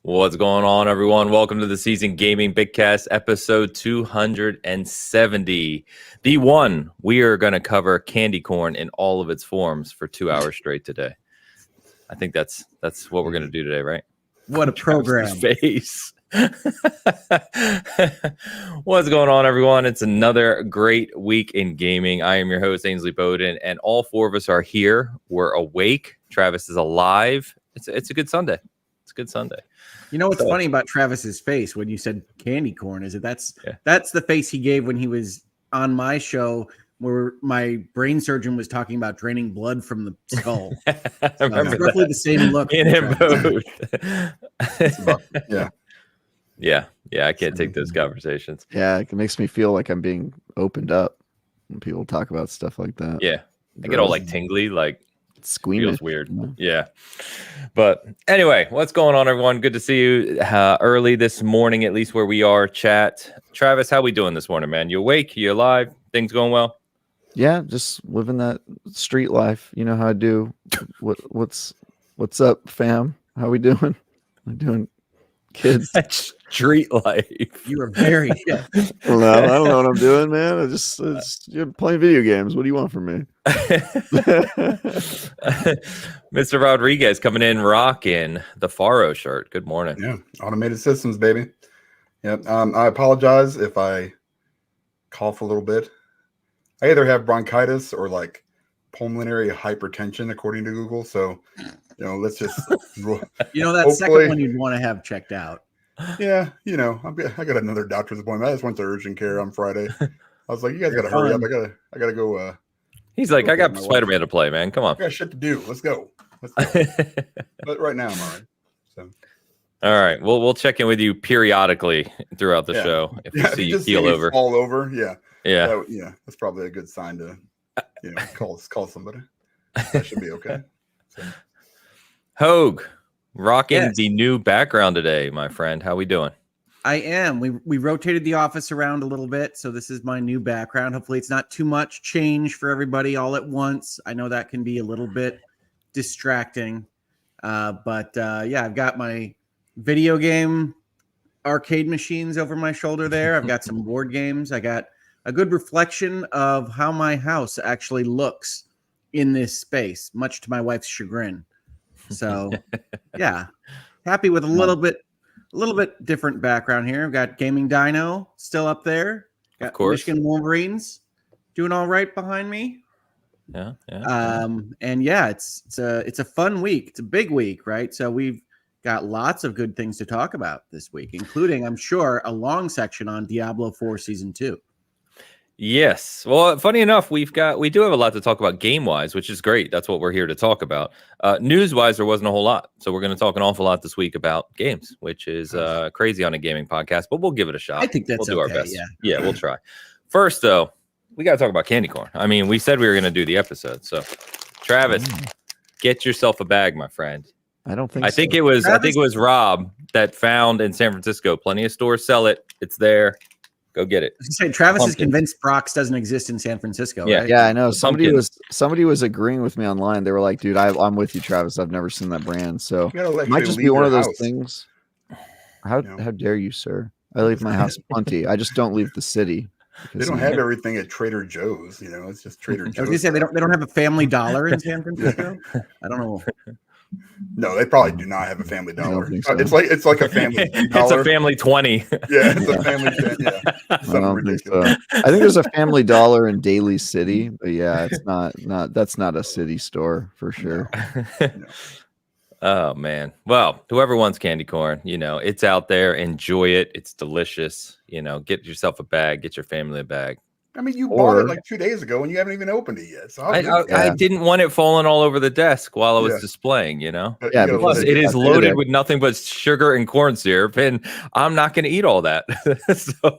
What's going on, everyone? Welcome to the Season Gaming Bitcast, episode 270. The one we are going to cover candy corn in all of its forms for 2 hours straight today. I think that's what we're going to do today, right? What a program. Face. What's going on, everyone? It's another great week in gaming. I am your host, Ainsley Bowden, and all four of us are here. We're awake. Travis is alive. It's a good Sunday. It's a good Sunday. You know what's funny about Travis's face when you said candy corn is that's the face he gave when he was on my show where my brain surgeon was talking about draining blood from the skull. I remember roughly the same look. In him both. Yeah. I can't take those conversations. Yeah, it makes me feel like I'm being opened up when people talk about stuff like that. Yeah, I get all like tingly, like squeamish. Feels weird. Yeah. But anyway, what's going on, everyone? Good to see you early this morning, at least where we are. Chat. Travis, how we doing this morning, man? You awake? You alive? Things going well? Yeah, just living that street life. You know how I do. What's up, fam? How we doing? I'm doing, kids. Street life. You are very. Well, I don't know what I'm doing, man. I just you're playing video games. What do you want from me? Mr. Rodriguez coming in rocking the Faro shirt. Good morning. Yeah, automated systems, baby. Yep. I apologize if I cough a little bit. I either have bronchitis or like pulmonary hypertension, according to Google. So, let's just. That second one you'd want to have checked out. Yeah, I got another doctor's appointment. I just went to urgent care on Friday. I was like, you guys got to hurry up. I gotta go. He's like, I got Spider-Man to play, man. Come on. I got shit to do. Let's go. But right now I'm all right. So. All right. We'll check in with you periodically throughout the show if we see you keel over. Fall over. Yeah. Yeah. That's probably a good sign to, call somebody. That should be okay. So. Hogue, rocking the new background today, my friend. How we doing? I am. We rotated the office around a little bit, so this is my new background. Hopefully it's not too much change for everybody all at once. I know that can be a little bit distracting. But I've got my video game arcade machines over my shoulder there. I've got some board games. I got a good reflection of how my house actually looks in this space, much to my wife's chagrin. So, yeah, happy with a little bit different background here. I've got Gaming Dino still up there. Got of course. Michigan Wolverines doing all right behind me. Yeah. And it's a fun week. It's a big week, right? So we've got lots of good things to talk about this week, including, I'm sure, a long section on Diablo 4 Season 2. Yes. Well, funny enough, we do have a lot to talk about game-wise, which is great. That's what we're here to talk about. News-wise, there wasn't a whole lot. So we're going to talk an awful lot this week about games, which is crazy on a gaming podcast, but we'll give it a shot. I think we'll do our best. Yeah, we'll try. First, though, we got to talk about candy corn. I mean, we said we were going to do the episode. So, Travis, get yourself a bag, my friend. I don't think I think it was Rob that found in San Francisco. Plenty of stores sell it. It's there. Go get it. Travis is convinced Brock's doesn't exist in San Francisco. Yeah, right? Yeah, I know. Somebody was agreeing with me online. They were like, "Dude, I'm with you, Travis. I've never seen that brand." So it might just be one of those things. How dare you, sir? I leave my house plenty. I just don't leave the city. They don't have everything at Trader Joe's. It's just Trader Joe's. I was gonna say they don't have a Family Dollar in San Francisco. I don't know. No, they probably do not have a Family Dollar. So. It's like a family dollar. It's a family 20. Yeah, it's a family. Yeah, something ridiculous. I think there's a Family Dollar in Daly City, but yeah, it's not that's not a city store for sure. No. Oh man. Well, whoever wants candy corn, it's out there. Enjoy it. It's delicious. Get yourself a bag. Get your family a bag. I mean, you bought it like 2 days ago and you haven't even opened it yet. So I didn't want it falling all over the desk while I was displaying, Yeah, plus it is loaded with nothing but sugar and corn syrup, and I'm not going to eat all that. So,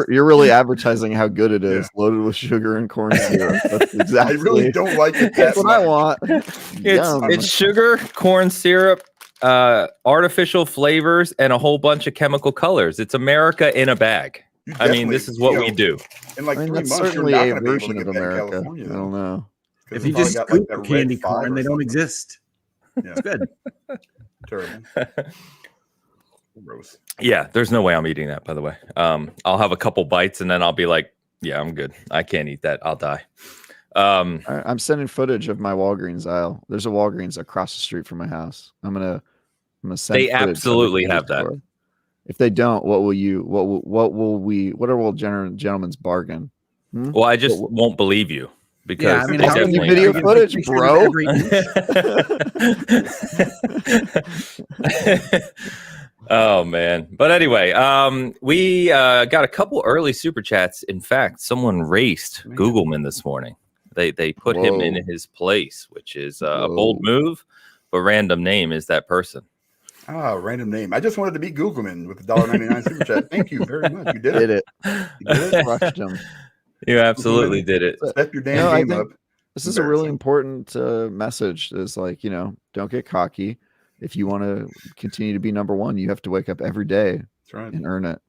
you're really advertising how good it is, loaded with sugar and corn syrup. That's exactly. I really don't like it. That's what I want. It's sugar, corn syrup, artificial flavors, and a whole bunch of chemical colors. It's America in a bag. I mean, this is what we do. In like 3 months, certainly you're not a version of America. I don't know. If you just scoop candy corn, they don't exist. Yeah. It's good. Terrible. Gross. Yeah, there's no way I'm eating that, by the way. I'll have a couple bites and then I'll be like, yeah, I'm good. I can't eat that. I'll die. I'm sending footage of my Walgreens aisle. There's a Walgreens across the street from my house. I'm gonna send. They absolutely have that. Store. If they don't, what are gentlemen's bargain? Well, I just won't believe you because I mean, how many video footage, bro? Oh man. But anyway, we got a couple early super chats. In fact, someone raced Googleman this morning. They put him in his place, which is a bold move, but random name is that person. Random name. I just wanted to be Googleman with the $1.99 super chat. Thank you very much. You did it. You did it. Crushed him. You absolutely did it. Step your damn game up. This is a really important message. Is like, don't get cocky. If you want to continue to be number one, you have to wake up every day and earn it.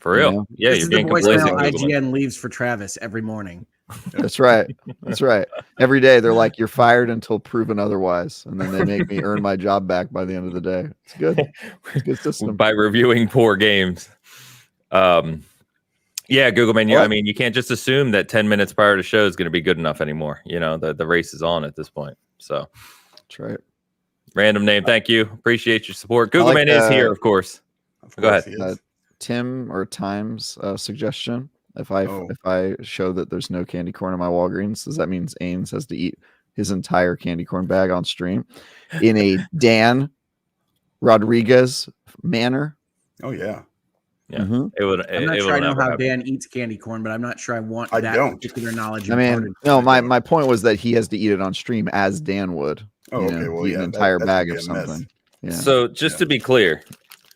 For real. Yeah, this you're is the voicemail IGN leaves for Travis every morning. That's right. That's right. Every day they're like, you're fired until proven otherwise. And then they make me earn my job back by the end of the day. It's good. It's a good system. By reviewing poor games. Yeah, Googleman, I mean, you can't just assume that 10 minutes prior to show is going to be good enough anymore. The race is on at this point. So that's right. Random name. Thank you. Appreciate your support. Googleman is here, of course. Go ahead. Tim or Time's suggestion. If I show that there's no candy corn in my Walgreens, does that mean Ames has to eat his entire candy corn bag on stream in a Dan Rodriguez manner? Oh yeah. Yeah, it would. I'm not sure I know how Dan eats candy corn, but I'm not sure I want that particular knowledge. I mean, no, my point was that he has to eat it on stream as Dan would. Oh, okay. Well, eat an entire bag of something. Yeah. So just to be clear,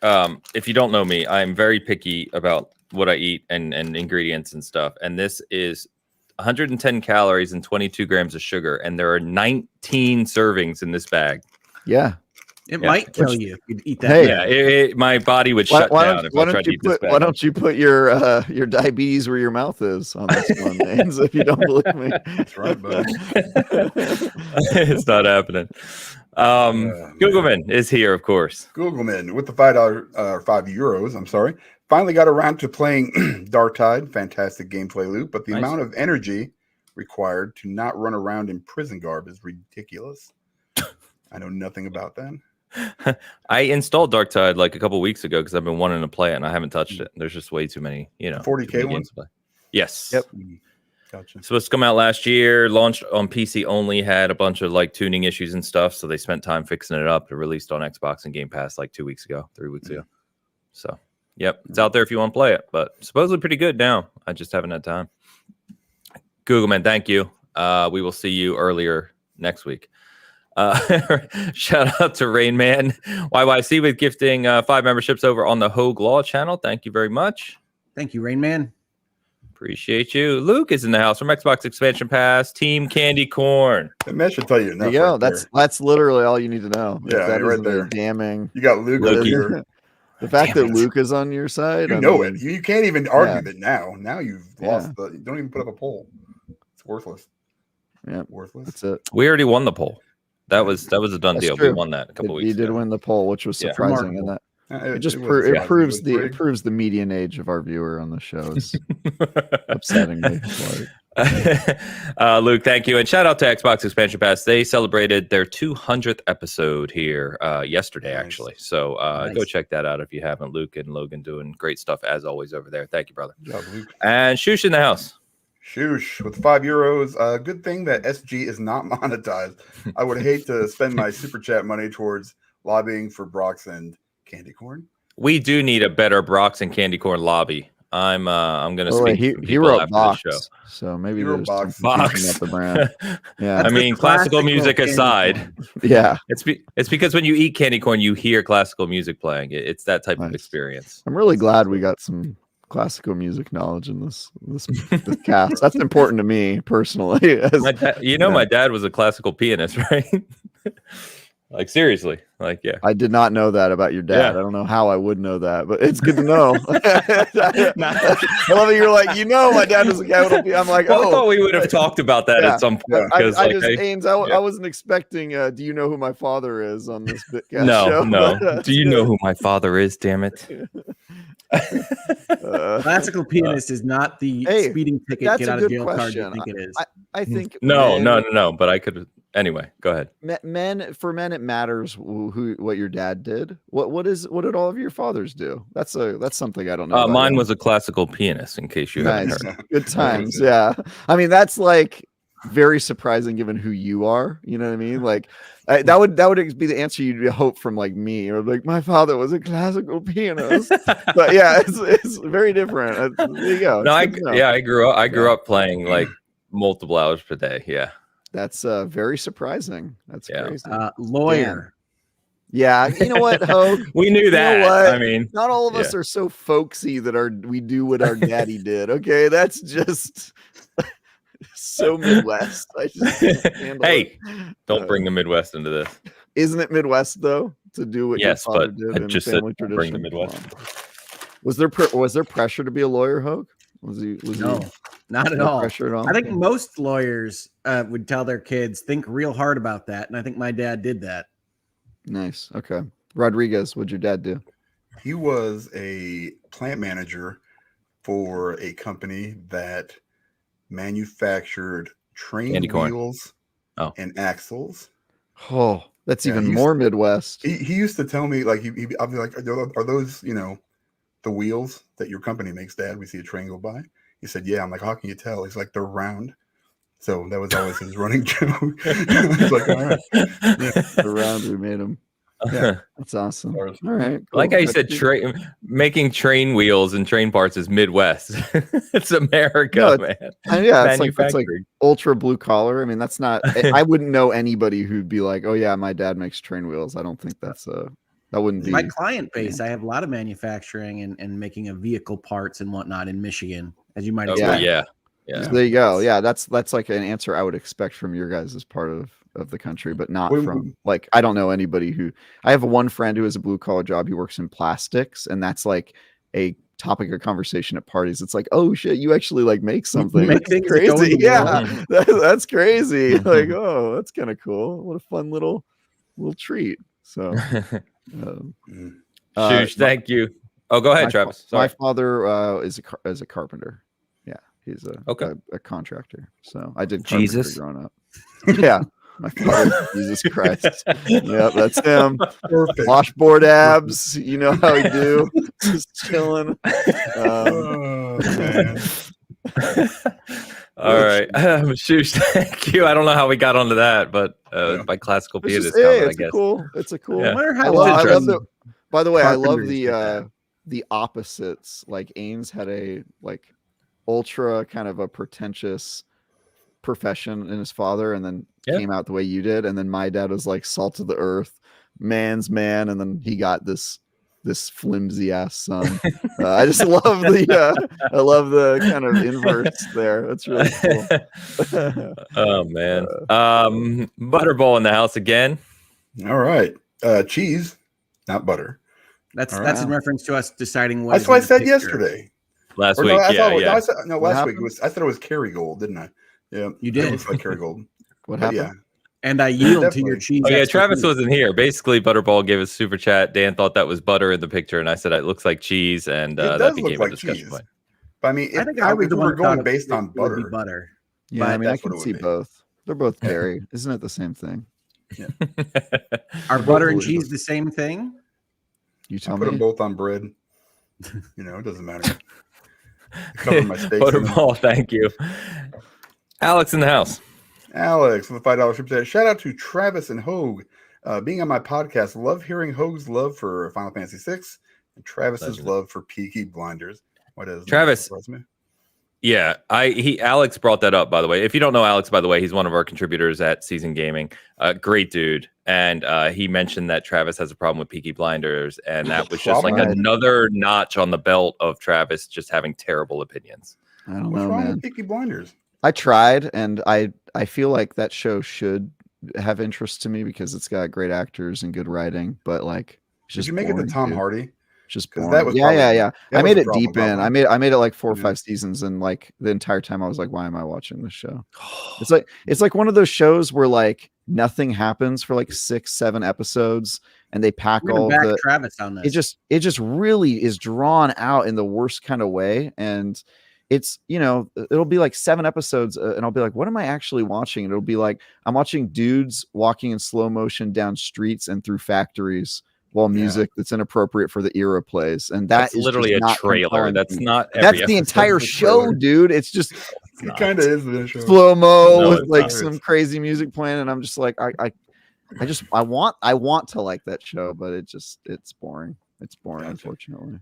if you don't know me, I'm very picky about what I eat and ingredients and stuff. And this is 110 calories and 22 grams of sugar, and there are 19 servings in this bag. Yeah. It might kill you if you eat that. Hey, my body would shut down if I tried to eat this bag. Why don't you put your diabetes where your mouth is on this one, Ames, if you don't believe me? That's right, bud. It's not happening. Googleman is here, of course. Googleman with the €5, I'm sorry. Finally got around to playing Dark Tide. Fantastic gameplay loop, but the amount of energy required to not run around in prison garb is ridiculous. I know nothing about that. I installed Dark Tide like a couple weeks ago because I've been wanting to play it and I haven't touched it. There's just way too many, 40K ones to play. Yes. Yep. Gotcha. Supposed to come out last year, launched on PC only, had a bunch of like tuning issues and stuff. So they spent time fixing it up. It released on Xbox and Game Pass like 3 weeks ago. So, yep, it's out there if you want to play it, but supposedly pretty good now. I just haven't had time. Googleman, thank you. We will see you earlier next week. Shout out to Rain Man YYC with gifting 5 memberships over on the Hogue Law channel. Thank you very much. Thank you, Rain Man. Appreciate you. Luke is in the house from Xbox Expansion Pass, Team Candy Corn. That should tell you enough. There you go. That's literally all you need to know. Yeah, that right there. Damning. You got Luke over here. The fact that Luke is on your side, it. You can't even argue that now. Now you've lost. You don't even put up a poll. It's worthless. Yeah, worthless. That's it. We already won the poll. That was a done deal. True. We won that a couple weeks ago. You did win the poll, which was surprising, and that it proves the median age of our viewer on the show is upsettingly low. Luke, thank you, and shout out to Xbox Expansion Pass. They celebrated their 200th episode here yesterday, actually. So go check that out if you haven't. Luke and Logan doing great stuff as always over there. Thank you, brother. Good job, Luke. And Shush in the house. Shush with €5. Good thing that SG is not monetized. I would hate to spend my super chat money towards lobbying for Brox and Candy Corn. We do need a better Brox and Candy Corn lobby. I'm gonna speak. He wrote Box, the show. So maybe there's Box. The brand. Yeah, I mean, classical music aside. Yeah, it's because when you eat candy corn, you hear classical music playing. It's that type of experience. I'm really glad we got some classical music knowledge in this cast. That's important to me personally. My dad was a classical pianist, right? Like seriously, like yeah. I did not know that about your dad. Yeah. I don't know how I would know that, but it's good to know. I love it. You're like, my dad was a capital P. I'm like, I thought we would have talked about that at some point. I wasn't expecting. Do you know who my father is on this Bitcast show? No. Do you know who my father is? Damn it. Classical pianist is not the speeding ticket get out of jail card you think it is. I think no. But I could anyway. Go ahead. Men, it matters what your dad did. What did all of your fathers do? That's something I don't know. Mine was a classical pianist. In case you haven't heard. Good times. Yeah, I mean that's like very surprising given who you are. You know what I mean? Like that would be the answer you'd hope from like me, or like my father was a classical pianist. But yeah, it's very different. There you go. No, I grew up playing like multiple hours per day. Yeah, that's very surprising. That's crazy. Lawyer. Yeah, you know what, Hogue? We knew that. I mean, not all of us are so folksy that we do what our daddy did. Okay, that's just so Midwest. I just hey, don't bring the Midwest into this. Isn't it Midwest though to do what your father did in just family tradition? Bring the Midwest. Was there pressure to be a lawyer, Hogue? No, not at all. Pressure at all. I think most lawyers would tell their kids think real hard about that, and I think my dad did that. Nice. Okay, Rodriguez, what'd your dad do? He was a plant manager for a company that manufactured train wheels and axles. Oh, that's even more Midwest. He used to tell me, like, I'll be like, are those, the wheels that your company makes, Dad? We see a train go by. He said, yeah. I'm like, how can you tell? He's like, they're round. So that was always his running joke. He's like, all right. Yeah. They're round, we made them. Yeah, that's awesome. All right, cool. Like how you said, making train wheels and train parts is Midwest. It's America, man. Yeah, it's like ultra blue collar. I mean, that's not. I wouldn't know anybody who'd be like, "Oh yeah, my dad makes train wheels." I don't think that wouldn't be my client base. I have a lot of manufacturing and making of vehicle parts and whatnot in Michigan, as you might expect. Yeah. So there you go. Yeah, that's like an answer I would expect from your guys as part of the country, but not from like, I don't know anybody I have one friend who has a blue collar job. He works in plastics, and that's like a topic of conversation at parties. It's like, oh shit, you actually like make something. That's crazy. Yeah, that's crazy. Like, oh, that's kind of cool. What a fun little treat. So, Shush, thank you. Oh, go ahead, Travis. Sorry. My father is a carpenter. Yeah, he's a contractor. So I did carpentry growing up. Yeah. My father, Jesus Christ. Yep, that's him. Perfect. Washboard abs. You know how we do. Just chilling. Oh, man. All right. Shush, thank you. I don't know how we got onto that, but by classical pianist comment, I guess. It's a cool. Yeah. I love by the way, I love the opposites. Like Ames had a like ultra kind of a pretentious profession in his father, and then came out the way you did, and then my dad was like salt of the earth, man's man, and then he got this flimsy ass son. I just love the kind of inverse there. That's really cool. Oh man. Butterball in the house again. All right. Cheese, not butter. That's in reference to us deciding what. That's what I said yesterday. Last week. Last week I said it was Kerrygold, didn't I? Yeah, you did. It was like Kerrygold. What happened? Yeah. And I yield to your cheese. Oh yeah, Travis wasn't here. Basically, Butterball gave us super chat. Dan thought that was butter in the picture, and I said it looks like cheese, and that became a discussion point. But I mean, I think I was the one going based on butter. Butter. Yeah, I mean, I can see both. They're both dairy. Isn't it the same thing? Yeah. Are butter and cheese the same thing? You tell me. Put them both on bread. It doesn't matter. Cover my steaks. Butterball, thank you. Alex in the house. Alex with the $5 super. Shout out to Travis and Hogue being on my podcast. Love hearing Hogue's love for Final Fantasy VI and Travis's love for Peaky Blinders. What is Travis? Yeah, Alex brought that up, by the way. If you don't know Alex, by the way, he's one of our contributors at Season Gaming. Great dude. And he mentioned that Travis has a problem with Peaky Blinders, and that was just like another notch on the belt of Travis just having terrible opinions. I don't What's know, wrong man. with Peaky Blinders? I tried, and I feel like that show should have interest to me because it's got great actors and good writing, but like, did you make it to Tom Hardy? Just boring. That was yeah. I made it deep in. I made it like 4 or 5 seasons, and like the entire time I was like, why am I watching this show? It's like one of those shows where like nothing happens for like 6-7 episodes, and they pack all the Travis on this. It just really is drawn out in the worst kind of way, and it's, you know, it'll be like 7 episodes, and I'll be like, what am I actually watching? And it'll be like I'm watching dudes walking in slow motion down streets and through factories while music that's inappropriate for the era plays, and that's literally a trailer. That's not. That's the entire show, dude. It's just it kind of is the show. Slow mo with like some crazy music playing, and I'm just like, I want to like that show, but it's boring. It's boring, unfortunately.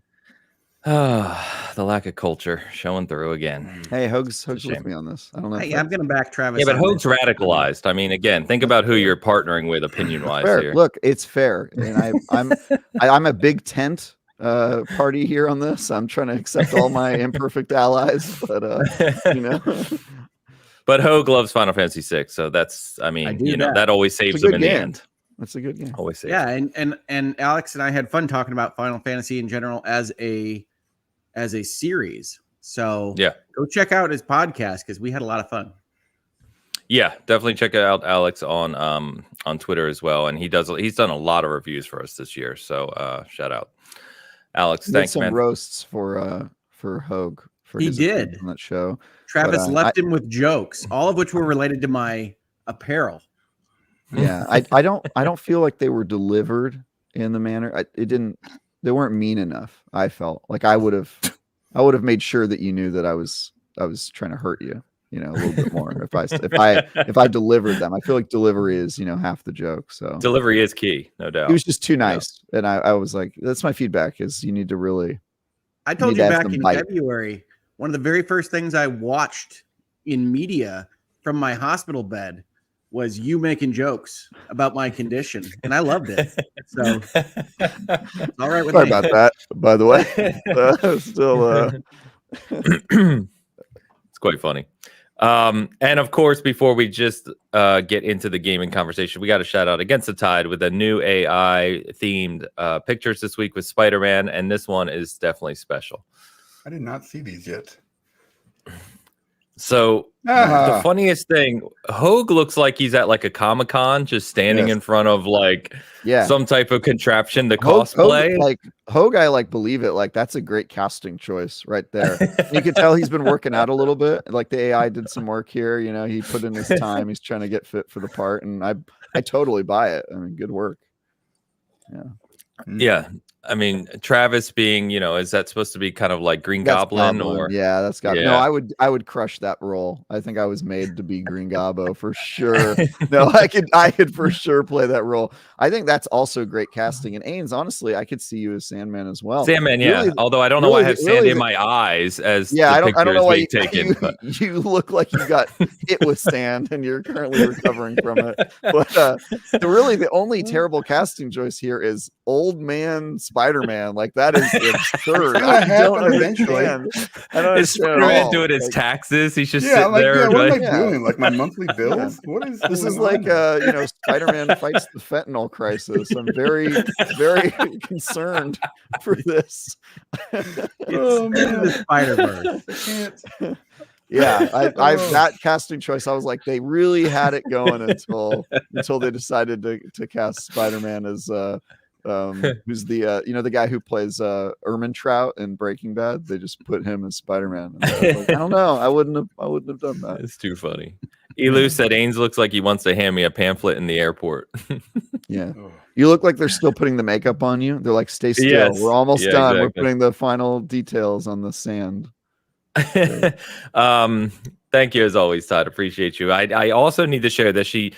The lack of culture showing through again. Hey, Hoag's with me on this. I don't know. Hey, I'm gonna back Travis. Yeah, but Hoag's radicalized. I mean, again, think about who you're partnering with opinion-wise here. Look, it's fair, and I'm a big tent party here on this. I'm trying to accept all my imperfect allies, but you know. But Hoag loves Final Fantasy VI, so that's, I mean, that always saves them in the end. That's a good game. Always saves. Yeah, and Alex and I had fun talking about Final Fantasy in general as a series. So yeah, go check out his podcast because we had a lot of fun. Yeah, definitely check out Alex on Twitter as well, and he's done a lot of reviews for us this year. So shout out, Alex. Thanks, man. Roasts for Hoag. He did on that show. Travis left him with jokes, all of which were related to my apparel. Yeah, I don't feel like they were delivered in the manner. They weren't mean enough. I felt like I would have made sure that you knew that I was trying to hurt you, you know, a little bit more if I delivered them. I feel like delivery is, you know, half the joke. So delivery is key, no doubt. He was just too nice, and I was like, that's my feedback is you need to really. I told you back in February, one of the very first things I watched in media from my hospital bed was you making jokes about my condition, and I loved it. So all right with Sorry me. about that, by the way. Still it's quite funny. And of course, before we just get into the gaming conversation, we got to shout out Against the Tide with a new AI themed pictures this week with Spider-Man, and this one is definitely special. I did not see these yet. So the funniest thing, Hoag looks like he's at like a Comic-Con, just standing in front of like some type of contraption to cosplay. Hoag, I like believe it. Like that's a great casting choice right there. You can tell he's been working out a little bit. Like the AI did some work here. You know, he put in his time. He's trying to get fit for the part, and I totally buy it. I mean, good work. Yeah. Yeah. I mean, Travis being, you know, is that supposed to be kind of like Green Goblin or? Yeah, that's Goblin. No, I would crush that role. I think I was made to be Green Gobbo for sure. No, I could for sure play that role. I think that's also great casting. And Ains, honestly, I could see you as Sandman as well. Sandman, yeah. Really, although I don't know why I have sand in my eyes as the I don't know why taken. You look like you got hit with sand and you're currently recovering from it. But really, the only terrible casting choice here is old man Spider-Man. Like that is absurd. I don't understand. Is Spider-Man doing his taxes? He's just sitting there. What am I doing? Like my monthly bills? What is this? Is like you know, Spider-Man fights the fentanyl crisis. I'm very, very concerned for this. Oh man, the Spider-Verse. Yeah, I that casting choice. I was like, they really had it going until they decided to cast Spider-Man as who's the you know, the guy who plays Ermintrout in Breaking Bad. They just put him as Spider-Man. I don't know. I wouldn't have done that. It's too funny. Elu said Ains looks like he wants to hand me a pamphlet in the airport. Yeah. You look like they're still putting the makeup on you. They're like, stay still. Yes. We're almost done. Exactly. We're putting the final details on the sand. Thank you as always, Todd. Appreciate you. I also need to share that she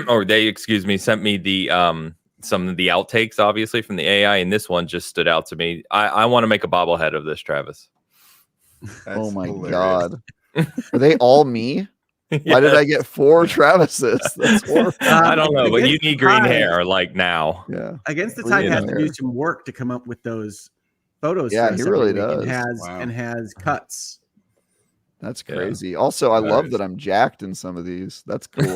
or they, excuse me, sent me the some of the outtakes, obviously, from the AI, and this one just stood out to me. I want to make a bobblehead of this, Travis. Oh my god. Are they all me? Yes. Why did I get 4 Travises? That's horrible. I don't know, but you need green hair like now. Yeah. Against the Tide has to do some work to come up with those photos. Yeah, he really does. And has cuts. That's crazy. Yeah. Also, I love that I'm jacked in some of these. That's cool.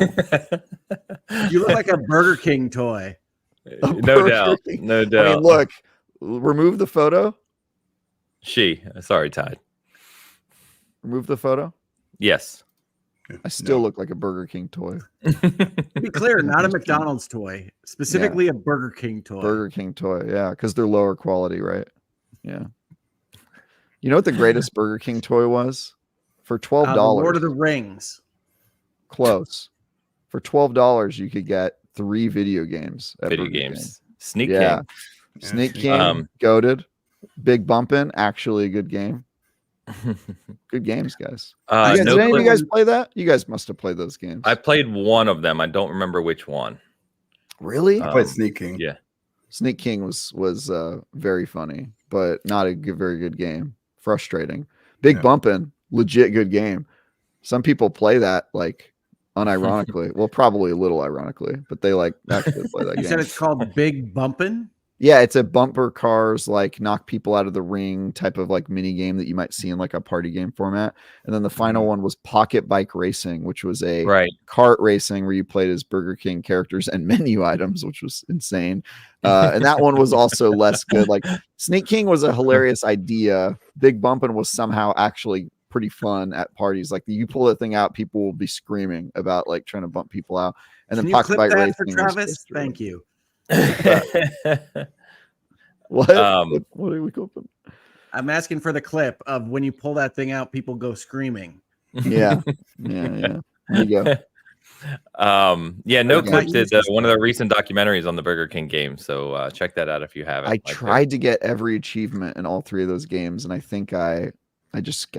You look like a Burger King toy. No doubt. No doubt. I mean, look, remove the photo. Sorry, Tide. Remove the photo. Yes. I still look like a Burger King toy. To be clear, not a McDonald's toy, specifically a Burger King toy. Burger King toy, yeah, because they're lower quality, right? Yeah. You know what the greatest Burger King toy was? For $12, Lord of the Rings. Close. For $12, you could get 3 video games. Video games. Sneak King. Sneak King. Goated. Big Bumpin'. Actually a good game. Good games, guys. Did any of you guys play that? You guys must have played those games. I played one of them. I don't remember which one. Really? I played Sneak King. Yeah. Sneak King was very funny, but not a very good game. Frustrating. Big Bumpin'. Legit good game. Some people play that like unironically. Well, probably a little ironically, but they like actually play that game. You said it's called Big Bumpin'? Yeah, it's a bumper cars, like knock people out of the ring type of like mini game that you might see in like a party game format. And then the final one was Pocket Bike Racing, which was a kart racing where you played as Burger King characters and menu items, which was insane. And that one was also less good. Like Sneak King was a hilarious idea. Big Bumpin' was somehow actually pretty fun at parties. Like you pull that thing out, people will be screaming about like trying to bump people out. And then Pocket Bike Racing for Travis? Thank you. What are we cooking? I'm asking for the clip of when you pull that thing out, people go screaming. Yeah. There you go. No Clip did one of their recent documentaries on the Burger King game, so check that out if you haven't. I tried to get every achievement in all 3 of those games, and I think I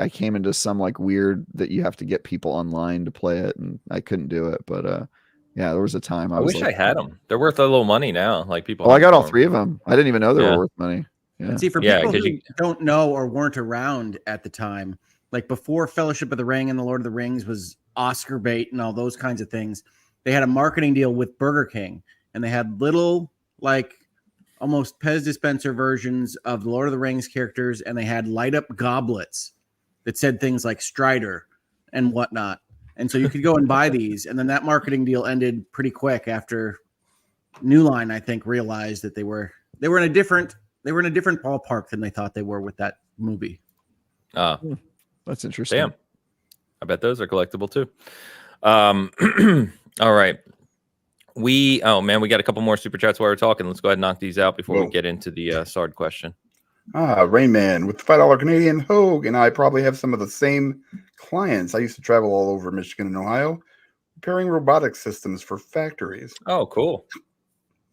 came into some like weird that you have to get people online to play it, and I couldn't do it. But yeah, there was a time I wish I had them. They're worth a little money now. Like people. Oh, I got all 3 of them. I didn't even know they were worth money. Yeah. See, for people who don't know or weren't around at the time, like before Fellowship of the Ring and the Lord of the Rings was Oscar bait and all those kinds of things, they had a marketing deal with Burger King, and they had little like almost Pez dispenser versions of the Lord of the Rings characters, and they had light up goblets that said things like Strider and whatnot. And so you could go and buy these, and then that marketing deal ended pretty quick after New Line, I think, realized that they were in a different ballpark than they thought they were with that movie. That's interesting. Damn. I bet those are collectible too. All right. We got a couple more super chats while we're talking. Let's go ahead and knock these out before we get into the Sard question. Rain Man with the $5 Canadian. Hogue and I probably have some of the same clients. I used to travel all over Michigan and Ohio repairing robotic systems for factories. Oh, cool.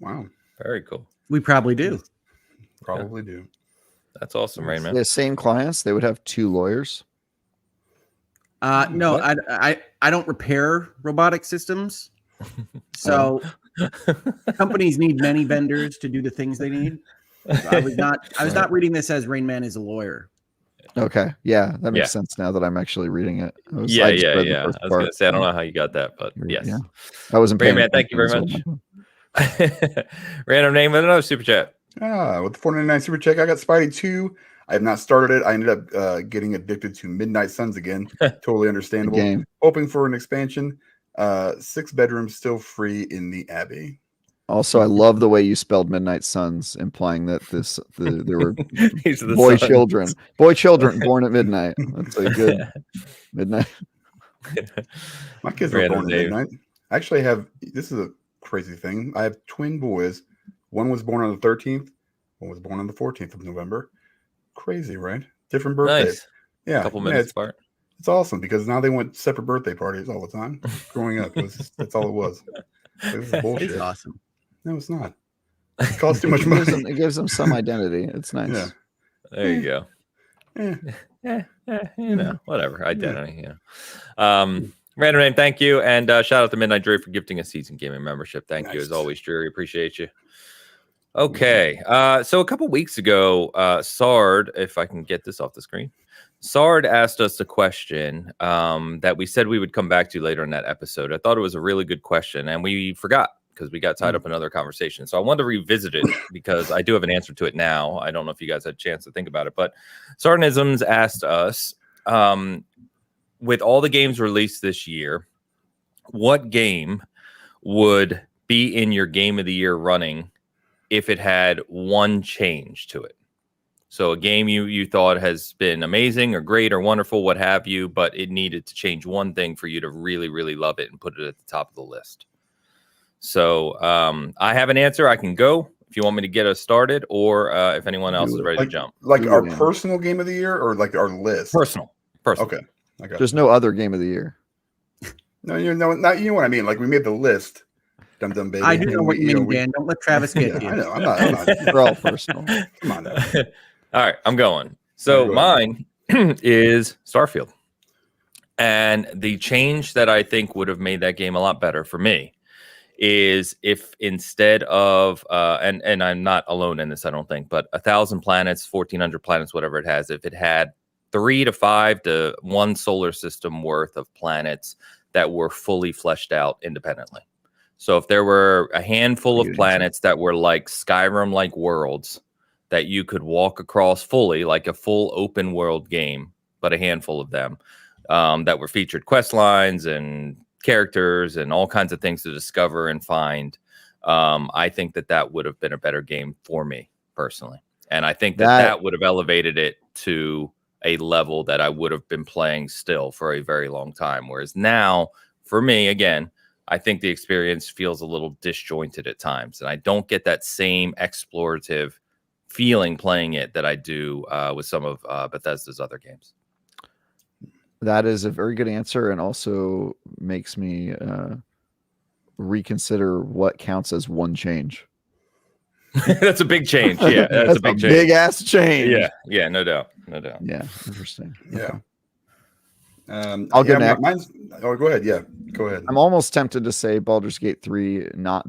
Wow. Very cool. We probably do. Probably do. That's awesome, Rain Man. The same clients, they would have 2 lawyers. No, I don't repair robotic systems. So companies need many vendors to do the things they need. So I was not reading this as Rain Man is a lawyer. Okay. Yeah, that makes sense now that I'm actually reading it. I was going to say, I don't know how you got that, but yes. Yeah. I wasn't paying attention. Thank you very much. Random name with another super chat. With the $4.99 super check, I got Spidey 2. I have not started it. I ended up getting addicted to Midnight Suns again. Totally understandable. Hoping for an expansion. 6 bedrooms still free in the Abbey. Also, I love the way you spelled Midnight Suns, implying that there were boy children born at midnight. That's a good midnight. My kids were born at midnight. I actually have, this is a crazy thing. I have twin boys. One was born on the 13th. One was born on the 14th of November. Crazy, right? Different birthdays. Nice. Yeah. A couple minutes apart. It's awesome because now they want separate birthday parties all the time. Growing up, that's all it was. This is bullshit. It's awesome. No, it's not. It costs too much money. It gives them some identity. It's nice. Yeah. There you go. Whatever. Identity. Random name, thank you. And shout out to Midnight Drury for gifting a season gaming membership. Thank you as always, Drury. Appreciate you. Okay. So a couple weeks ago, Sard, if I can get this off the screen, Sard asked us a question that we said we would come back to later in that episode. I thought it was a really good question, and we forgot because we got tied up in another conversation. So I wanted to revisit it because I do have an answer to it now. I don't know if you guys had a chance to think about it, but Sardanisms asked us, with all the games released this year, what game would be in your game of the year running if it had one change to it? So a game you thought has been amazing or great or wonderful, what have you, but it needed to change one thing for you to really, really love it and put it at the top of the list. So I have an answer. I can go if you want me to get us started, or if anyone else is ready to jump. Like our personal game of the year, or like our list? Personal. Okay. There's no other game of the year. No, you know what I mean. Like we made the list. Dum dum baby. I do know what you mean, Dan. Don't let Travis get you. I know. I'm not. They're all personal. Come on now. All right, I'm going. So mine is Starfield. And the change that I think would have made that game a lot better for me is if instead of and I'm not alone in this, I don't think, but 1,000 planets, 1,400 planets, whatever it has, if it had 3 to 5 to 1 solar system worth of planets that were fully fleshed out independently. So if there were a handful of planets that were like Skyrim-like worlds that you could walk across fully, like a full open world game, but a handful of them that were featured quest lines and characters and all kinds of things to discover and find. I think that would have been a better game for me personally. And I think that would have elevated it to a level that I would have been playing still for a very long time. Whereas now, for me, again, I think the experience feels a little disjointed at times. And I don't get that same explorative feeling playing it that I do with some of Bethesda's other games. That is a very good answer, and also makes me reconsider what counts as one change. That's a big change. Yeah, that's a big change. Big ass change. Yeah, no doubt. Yeah, interesting. Yeah. I'll go next. Go ahead. Yeah, go ahead. I'm almost tempted to say Baldur's Gate 3 not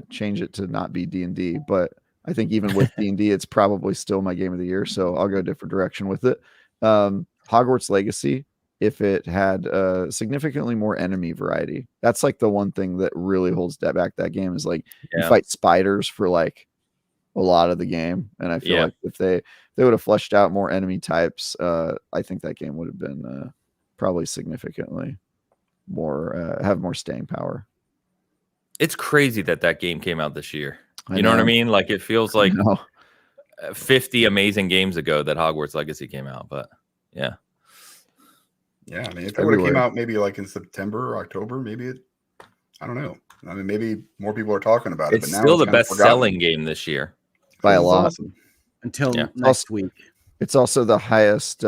change it to not be D&D, but I think even with D&D, it's probably still my game of the year. So I'll go a different direction with it. Hogwarts Legacy, if it had significantly more enemy variety, that's like the one thing that really holds back that game is like you fight spiders for like a lot of the game. And I feel like if they would have fleshed out more enemy types, I think that game would have been probably significantly more, have more staying power. It's crazy that game came out this year. You know what I mean? Like it feels like 50 amazing games ago that Hogwarts Legacy came out, but yeah. Yeah, I mean, if it would have came out maybe like in September or October, maybe I don't know. I mean, maybe more people are talking about it. It's still the best-selling game this year by a lot. Awesome. Until next week. It's also the highest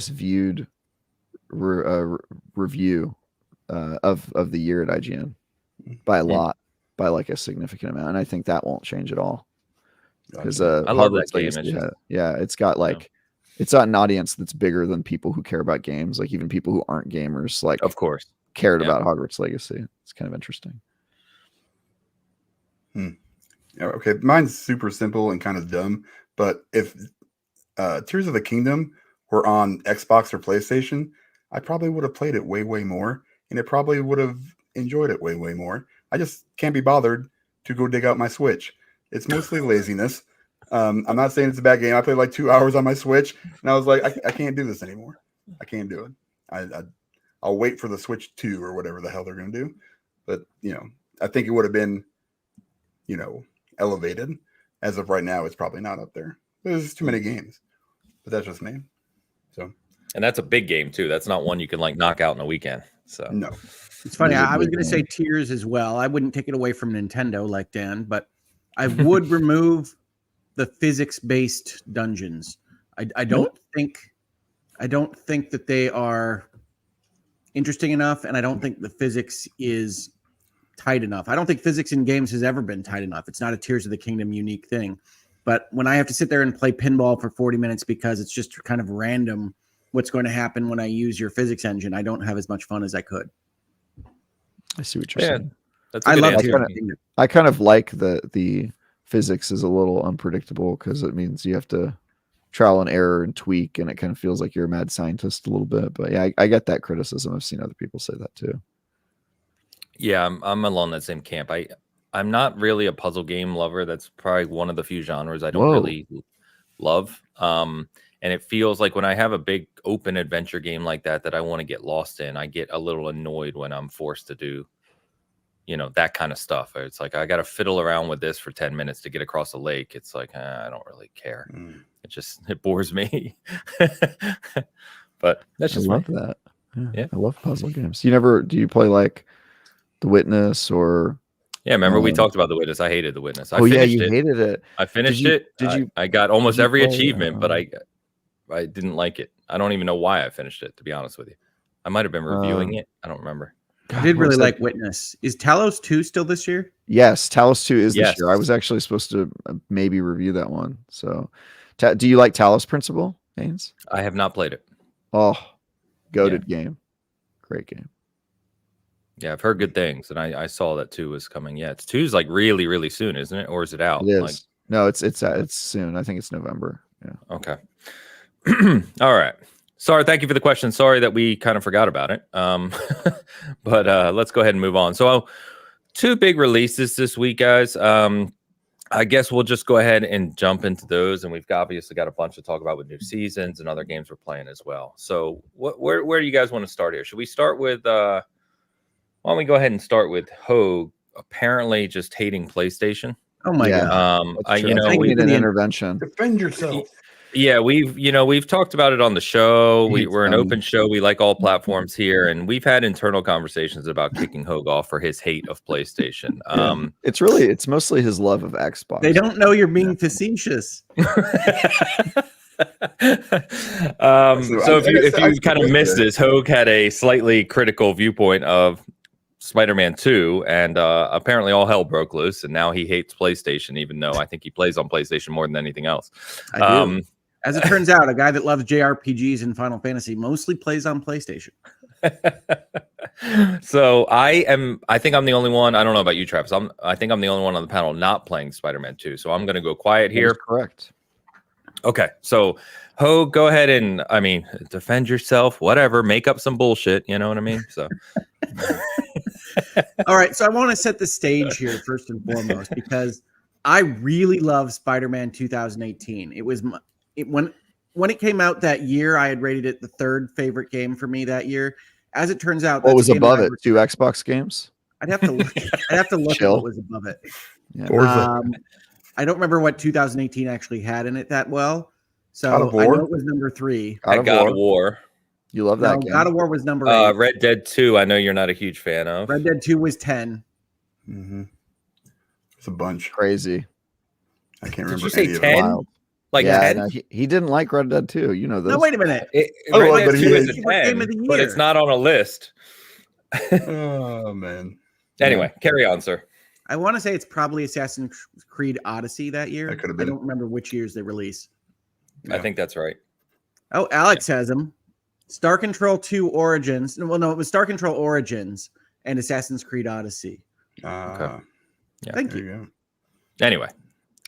viewed review of the year at IGN by a lot, by like a significant amount, and I think that won't change at all. Because I love that game. It's got like it's got an audience that's bigger than people who care about games. Like even people who aren't gamers, like of course, cared about Hogwarts Legacy. It's kind of interesting. Okay, mine's super simple and kind of dumb. But if Tears of the Kingdom were on Xbox or PlayStation, I probably would have played it way, way more, and it probably would have enjoyed it way, way more. I just can't be bothered to go dig out my Switch. It's mostly laziness. I'm not saying it's a bad game. I played like 2 hours on my Switch, and I was like, I can't do this anymore. I can't do it. I'll wait for the Switch 2 or whatever the hell they're going to do. But, I think it would have been, elevated. As of right now, it's probably not up there. There's too many games. But that's just me. So. And that's a big game, too. That's not one you can like knock out in a weekend. So no. It's funny. I was going to say Tears as well. I wouldn't take it away from Nintendo like Dan, but I would remove the physics-based dungeons. I don't think that they are interesting enough, and I don't think the physics is tight enough. I don't think physics in games has ever been tight enough. It's not a Tears of the Kingdom unique thing. But when I have to sit there and play pinball for 40 minutes because it's just kind of random what's going to happen when I use your physics engine, I don't have as much fun as I could. I see what you're saying. That's I love it. I kind of like the physics is a little unpredictable because it means you have to trial and error and tweak, and it kind of feels like you're a mad scientist a little bit. But yeah, I get that criticism. I've seen other people say that too. Yeah, I'm along that same camp. I'm not really a puzzle game lover. That's probably one of the few genres I don't really love. And And it feels like when I have a big open adventure game like that I want to get lost in, I get a little annoyed when I'm forced to do, that kind of stuff. It's like I got to fiddle around with this for 10 minutes to get across a lake. It's like, I don't really care. It bores me. But that's just I love me. that. Yeah, I love puzzle games. Do you play like The Witness or? Yeah, remember we talked about The Witness. I hated The Witness. I finished it. Hated it. I finished it. I got almost every achievement, but I didn't like it. I don't even know why I finished it, to be honest with you. I might have been reviewing it. I don't remember. I did really like Witness. Is Talos 2 still this year? Yes, Talos 2 is this year. I was actually supposed to maybe review that one. So, do you like Talos Principle, Haynes? I have not played it. Oh, goated game. Great game. Yeah, I've heard good things, and I saw that 2 was coming. Yeah, 2 is like really, really soon, isn't it? Or is it out? It is. No, it's soon. I think it's November. Yeah. Okay. All right. Sorry, thank you for the question. Sorry that we kind of forgot about it. But let's go ahead and move on. So 2 big releases this week, guys. I guess we'll just go ahead and jump into those, and we've obviously got a bunch to talk about with new seasons and other games we're playing as well. So where do you guys want to start here? Should we start with why don't we go ahead and start with Hogue apparently just hating PlayStation? Oh my god. We need an intervention. Defend yourself. Yeah, we've talked about it on the show. We're an open show. We like all platforms here, and we've had internal conversations about kicking Hogue off for his hate of PlayStation. It's mostly his love of Xbox. They don't know you're being facetious. So if you kind of missed this, Hogue had a slightly critical viewpoint of Spider-Man 2, and apparently all hell broke loose, and now he hates PlayStation, even though I think he plays on PlayStation more than anything else. I do. As it turns out, a guy that loves JRPGs and Final Fantasy mostly plays on PlayStation. So I think I'm the only one. I don't know about you, Travis. I think I'm the only one on the panel not playing Spider-Man 2. So I'm going to go quiet here. Correct. Okay. So Hogue, go ahead and defend yourself, whatever, make up some bullshit. You know what I mean? So. All right. So I want to set the stage here first and foremost, because I really love Spider-Man 2018. It was when it came out that year, I had rated it the 3rd favorite game for me that year. As it turns out, what was above it? 2 Xbox games? I'd have to look. I'd have to look at what was above it. Yeah. I don't remember what 2018 actually had in it that well. So I know it was number 3. God of War. You love that game. God of War was number 8. Red Dead 2, I know you're not a huge fan of. Red Dead 2 was 10. Mm-hmm. It's a bunch. Crazy. I can't remember. Did you say 10? Like 10? No, he didn't like Red Dead 2. You know this. No, wait a minute. Red Dead 2 is a 10, but it's not on a list. Oh, man. Anyway, carry on, sir. I want to say it's probably Assassin's Creed Odyssey that year. That could have been. I don't remember which years they released. I think that's right. Oh, Alex has them. Star Control 2 Origins. Well, no, it was Star Control Origins and Assassin's Creed Odyssey. Okay. Yeah. Thank you. Anyway,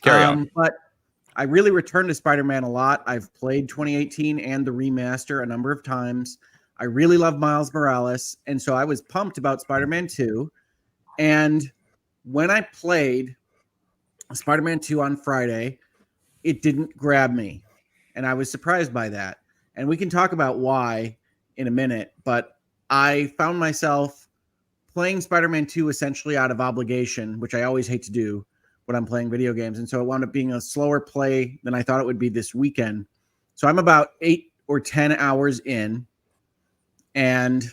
carry on. But I really returned to Spider-Man a lot. I've played 2018 and the remaster a number of times. I really love Miles Morales, and so I was pumped about Spider-Man 2. And when I played Spider-Man 2 on Friday, it didn't grab me, and I was surprised by that. And we can talk about why in a minute, but I found myself playing Spider-Man 2 essentially out of obligation, which I always hate to do when I'm playing video games. And so it wound up being a slower play than I thought it would be this weekend. So I'm about 8 or 10 hours in, and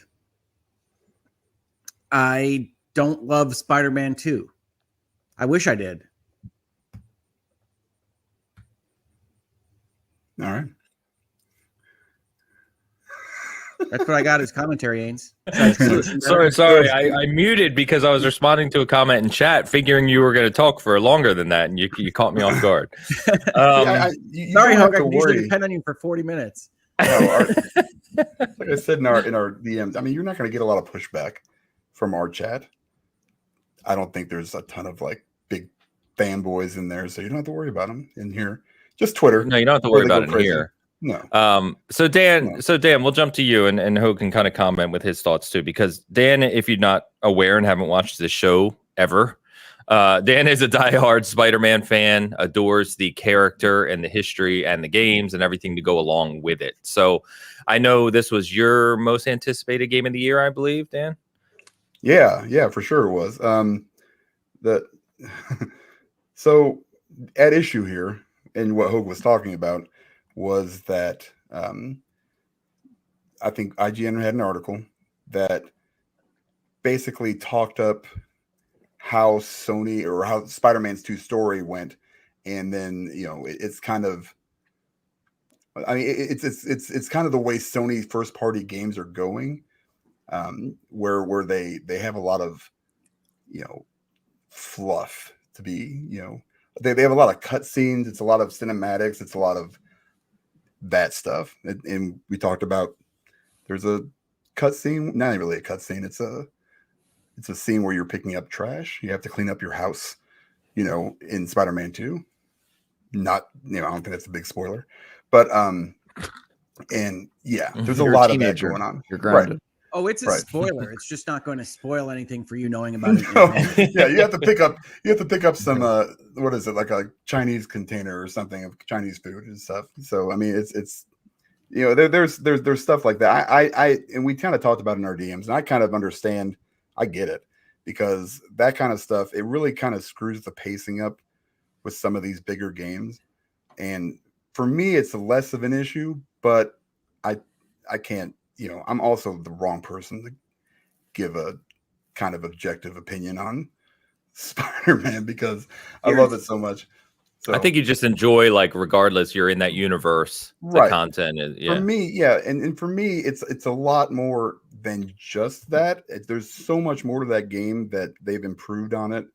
I don't love Spider-Man 2. I wish I did. All right. That's what I got as commentary, Ains. Sorry. I muted because I was responding to a comment in chat, figuring you were going to talk for longer than that, and you caught me off guard. Sorry, Hogue. I can usually depend on you for 40 minutes. No, like I said in our DMs, I mean, you're not going to get a lot of pushback from our chat. I don't think there's a ton of like big fanboys in there, so you don't have to worry about them in here. Just Twitter. No, you don't have to worry about it in here. No. So Dan, we'll jump to you, and Hogue can kind of comment with his thoughts too, because Dan, if you're not aware and haven't watched this show ever, Dan is a diehard Spider-Man fan, adores the character and the history and the games and everything to go along with it. So I know this was your most anticipated game of the year, I believe, Dan. Yeah, for sure it was. So at issue here, and what Hogue was talking about was that I think IGN had an article that basically talked up how Sony or how Spider-Man's 2 story went, and then it's kind of, I mean, it's kind of the way Sony first party games are going, where they have a lot of fluff to be, they have a lot of cutscenes, it's a lot of cinematics, it's a lot of that stuff, and we talked about there's a cutscene, not really a cutscene, it's a scene where you're picking up trash. You have to clean up your house, in Spider-Man 2. Not, I don't think that's a big spoiler, but and yeah, there's a lot of that going on. You're grounded. Right. Oh, it's a spoiler. It's just not going to spoil anything for you knowing about it. No. Yeah, you have to pick up some what is it, like a Chinese container or something of Chinese food and stuff. So I mean, it's there's stuff like that. I and we kind of talked about it in our DMs, and I kind of understand. I get it, because that kind of stuff, it really kind of screws the pacing up with some of these bigger games. And for me, it's less of an issue, but I can't, I'm also the wrong person to give a kind of objective opinion on Spider-Man, because I love it so much. So, I think you just enjoy, like, regardless, you're in that universe, the content is, For me, yeah. And for me, it's a lot more than just that. There's so much more to that game that they've improved on it.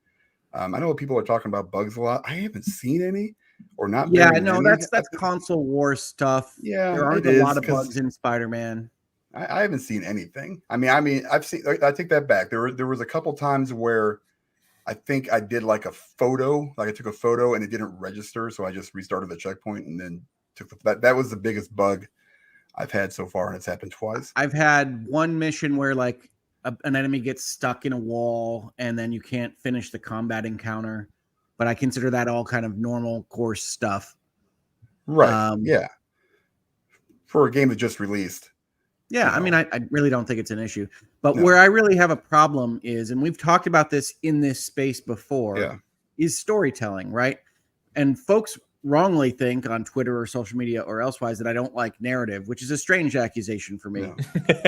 I know people are talking about bugs a lot. I haven't seen any, or not. Yeah, no, that's console war stuff. Yeah, there aren't a lot of bugs in Spider-Man. I haven't seen anything. I mean, I've seen. I take that back. There was a couple times where I think I did like a photo, like I took a photo and it didn't register, so I just restarted the checkpoint and then took that was the biggest bug I've had so far, and it's happened twice. I've had one mission where like an enemy gets stuck in a wall and then you can't finish the combat encounter, but I consider that all kind of normal course stuff. Right. Yeah. For a game that just released. Yeah, I mean, I really don't think it's an issue. But where I really have a problem is, and we've talked about this in this space before, is storytelling, right? And folks wrongly think on Twitter or social media or elsewise that I don't like narrative, which is a strange accusation for me.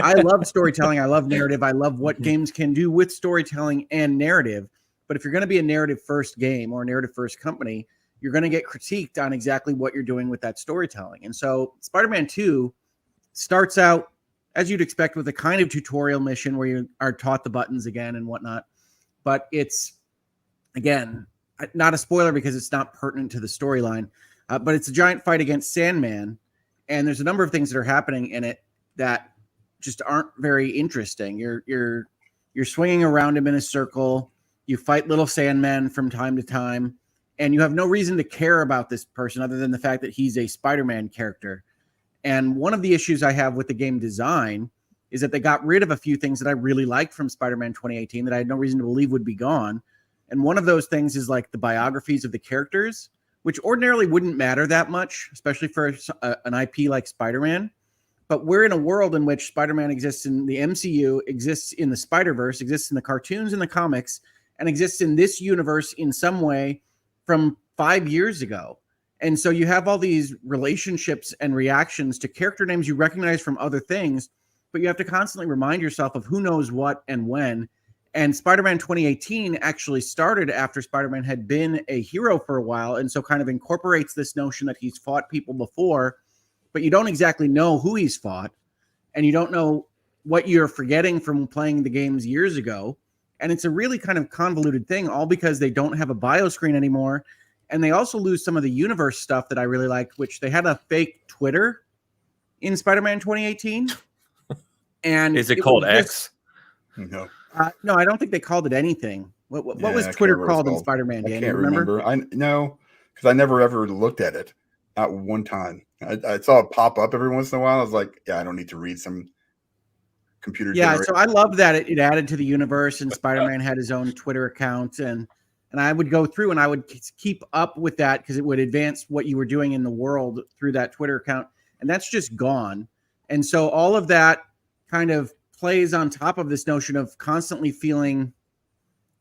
I love storytelling. I love narrative. I love what games can do with storytelling and narrative. But if you're going to be a narrative-first game or a narrative-first company, you're going to get critiqued on exactly what you're doing with that storytelling. And so Spider-Man 2 starts out, as you'd expect, with a kind of tutorial mission where you are taught the buttons again and whatnot. But it's, again, not a spoiler because it's not pertinent to the storyline, but it's a giant fight against Sandman. And there's a number of things that are happening in it that just aren't very interesting. You're swinging around him in a circle. You fight little Sandman from time to time, and you have no reason to care about this person other than the fact that he's a Spider-Man character. And one of the issues I have with the game design is that they got rid of a few things that I really liked from Spider-Man 2018 that I had no reason to believe would be gone. And one of those things is like the biographies of the characters, which ordinarily wouldn't matter that much, especially for an IP like Spider-Man. But we're in a world in which Spider-Man exists in the MCU, exists in the Spider-Verse, exists in the cartoons and the comics, and exists in this universe in some way from 5 years ago. And so you have all these relationships and reactions to character names you recognize from other things, but you have to constantly remind yourself of who knows what and when. And Spider-Man 2018 actually started after Spider-Man had been a hero for a while, and so kind of incorporates this notion that he's fought people before, but you don't exactly know who he's fought, and you don't know what you're forgetting from playing the games years ago. And it's a really kind of convoluted thing, all because they don't have a bio screen anymore. And they also lose some of the universe stuff that I really liked, which they had a fake Twitter in Spider-Man 2018. And is it called X? No. No, I don't think they called it anything. What was Twitter called in Spider-Man? I can't remember. I know, because I never ever looked at it. Not one time. I saw it pop up every once in a while. I was like, yeah, I don't need to read some computer. Yeah, so I love that it added to the universe, and Spider-Man had his own Twitter account, and And I would go through and I would keep up with that because it would advance what you were doing in the world through that Twitter account. And that's just gone. And so all of that kind of plays on top of this notion of constantly feeling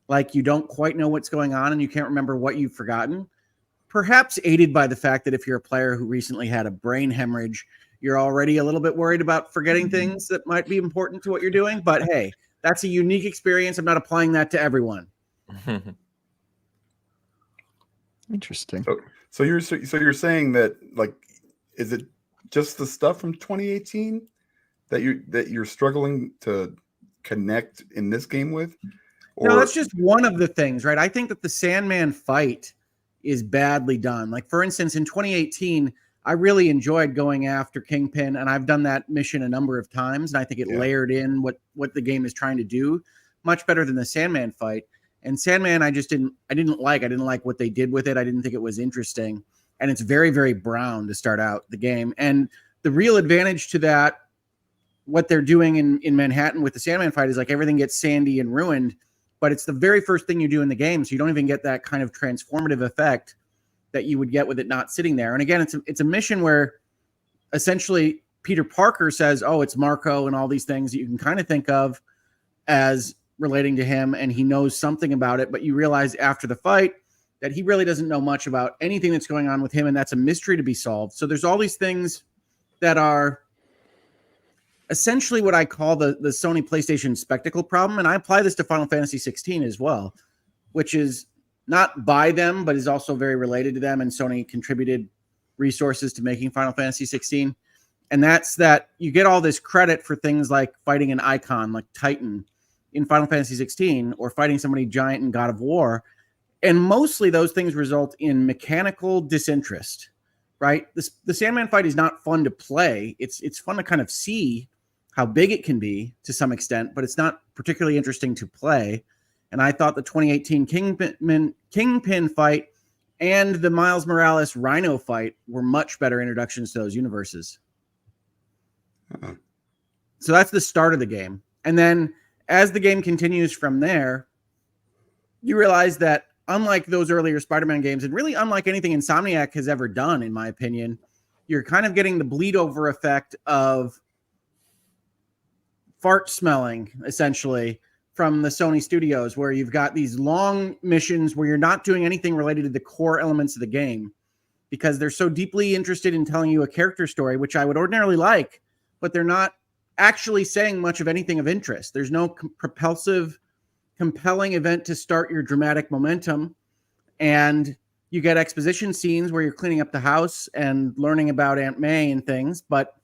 like you don't quite know what's going on and you can't remember what you've forgotten. Perhaps aided by the fact that if you're a player who recently had a brain hemorrhage, you're already a little bit worried about forgetting things that might be important to what you're doing. But hey, that's a unique experience. I'm not applying that to everyone. Interesting. So you're saying that, like, is it just the stuff from 2018 that you're struggling to connect in this game with? Or... No, that's just one of the things, right? I think that the Sandman fight is badly done. Like, for instance, in 2018, I really enjoyed going after Kingpin, and I've done that mission a number of times, and I think it layered in what the game is trying to do much better than the Sandman fight. And Sandman, I didn't like what they did with it. I didn't think it was interesting. And it's very, very brown to start out the game. And the real advantage to that, what they're doing in Manhattan with the Sandman fight, is like everything gets sandy and ruined, but it's the very first thing you do in the game. So you don't even get that kind of transformative effect that you would get with it not sitting there. And again, it's a mission where essentially Peter Parker says, oh, it's Marco and all these things that you can kind of think of as relating to him, and he knows something about it, but you realize after the fight that he really doesn't know much about anything that's going on with him, and that's a mystery to be solved. So there's all these things that are essentially what I call the Sony PlayStation spectacle problem, and I apply this to Final Fantasy 16 as well, which is not by them, but is also very related to them, and Sony contributed resources to making Final Fantasy 16. And that's that you get all this credit for things like fighting an icon like Titan in Final Fantasy 16 or fighting somebody giant in God of War. And mostly those things result in mechanical disinterest, right? The Sandman fight is not fun to play. It's fun to kind of see how big it can be to some extent, but it's not particularly interesting to play. And I thought the 2018 Kingpin fight and the Miles Morales Rhino fight were much better introductions to those universes. So that's the start of the game. And then as the game continues from there, you realize that unlike those earlier Spider-Man games, and really unlike anything Insomniac has ever done, in my opinion, you're kind of getting the bleed over effect of fart smelling, essentially, from the Sony studios, where you've got these long missions where you're not doing anything related to the core elements of the game because they're so deeply interested in telling you a character story, which I would ordinarily like, but they're not actually saying much of anything of interest. There's no propulsive, compelling event to start your dramatic momentum. And you get exposition scenes where you're cleaning up the house and learning about Aunt May and things, but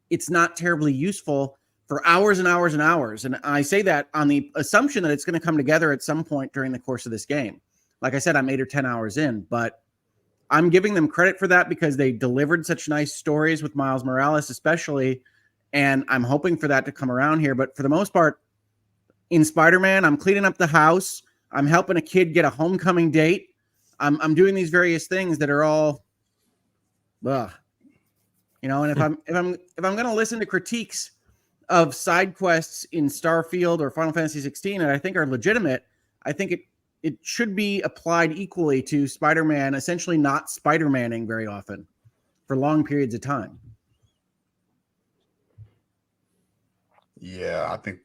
it's not terribly useful for hours and hours and hours. And I say that on the assumption that it's going to come together at some point during the course of this game. Like I said, I'm 8 or 10 hours in, but I'm giving them credit for that because they delivered such nice stories with Miles Morales, especially. And I'm hoping for that to come around here. But for the most part, in Spider-Man, I'm cleaning up the house. I'm helping a kid get a homecoming date. I'm doing these various things that are all, and if I'm going to listen to critiques of side quests in Starfield or Final Fantasy 16 that I think are legitimate, I think it should be applied equally to Spider-Man, essentially not Spider-Manning very often for long periods of time. Yeah, I think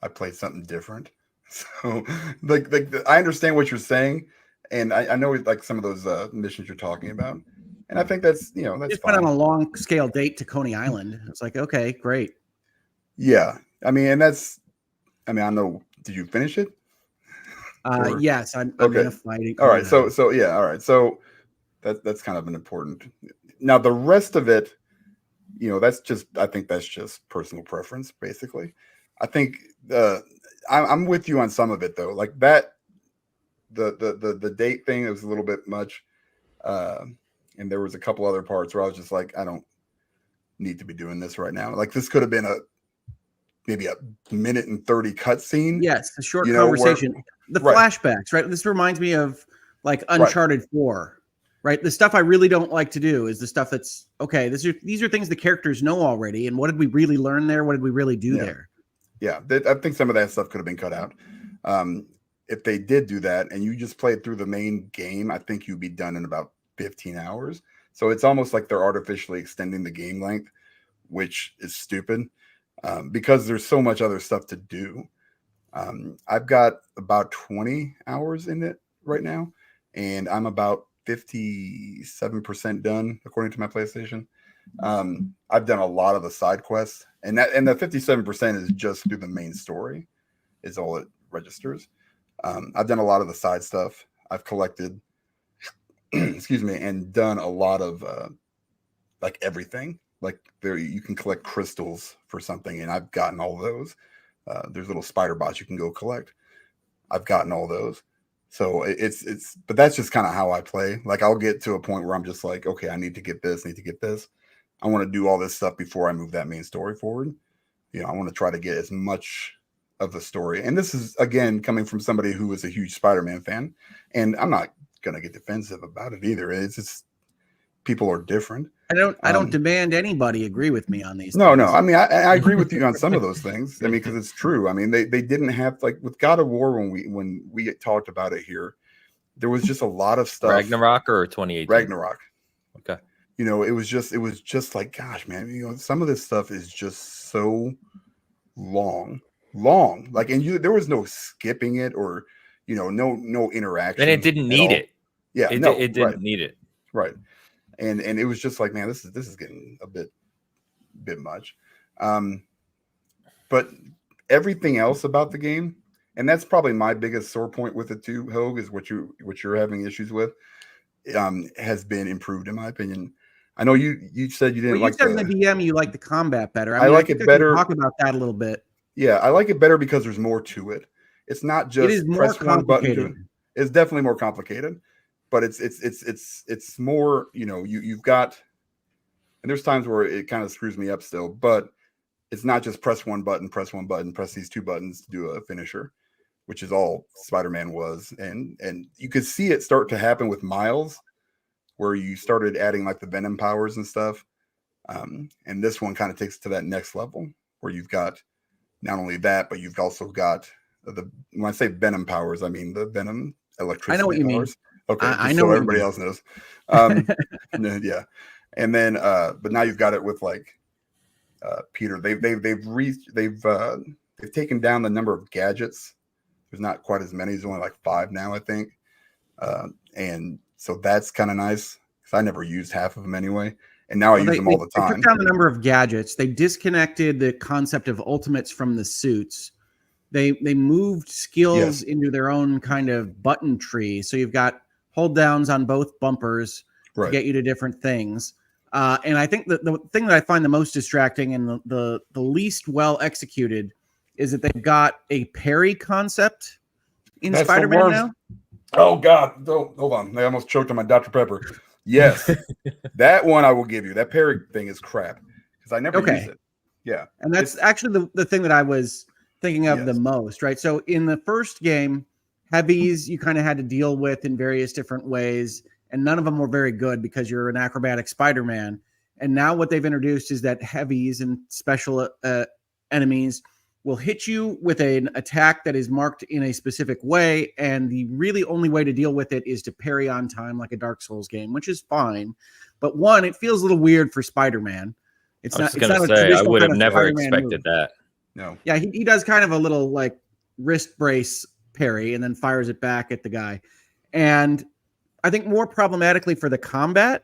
I played something different. So, like I understand what you're saying, and I know like some of those missions you're talking about, and I think that's that's just fine. Went on a long scale date to Coney Island. It's like, okay, great. Yeah, I don't know. Did you finish it? Yes, I'm okay. in a fight. All right, so yeah, all right, so that's kind of an important. Now the rest of it. I think that's just personal preference, basically. I think I'm with you on some of it though. Like that, the date thing was a little bit much, and there was a couple other parts where I was just like, I don't need to be doing this right now. Like this could have been maybe a minute and 30 cutscene. Yes, a short conversation. Flashbacks, right? This reminds me of like Uncharted 4. Right. The stuff I really don't like to do is the stuff that's okay. These are things the characters know already. And what did we really learn there? What did we really do there? Yeah. I think some of that stuff could have been cut out. if they did do that and you just played through the main game, I think you'd be done in about 15 hours. So it's almost like they're artificially extending the game length, which is stupid because there's so much other stuff to do. I've got about 20 hours in it right now, and I'm about 57% done according to my PlayStation. I've done a lot of the side quests, and the 57% is just through the main story is all it registers. I've done a lot of the side stuff. I've collected excuse me, and done a lot of like everything. Like there you can collect crystals for something, and I've gotten all those. There's little spider bots you can go collect. I've gotten all those. So but that's just kind of how I play. Like I'll get to a point where I'm just like, okay, I need to get this, I want to do all this stuff before I move that main story forward. You know, I want to try to get as much of the story. And this is again coming from somebody who is a huge Spider-Man fan, and I'm not gonna get defensive about it either. It's just people are different. I don't demand anybody agree with me on these no things. no I mean I agree with you on some of those things. I mean, because it's true. I mean, they didn't have, like with God of War, when we talked about it here, there was just a lot of stuff. Ragnarok or 2018? Ragnarok. Okay. You know, it was just like, gosh, man, you know, some of this stuff is just so long, like, and there was no skipping it, or, you know, no interaction, and it didn't need it. Yeah, it didn't right. need it. Right. And it was just like, man, this is getting a bit much. But everything else about the game, and that's probably my biggest sore point with it too, Hogue, is what you're having issues with, has been improved in my opinion. I know you said you didn't like the DM. You like the combat better. I like it better. Talk about that a little bit. Yeah, I like it better because there's more to it. It's not just it is more complicated. It's definitely more complicated, but it's more, you know, you've got, and there's times where it kind of screws me up still, but it's not just press one button, press these two buttons to do a finisher, which is all Spider-Man was. And you could see it start to happen with Miles, where you started adding like the Venom powers and stuff. And this one kind of takes it to that next level where you've got not only that, but you've also got when I say Venom powers, I mean the Venom electricity. I know what you powers. mean. Okay, I know so everybody else knows. Yeah. And then but now you've got it with like Peter. They've taken down the number of gadgets. There's not quite as many. There's only like 5 now, I think. And so that's kind of nice because I never used half of them anyway. And now I use them all the time. They took down the number of gadgets. They disconnected the concept of ultimates from the suits. They moved skills into their own kind of button tree. So you've got hold downs on both bumpers to get you to different things. And I think that the thing that I find the most distracting and the least well executed is that they've got a parry concept in Spider-Man now. Oh God! Hold on, I almost choked on my Dr. Pepper. Yes, that one I will give you. That parry thing is crap because I never use it. Yeah, and that's actually the thing that I was thinking of the most. Right. So in the first game, heavies you kind of had to deal with in various different ways, and none of them were very good because you're an acrobatic Spider-Man. And now what they've introduced is that heavies and special enemies will hit you with an attack that is marked in a specific way, and the really only way to deal with it is to parry on time, like a Dark Souls game, which is fine. But one, it feels a little weird for Spider-Man. I was going to say, I would have never expected that. No. Yeah, he does kind of a little like wrist brace parry and then fires it back at the guy. And I think more problematically for the combat,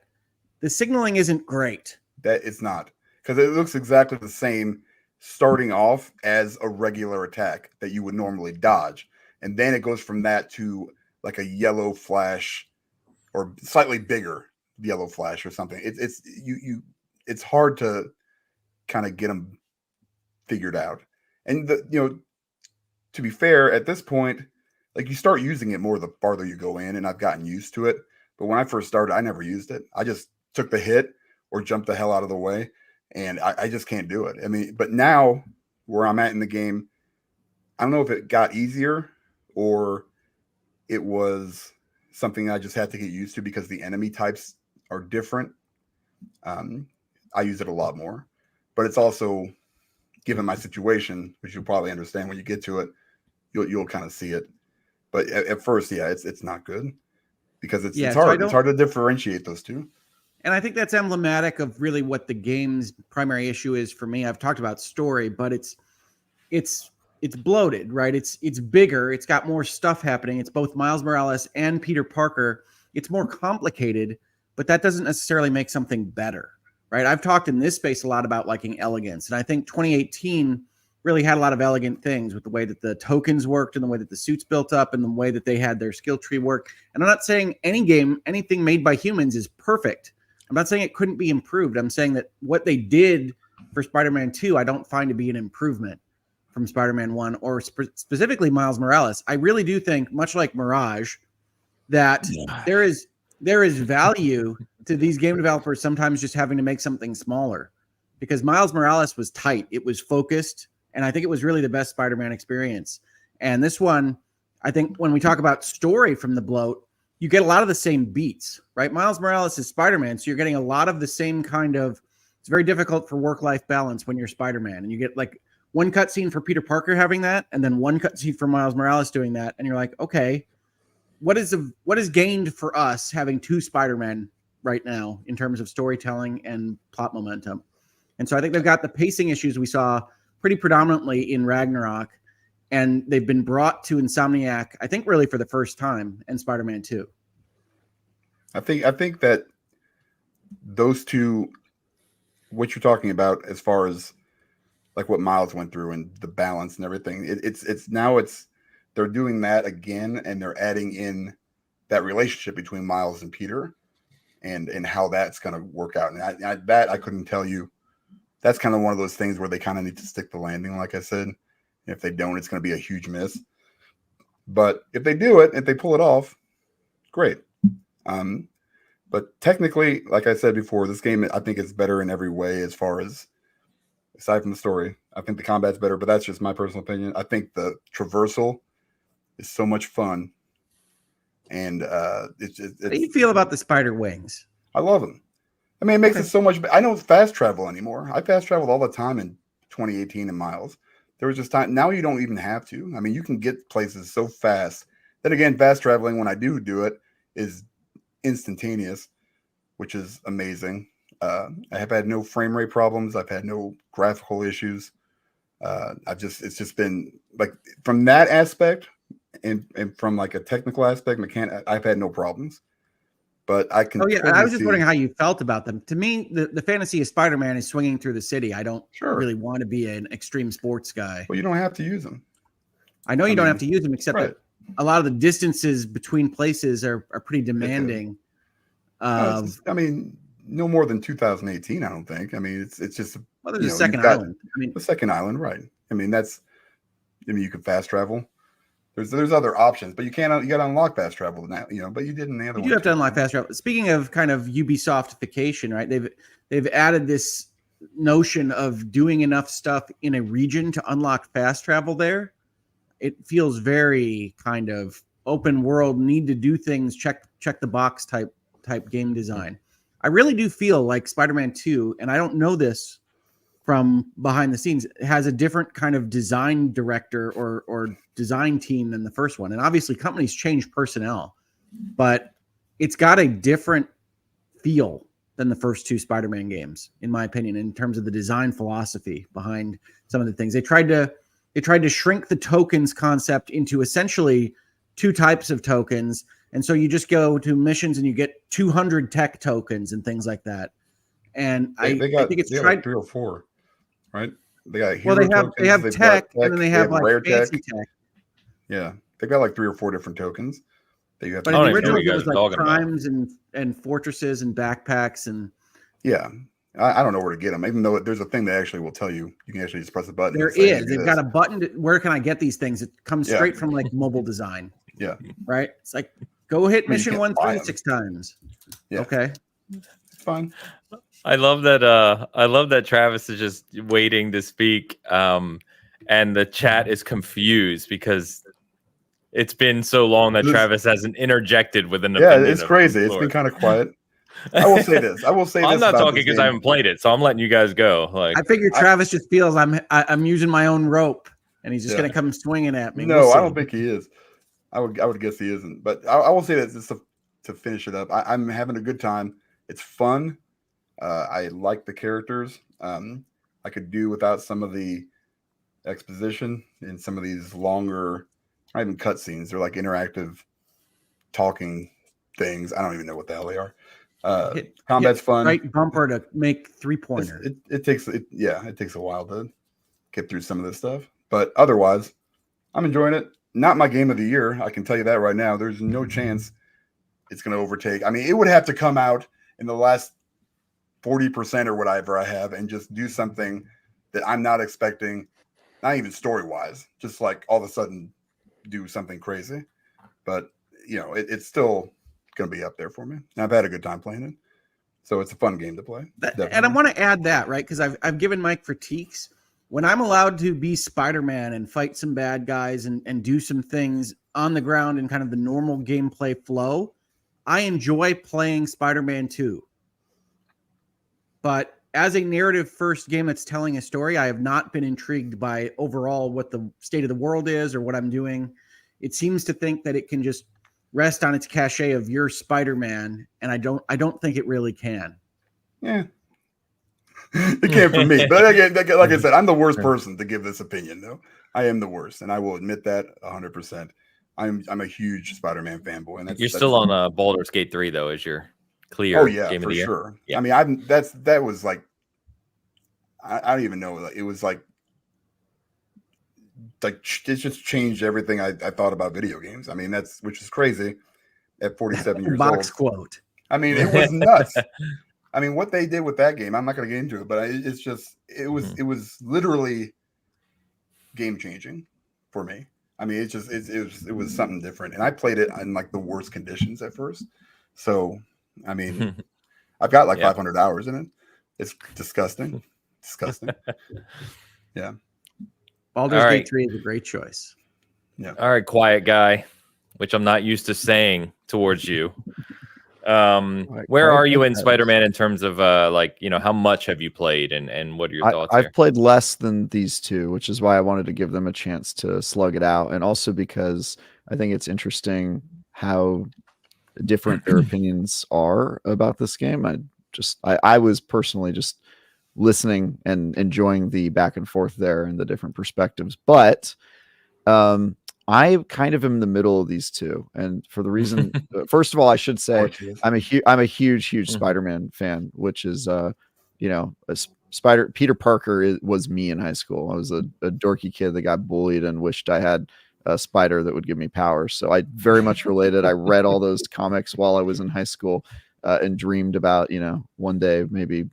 the signaling isn't great. That it's not, because it looks exactly the same starting off as a regular attack that you would normally dodge, and then it goes from that to like a yellow flash or slightly bigger yellow flash or something. It's hard to kind of get them figured out. And to be fair, at this point, like you start using it more the farther you go in, and I've gotten used to it. But when I first started, I never used it. I just took the hit or jumped the hell out of the way. And I just can't do it. I mean, but now where I'm at in the game, I don't know if it got easier or it was something I just had to get used to because the enemy types are different. I use it a lot more, but it's also, given my situation, which you'll probably understand when you get to it, you'll kind of see it. But at first, yeah, it's not good because it's so hard. It's hard to differentiate those two. And I think that's emblematic of really what the game's primary issue is for me. I've talked about story, but it's bloated, right? It's bigger. It's got more stuff happening. It's both Miles Morales and Peter Parker. It's more complicated, but that doesn't necessarily make something better, right? I've talked in this space a lot about liking elegance, and I think 2018 really had a lot of elegant things with the way that the tokens worked and the way that the suits built up and the way that they had their skill tree work. And I'm not saying anything made by humans is perfect. I'm not saying it couldn't be improved. I'm saying that what they did for Spider-Man 2, I don't find to be an improvement from Spider-Man 1 or specifically Miles Morales. I really do think, much like Mirage, that there is value to these game developers sometimes just having to make something smaller, because Miles Morales was tight. It was focused. And I think it was really the best Spider-Man experience. And this one, I think when we talk about story from the bloat, you get a lot of the same beats, right? Miles Morales is Spider-Man, so you're getting a lot of the same kind of, it's very difficult for work-life balance when you're Spider-Man. And you get like one cutscene for Peter Parker having that, and then one cutscene for Miles Morales doing that. And you're like, okay, what is gained for us having two Spider-Man right now in terms of storytelling and plot momentum? And so I think they've got the pacing issues we saw pretty predominantly in Ragnarok, and they've been brought to Insomniac, I think, really for the first time in Spider-Man 2. I think that those two, what you're talking about as far as like what Miles went through and the balance and everything, it's they're doing that again, and they're adding in that relationship between Miles and Peter and how that's going to work out. And I couldn't tell you. That's kind of one of those things where they kind of need to stick the landing, like I said. If they don't, it's going to be a huge miss. But if they do it, if they pull it off, great. But technically, like I said before, this game, I think, is better in every way as far as, aside from the story. I think the combat's better, but that's just my personal opinion. I think the traversal is so much fun. And how do you feel about the spider wings? I love them. I mean, it makes it so much better. I don't fast travel anymore. I fast traveled all the time in 2018 in Miles. There was just time. Now you don't even have to. I mean, you can get places so fast. Then again, fast traveling, when I do it, is instantaneous, which is amazing. I have had no frame rate problems. I've had no graphical issues. It's just been like, from that aspect and from like a technical aspect, I've had no problems. But I can. Oh yeah, I was just wondering how you felt about them. To me, the fantasy of Spider-Man is swinging through the city. I don't really want to be an extreme sports guy. Well, you don't have to use them. I know you don't have to use them, except that a lot of the distances between places are pretty demanding. I mean, no more than 2018. I don't think. I mean, it's just. Well, there's a second island. I mean, the second island, right? I mean, you can fast travel. There's other options, but you got to unlock fast travel now, but you didn't. You do have to unlock fast travel. Speaking of kind of Ubisoftification, right? They've added this notion of doing enough stuff in a region to unlock fast travel there. It feels very kind of open world, need to do things, check the box type game design. I really do feel like Spider-Man 2, and I don't know this from behind the scenes, has a different kind of design director or design team than the first one. And obviously companies change personnel, but it's got a different feel than the first two Spider-Man games, in my opinion, in terms of the design philosophy behind some of the things. They tried to shrink the tokens concept into essentially two types of tokens. And so you just go to missions and you get 200 tech tokens and things like that. And I think it's tried like 3 or 4. Right? They got they have tech, and then they have like rare fancy tech. Yeah, they got like 3 or 4 different tokens that you have. But in the original, it was like crimes and fortresses and backpacks and. Yeah, I don't know where to get them. Even though there's a thing that actually will tell you can actually just press a button. There is. They've got a button. Where can I get these things? It comes straight from like mobile design. Yeah. Right. It's like go hit mission 1 3 6 times. Yeah. Okay. It's fine. I love that Travis is just waiting to speak, and the chat is confused because it's been so long that Travis hasn't interjected with an opinion. Yeah, it's crazy. It's been kind of quiet. I will say this. I'm not talking because I haven't played it, so I'm letting you guys go. Like, I figure Travis just feels I'm using my own rope, and he's just going to come swinging at me. No, I don't think he is. I would guess he isn't. But I will say that just to finish it up, I'm having a good time. It's fun. I like the characters. I could do without some of the exposition in some of these longer, not even cutscenes. They're like interactive talking things. I don't even know what the hell they are. Combat's fun. Right bumper to make 3-pointer. It takes a while to get through some of this stuff, but otherwise, I'm enjoying it. Not my game of the year. I can tell you that right now. There's no chance it's going to overtake. I mean, it would have to come out in the last 40% or whatever I have and just do something that I'm not expecting, not even story-wise, just like all of a sudden do something crazy. But, it's still going to be up there for me. And I've had a good time playing it. So it's a fun game to play. And I want to add that, right? Because I've given Mike critiques. When I'm allowed to be Spider-Man and fight some bad guys and do some things on the ground in kind of the normal gameplay flow, I enjoy playing Spider-Man 2. But as a narrative first game that's telling a story, I have not been intrigued by overall what the state of the world is or what I'm doing. It seems to think that it can just rest on its cachet of your Spider-Man, and I don't think it really can. Yeah. It can't for me. But again, like I said, I'm the worst person to give this opinion, though. I am the worst, and I will admit that 100%. I'm a huge Spider-Man fanboy, and you're still on Baldur's Gate 3 though, is your clear game of the year. Sure. Yeah. I mean, that was like I don't even know. Like, it was like it just changed everything I thought about video games. I mean, which is crazy at 47 years old. Box quote. I mean, it was nuts. I mean, what they did with that game, I'm not going to get into it, but it was literally game changing for me. I mean, it was something different, and I played it in like the worst conditions at first. So, I mean, I've got like 500 hours in it. It's disgusting. Yeah. Baldur's Gate 3 is a great choice. Yeah. All right, quiet guy, which I'm not used to saying towards you. Where are you in Spider-Man in terms of how much have you played and what are your thoughts? I've played less than these two, which is why I wanted to give them a chance to slug it out, and also because I think it's interesting how different their opinions are about this game. I was personally just listening and enjoying the back and forth there and the different perspectives, but I kind of am in the middle of these two, and for the reason, first of all, I should say I'm a huge Spider-Man fan, which is Peter Parker was me in high school. I was a dorky kid that got bullied and wished I had a spider that would give me powers. So I very much related. I read all those comics while I was in high school and dreamed about one day maybe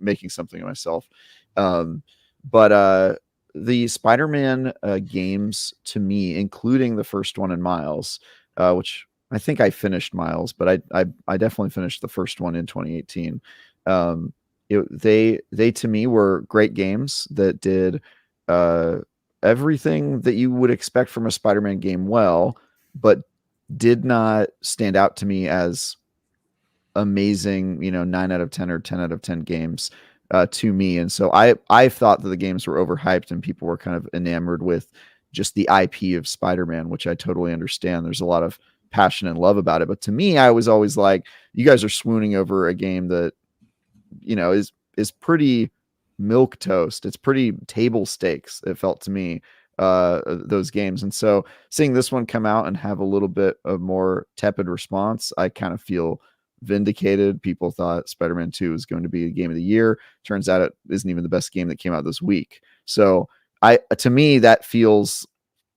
making something of myself. But the Spider-Man games, to me, including the first one in Miles, which I think I finished Miles, but I definitely finished the first one in 2018. They to me were great games that did everything that you would expect from a Spider-Man game well, but did not stand out to me as amazing 9 out of 10 or 10 out of 10 games to me. And so I thought that the games were overhyped and people were kind of enamored with just the IP of Spider-Man, which I totally understand. There's a lot of passion and love about it, but to me, I was always like, you guys are swooning over a game that is pretty milk toast. It's pretty table stakes, it felt to me, those games. And so seeing this one come out and have a little bit of more tepid response, I kind of feel vindicated. People thought Spider-Man 2 was going to be a game of the year. Turns out it isn't even the best game that came out this week. So to me, that feels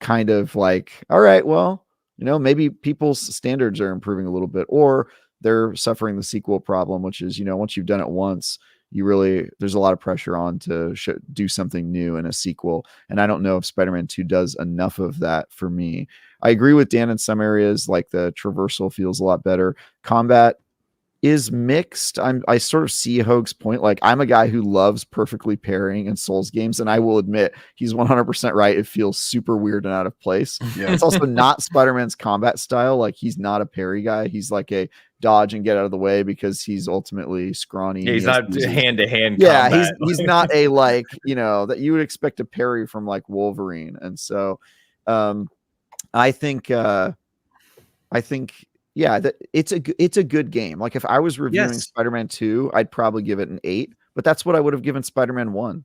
kind of like, all right, well, maybe people's standards are improving a little bit, or they're suffering the sequel problem, which is, once you've done it once, there's a lot of pressure on to do something new in a sequel. And I don't know if Spider-Man 2 does enough of that for me. I agree with Dan in some areas, like the traversal feels a lot better. Combat is mixed. I sort of see Hoag's point. Like, I'm a guy who loves perfectly parrying in Souls games, and I will admit he's 100% right. It feels super weird and out of place. Yeah. It's also not Spider-Man's combat style. Like, he's not a parry guy. He's like a dodge and get out of the way because he's ultimately scrawny. Yeah, he's not hand-to-hand combat. Yeah, he's not a that you would expect a parry from like Wolverine. And so I think yeah, that it's a good game. Like if I was reviewing Spider-Man 2, I'd probably give it an 8, but that's what I would have given Spider-Man 1.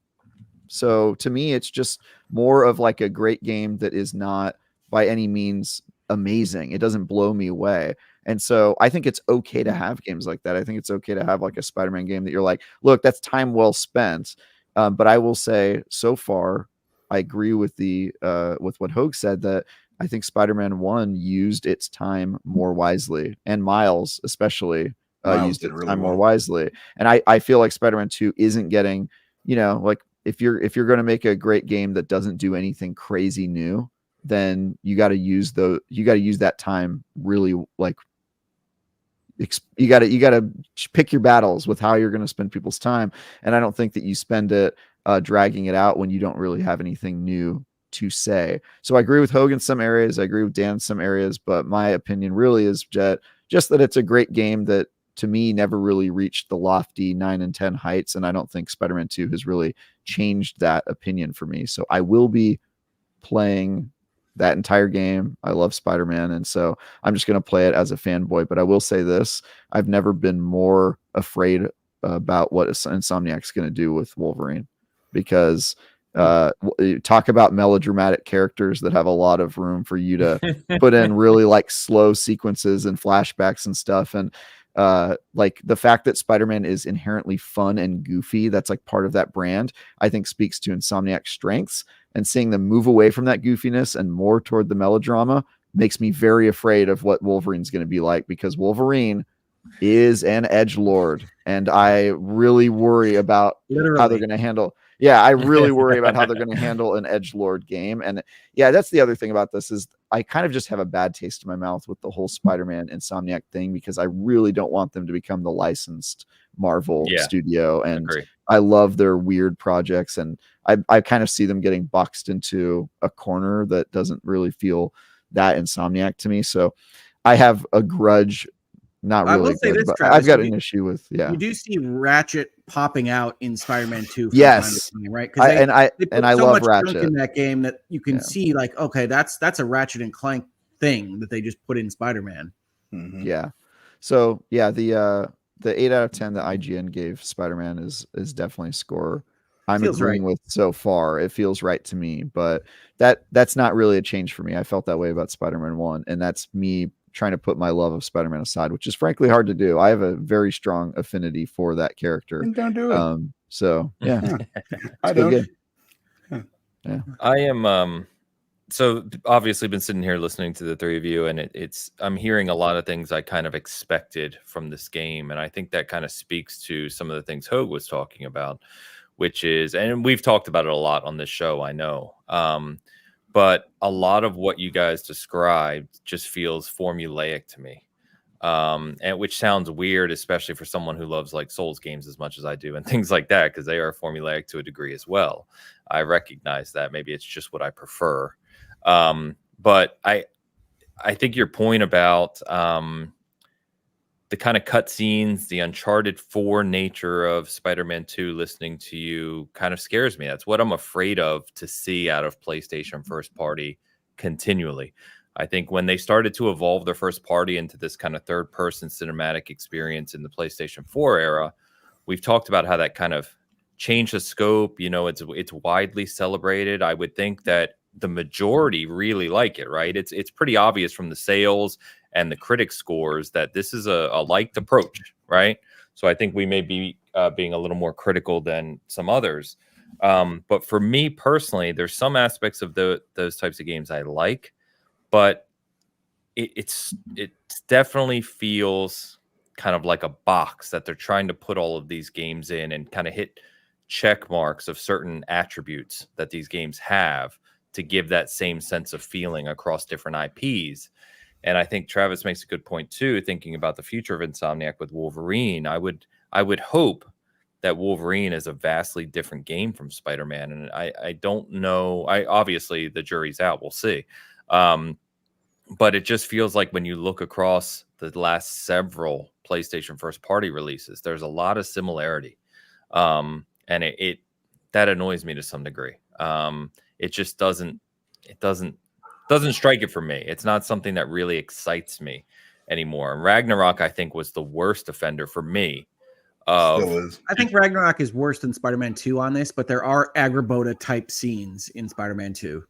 So to me, it's just more of like a great game that is not by any means amazing. It doesn't blow me away. And so I think it's okay to have games like that. I think it's okay to have like a Spider-Man game that you're like, look, that's time well spent. But I will say so far, I agree with with what Hogue said, that I think Spider-Man 1 used its time more wisely, and Miles especially used its time more wisely. And I feel like Spider-Man 2 isn't getting, like if you're going to make a great game that doesn't do anything crazy new, then you got to use that time really, like you got to pick your battles with how you're going to spend people's time. And I don't think that you spend it dragging it out when you don't really have anything new to say. So I agree with Hogue in some areas, I agree with Dan in some areas, but my opinion really is just that it's a great game that to me never really reached the lofty 9 and 10 heights, and I don't think Spider-Man 2 has really changed that opinion for me. So I will be playing that entire game. I love Spider-Man, and so I'm just going to play it as a fanboy. But I will say this, I've never been more afraid about what Insomniac's going to do with Wolverine, because talk about melodramatic characters that have a lot of room for you to put in really like slow sequences and flashbacks and stuff. And like the fact that Spider-Man is inherently fun and goofy, that's like part of that brand, I think speaks to Insomniac's strengths, and seeing them move away from that goofiness and more toward the melodrama makes me very afraid of what Wolverine's going to be like, because Wolverine is an edgelord, and I really worry about how they're going to handle. Yeah, I really worry about how they're going to handle an edgelord game. And yeah, that's the other thing about this, is I kind of just have a bad taste in my mouth with the whole Spider-Man Insomniac thing, because I really don't want them to become the licensed Marvel studio. And I love their weird projects, and I kind of see them getting boxed into a corner that doesn't really feel that Insomniac to me. So I have a grudge. Not really. I will say this, but Travis, I've got an issue with. Yeah, you do see Ratchet popping out in Spider-Man 2. Yes, time, right? Because I so love much Ratchet in that game that you can see, like, okay, that's a Ratchet and Clank thing that they just put in Spider-Man. Mm-hmm. Yeah. So yeah, the 8 out of 10 that IGN gave Spider-Man is definitely a score I'm agreeing with so far. It feels right to me, but that's not really a change for me. I felt that way about Spider-Man 1, and that's me trying to put my love of Spider-Man aside, which is frankly hard to do. I have a very strong affinity for that character. And don't do it. So yeah, I don't. Yeah, I am. So obviously been sitting here listening to the three of you, and I'm hearing a lot of things I kind of expected from this game, and I think that kind of speaks to some of the things Hogue was talking about, which is, and we've talked about it a lot on this show, I know. But a lot of what you guys described just feels formulaic to me, and which sounds weird, especially for someone who loves like Souls games as much as I do and things like that, because they are formulaic to a degree as well. I recognize that. Maybe it's just what I prefer. But I think your point about the kind of cutscenes, the Uncharted 4 nature of Spider-Man 2 listening to you kind of scares me. That's what I'm afraid of to see out of PlayStation first party continually. I think when they started to evolve their first party into this kind of third person cinematic experience in the PlayStation 4 era, we've talked about how that kind of changed the scope. It's widely celebrated. I would think that the majority really like it, right? It's pretty obvious from the sales and the critic scores that this is a liked approach, right? So I think we may be being a little more critical than some others. But for me personally, there's some aspects of those types of games I like, but it definitely feels kind of like a box that they're trying to put all of these games in and kind of hit check marks of certain attributes that these games have to give that same sense of feeling across different IPs. And I think Travis makes a good point too, thinking about the future of Insomniac with Wolverine. I would hope that Wolverine is a vastly different game from Spider-Man. And I don't know. Obviously the jury's out. We'll see. But it just feels like when you look across the last several PlayStation first party releases, there's a lot of similarity. And that annoys me to some degree. It just doesn't doesn't strike it for me. It's not something that really excites me anymore. And Ragnarok, I think, was the worst offender for me. Still is. I think Ragnarok is worse than Spider-Man 2 on this, but there are Agrabota type scenes in Spider-Man 2.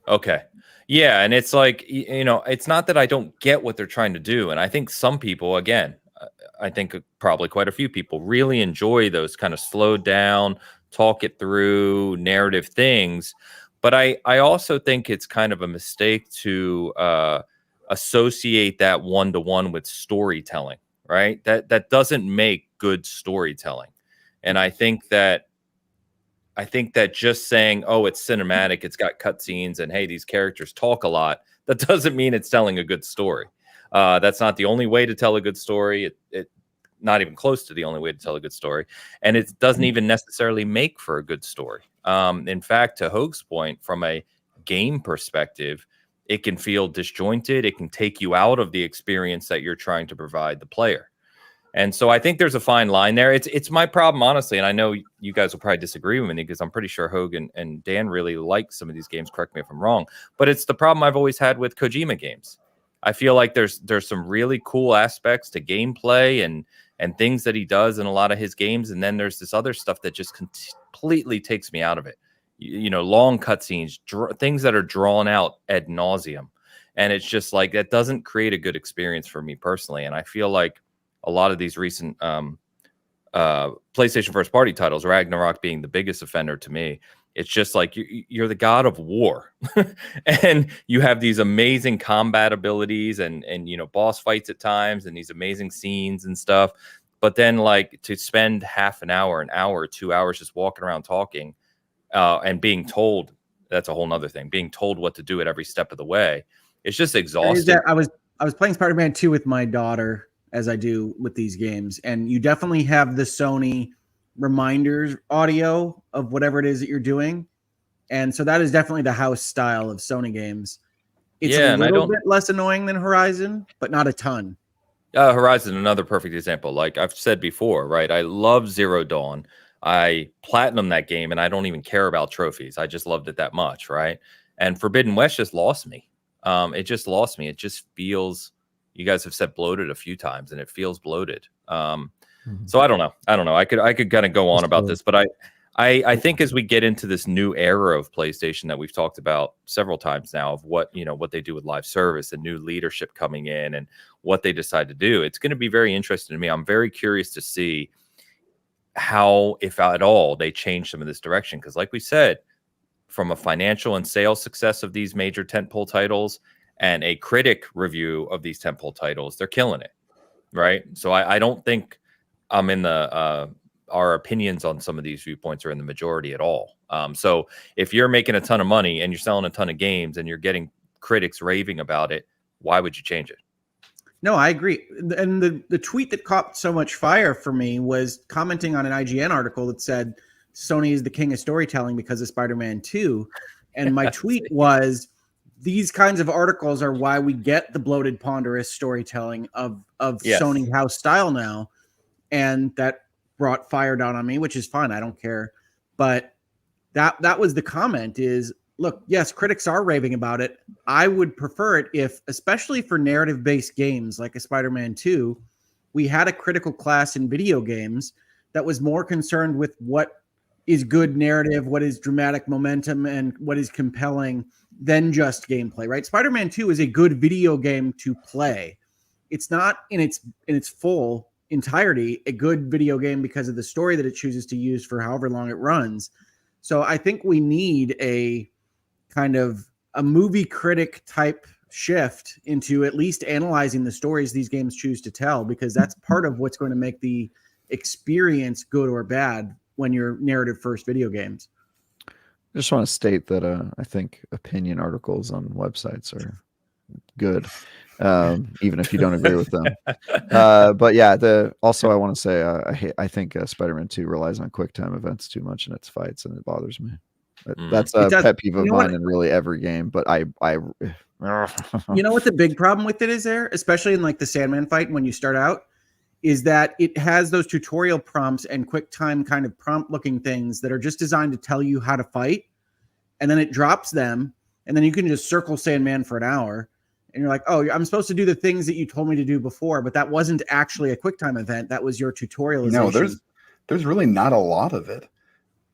Okay. Yeah, and it's like, it's not that I don't get what they're trying to do. And I think some people, again, I think probably quite a few people really enjoy those kind of slowed down, talk it through narrative things. But I also think it's kind of a mistake to associate that one-to-one with storytelling, right? That doesn't make good storytelling. And I think that just saying, oh, it's cinematic, it's got cutscenes, and hey, these characters talk a lot, that doesn't mean it's telling a good story. That's not the only way to tell a good story. It not even close to the only way to tell a good story. And it doesn't even necessarily make for a good story. In fact, to Hoag's point, from a game perspective, it can feel disjointed. It can take you out of the experience that you're trying to provide the player. And so I think there's a fine line there. It's my problem, honestly. And I know you guys will probably disagree with me because I'm pretty sure Hogan and Dan really like some of these games. Correct me if I'm wrong. But it's the problem I've always had with Kojima games. I feel like there's some really cool aspects to gameplay and things that he does in a lot of his games. And then there's this other stuff that just completely takes me out of it. Long cutscenes, things that are drawn out ad nauseum. And it's just like, that doesn't create a good experience for me personally. And I feel like a lot of these recent PlayStation first party titles, Ragnarok being the biggest offender to me, it's just like you're the god of war and you have these amazing combat abilities and boss fights at times and these amazing scenes and stuff. But then like to spend half an hour, 2 hours just walking around talking and being told, that's a whole nother thing, being told what to do at every step of the way. It's just exhausting. I was playing Spider-Man 2 with my daughter, as I do with these games. And you definitely have the Sony reminders audio of whatever it is that you're doing. And so that is definitely the house style of Sony games. It's a little bit less annoying than Horizon, but not a ton. Horizon, another perfect example. Like I've said before, right? I love Zero Dawn. I platinum that game and I don't even care about trophies. I just loved it that much, right? And Forbidden West just lost me. It just lost me. It just feels... You guys have said bloated a few times, and it feels bloated. So I don't know. I could kind of go on about this, but I think as we get into this new era of PlayStation that we've talked about several times now, of what they do with live service and new leadership coming in and what they decide to do, it's going to be very interesting to me. I'm very curious to see how, if at all, they change some of this direction. Because, like we said, from a financial and sales success of these major tentpole titles and a critic review of these tentpole titles, they're killing it, right? So I don't think I'm in the our opinions on some of these viewpoints are in the majority at all. So if you're making a ton of money and you're selling a ton of games and you're getting critics raving about it, why would you change it? No, I agree. And the tweet that caught so much fire for me was commenting on an IGN article that said Sony is the king of storytelling because of Spider-Man 2. And my tweet was, these kinds of articles are why we get the bloated, ponderous storytelling of Sony house style now. And that brought fire down on me, which is fine. I don't care. But that was the comment is, look, yes, critics are raving about it. I would prefer it if, especially for narrative-based games like a Spider-Man 2, we had a critical class in video games that was more concerned with what is good narrative, what is dramatic momentum, and what is compelling than just gameplay, right? Spider-Man 2 is a good video game to play. It's not in its full entirety a good video game because of the story that it chooses to use for however long it runs. So I think we need a kind of a movie critic type shift into at least analyzing the stories these games choose to tell, because that's part of what's going to make the experience good or bad when you're narrative first video games. I just want to state that I think opinion articles on websites are good, even if you don't agree with them. But yeah, also I want to say I think Spider-Man 2 relies on quick time events too much in its fights, and it bothers me. That's a pet peeve of mine in really every game. But I you know what the big problem with it is there, especially in like the Sandman fight when you start out, is that it has those tutorial prompts and quick time kind of prompt looking things that are just designed to tell you how to fight. And then it drops them. and then you can just circle Sandman for an hour, and you're like, oh, I'm supposed to do the things that you told me to do before, but that wasn't actually a QuickTime event. That was your tutorialization. No, there's really not a lot of it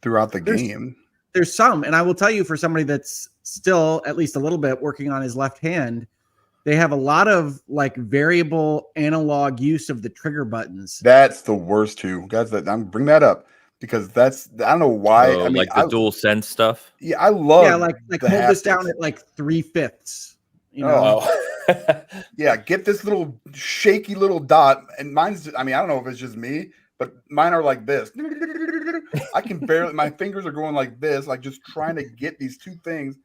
throughout the game. There's some, and I will tell you, for somebody that's still at least a little bit working on his left hand, they have a lot of like variable analog use of the trigger buttons. That's the worst too, guys. I'm bring that up because I don't know why. I mean, like the dual sense stuff. Yeah, I love. Like hold this down at like 3/5. You know? Oh. Yeah, get this little shaky little dot, and mine's. I mean, I don't know if it's just me, but mine are like this. I can barely. My fingers are going like this, like just trying to get these two things.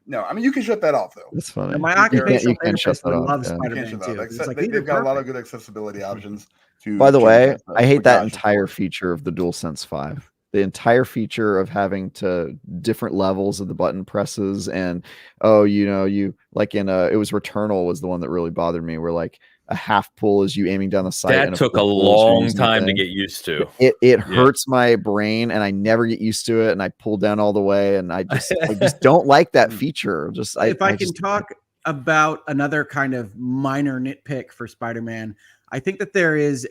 No, I mean you can shut that off though. That's funny. And my occupational therapist loves Spider-Man too. They've got a lot of good accessibility options. By the way, I hate that entire feature of the DualSense 5. The entire feature of having to different levels of the button presses, and you like in it was Returnal was the one that really bothered me, where like a half pull is you aiming down the sight. That took a long time to get used to. It hurts my brain, and I never get used to it, and I pull down all the way, and I just don't like that feature. If I can talk about another kind of minor nitpick for Spider-Man, I think that there's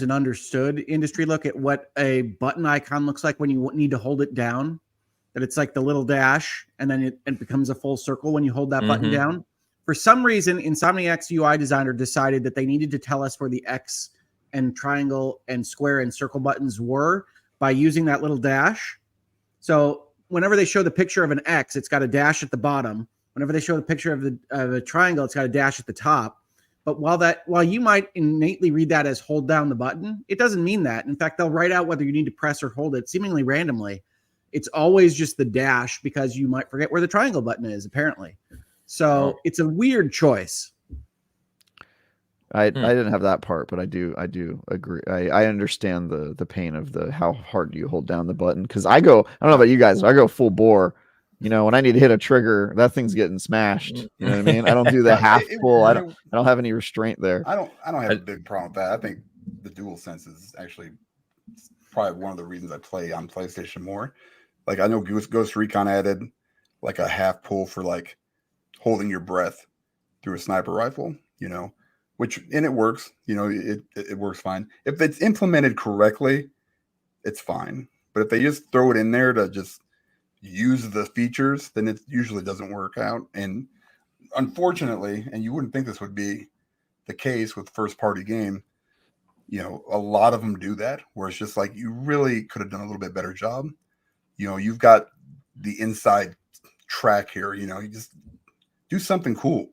an understood industry look at what a button icon looks like when you need to hold it down. That it's like the little dash, and then it becomes a full circle when you hold that button down. For some reason, Insomniac's UI designer decided that they needed to tell us where the X and triangle and square and circle buttons were by using that little dash. So whenever they show the picture of an X, it's got a dash at the bottom. Whenever they show the picture of a triangle, it's got a dash at the top. But while you might innately read that as hold down the button, it doesn't mean that. In fact, they'll write out whether you need to press or hold it seemingly randomly. It's always just the dash because you might forget where the triangle button is, apparently. So it's a weird choice. I didn't have that part, but I do agree. I understand the pain of how hard do you hold down the button, because I don't know about you guys, I go full bore. You know, when I need to hit a trigger, that thing's getting smashed. You know what I mean? I don't do the half pull. I don't have any restraint there. I don't have a big problem with that. I think the DualSense is actually probably one of the reasons I play on PlayStation more. Like I know Ghost Recon added like a half pull for like holding your breath through a sniper rifle, you know, and it works, you know, it works fine. If it's implemented correctly, it's fine. But if they just throw it in there to just use the features, then it usually doesn't work out. And unfortunately, and you wouldn't think this would be the case with first party game, you know, a lot of them do that, where it's just like, you really could have done a little bit better job. You know, you've got the inside track here, you know, you just do something cool.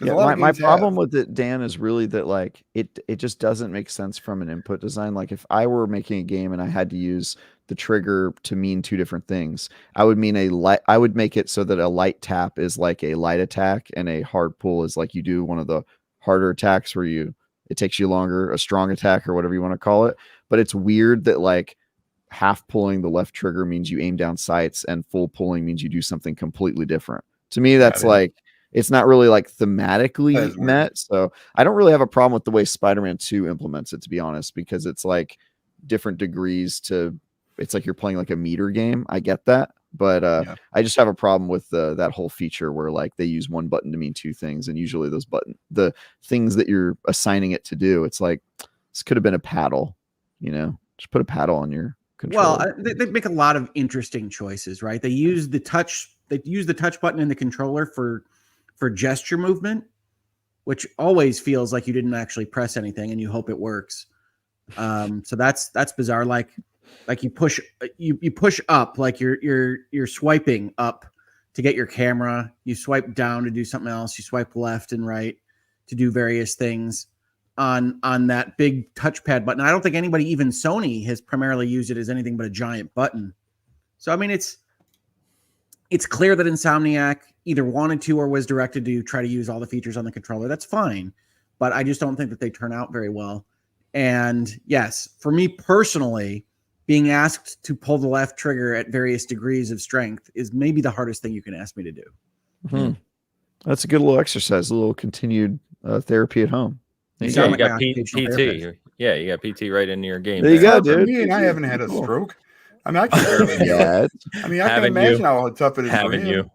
Yeah, my problem with it, Dan, is really that like it just doesn't make sense from an input design. Like if I were making a game and I had to use the trigger to mean two different things, I would make it so that a light tap is like a light attack and a hard pull is like you do one of the harder attacks where it takes you longer, a strong attack or whatever you want to call it. But it's weird that like half pulling the left trigger means you aim down sights and full pulling means you do something completely different. To me, that's like, it's not really like thematically met. So I don't really have a problem with the way Spider-Man 2 implements it, to be honest, because it's like different degrees it's like you're playing like a meter game. I get that. But I just have a problem with that whole feature where like they use one button to mean two things. And usually the things that you're assigning it to do, it's like, this could have been a paddle, you know, just put a paddle on your controller. Well, they make a lot of interesting choices, right? They use the touch button in the controller for gesture movement, which always feels like you didn't actually press anything and you hope it works. So that's bizarre. Like you push up, like you're swiping up to get your camera. You swipe down to do something else. You swipe left and right to do various things on that big touchpad button. I don't think anybody, even Sony, has primarily used it as anything but a giant button. So I mean, it's clear that Insomniac either wanted to or was directed to try to use all the features on the controller. That's fine, but I just don't think that they turn out very well. And yes, for me personally, being asked to pull the left trigger at various degrees of strength is maybe the hardest thing you can ask me to do. Mm-hmm. That's a good little exercise, a little continued therapy at home. You got PT. Yeah, you got PT right in your game. There you go, dude. Me and I haven't had a stroke. I mean, I can barely do it. I mean, I can imagine how tough it is for him. You?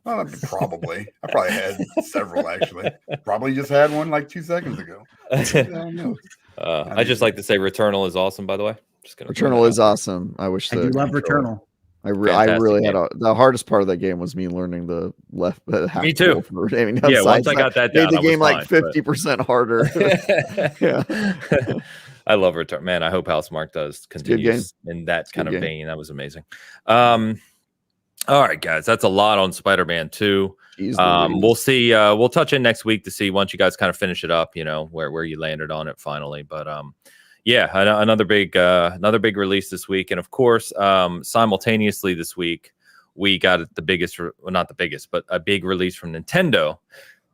Well, probably. I probably had several, actually. Probably just had one like 2 seconds ago. I don't know. I just like to say Returnal is awesome, by the way. Returnal is awesome. I wish I do love Returnal. I really had the hardest part of that game was me learning the left half. Me too. Yeah, once I got that down, made the game like 50% harder. Yeah. I love Return. Man, I hope Housemarque does continues in that kind of vein. That was amazing. All right, guys, that's a lot on Spider-Man 2. We'll see. We'll touch in next week to see once you guys kind of finish it up, you know, where you landed on it finally. But yeah, another big release this week, and of course, simultaneously this week we got the biggest, well, not the biggest, but a big release from Nintendo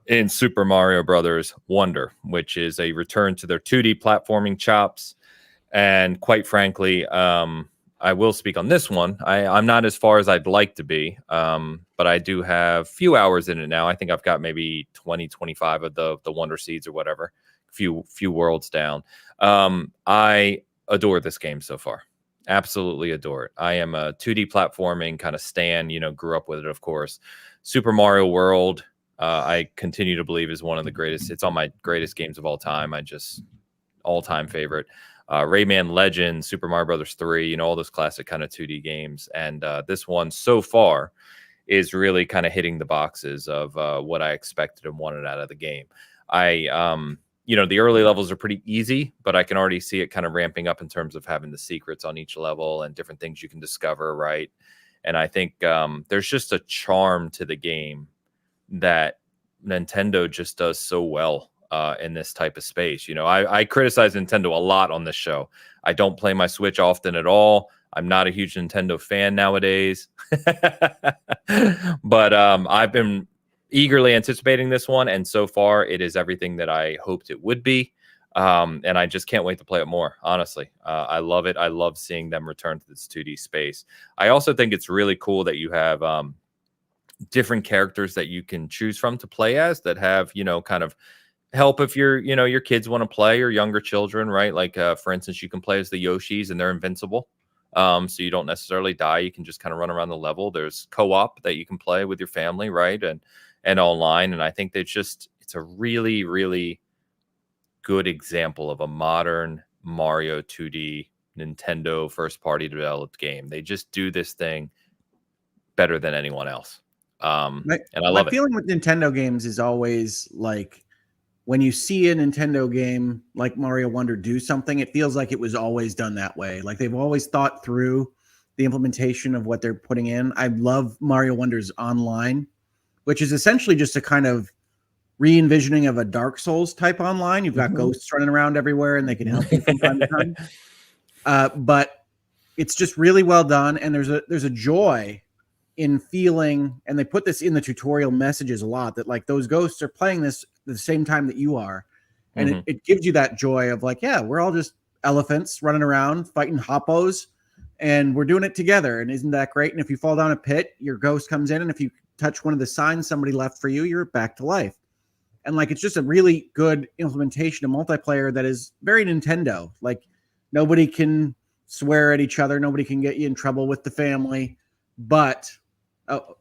in Super Mario Brothers Wonder, which is a return to their 2D platforming chops. And quite frankly, I will speak on this one. I'm not as far as I'd like to be, but I do have a few hours in it now. I think I've got maybe 20, 25 of the Wonder Seeds or whatever, few worlds down. I adore this game so far. Absolutely adore it. I am a 2D platforming kind of stan, you know, grew up with it, of course. Super Mario World, I continue to believe is one of the greatest. It's on my greatest games of all time. All-time favorite. Rayman Legends, Super Mario Brothers 3, you know, all those classic kind of 2D games. And this one so far is really kind of hitting the boxes of what I expected and wanted out of the game. You know, the early levels are pretty easy, but I can already see it kind of ramping up in terms of having the secrets on each level and different things you can discover, right? And I think there's just a charm to the game that Nintendo just does so well in this type of space. You know, I criticize Nintendo a lot on this show. I don't play my Switch often at all. I'm not a huge Nintendo fan nowadays. But I've been eagerly anticipating this one, and so far it is everything that I hoped it would be. And I just can't wait to play it more, honestly. I love it. I love seeing them return to this 2D space. I also think it's really cool that you have different characters that you can choose from to play as that have, you know, kind of help if your kids want to play, or younger children, right? Like for instance, you can play as the Yoshis and they're invincible. So you don't necessarily die. You can just kind of run around the level. There's co-op that you can play with your family, right? And online. And I think it's a really, really good example of a modern Mario 2D Nintendo first party developed game. They just do this thing better than anyone else. And I love it. My feeling with Nintendo games is always like, when you see a Nintendo game like Mario Wonder do something, it feels like it was always done that way. Like they've always thought through the implementation of what they're putting in. I love Mario Wonder's online, which is essentially just a kind of re-envisioning of a Dark Souls type online. You've got ghosts running around everywhere and they can help you from time to time. But it's just really well done. And there's a joy in feeling, and they put this in the tutorial messages a lot, that like those ghosts are playing this at the same time that you are. And it gives you that joy of like, yeah, we're all just elephants running around fighting hoppos and we're doing it together. And isn't that great? And if you fall down a pit, your ghost comes in, and if you touch one of the signs somebody left for you, you're back to life. And like, it's just a really good implementation of multiplayer that is very Nintendo. Like nobody can swear at each other. Nobody can get you in trouble with the family, but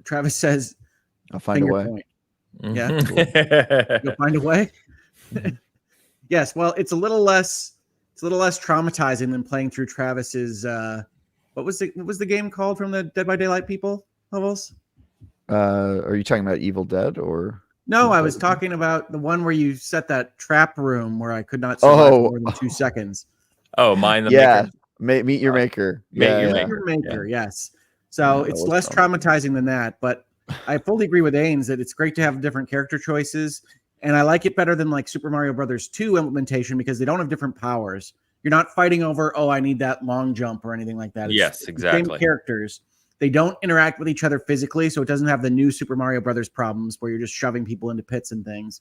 Travis says, I'll find a way. Point. Yeah. You'll find a way. Yes. Well, it's a little less traumatizing than playing through Travis's, what was the game called from the Dead by Daylight people levels? Are you talking about Evil Dead or? No, I was talking about the one where you set that trap room where I could not survive more than 2 seconds. Oh, Mind the Maker. Meet your maker. Meet your maker. Yes. So it's less traumatizing than that, but I fully agree with Ains that it's great to have different character choices, and I like it better than like Super Mario Brothers 2 implementation because they don't have different powers. You're not fighting over, I need that long jump or anything like that. Yes, exactly. The same characters. They don't interact with each other physically, so it doesn't have the new Super Mario Brothers problems where you're just shoving people into pits and things.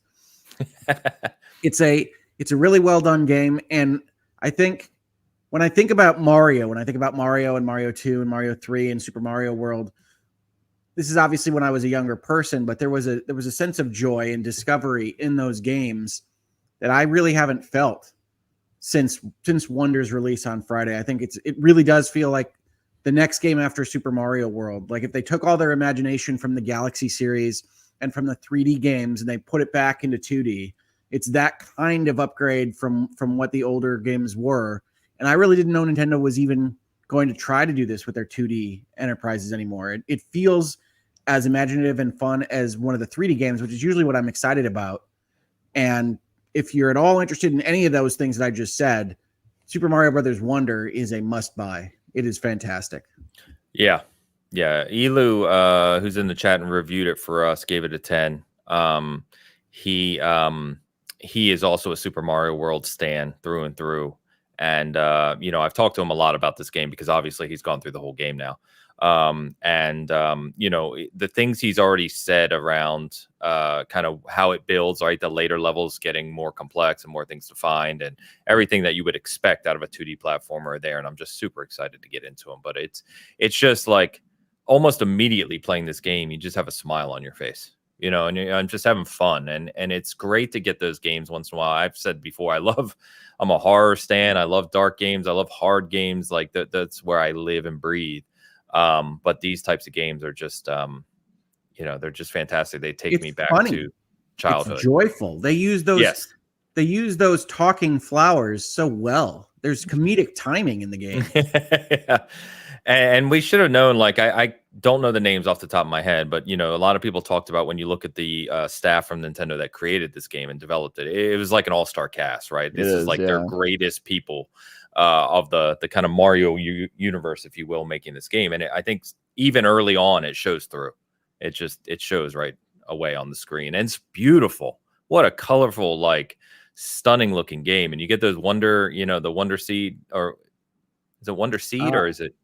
It's a really well done game, and I think when I think about Mario, and Mario 2 and Mario 3 and Super Mario World, this is obviously when I was a younger person, but there was a sense of joy and discovery in those games that I really haven't felt since Wonder's release on Friday. I think it really does feel like the next game after Super Mario World. Like if they took all their imagination from the Galaxy series and from the 3D games and they put it back into 2D, it's that kind of upgrade from what the older games were. And I really didn't know Nintendo was even going to try to do this with their 2D enterprises anymore. It feels as imaginative and fun as one of the 3D games, which is usually what I'm excited about. And if you're at all interested in any of those things that I just said, Super Mario Brothers Wonder is a must-buy. It is fantastic. Yeah. Elu, who's in the chat and reviewed it for us, gave it a 10. He is also a Super Mario World stan through and through. And, I've talked to him a lot about this game because obviously he's gone through the whole game now. The things he's already said around kind of how it builds, right? The later levels getting more complex and more things to find and everything that you would expect out of a 2D platformer are there. And I'm just super excited to get into them. But it's just like almost immediately playing this game, you just have a smile on your face. And I'm just having fun. And it's great to get those games once in a while. I've said before, I'm a horror stan. I love dark games. I love hard games. Like that's where I live and breathe. But these types of games are just, they're just fantastic. They take me back to childhood. It's joyful. They use those talking flowers so well. There's comedic timing in the game. Yeah. And we should have known, like, I don't know the names off the top of my head, but, a lot of people talked about when you look at the staff from Nintendo that created this game and developed it, it was like an all-star cast, right? This is like their greatest people of the kind of Mario universe, if you will, making this game. And I think even early on, it shows through. It shows right away on the screen. And it's beautiful. What a colorful, like, stunning looking game. And you get those the Wonder Seed, or is it Wonder Seed or is it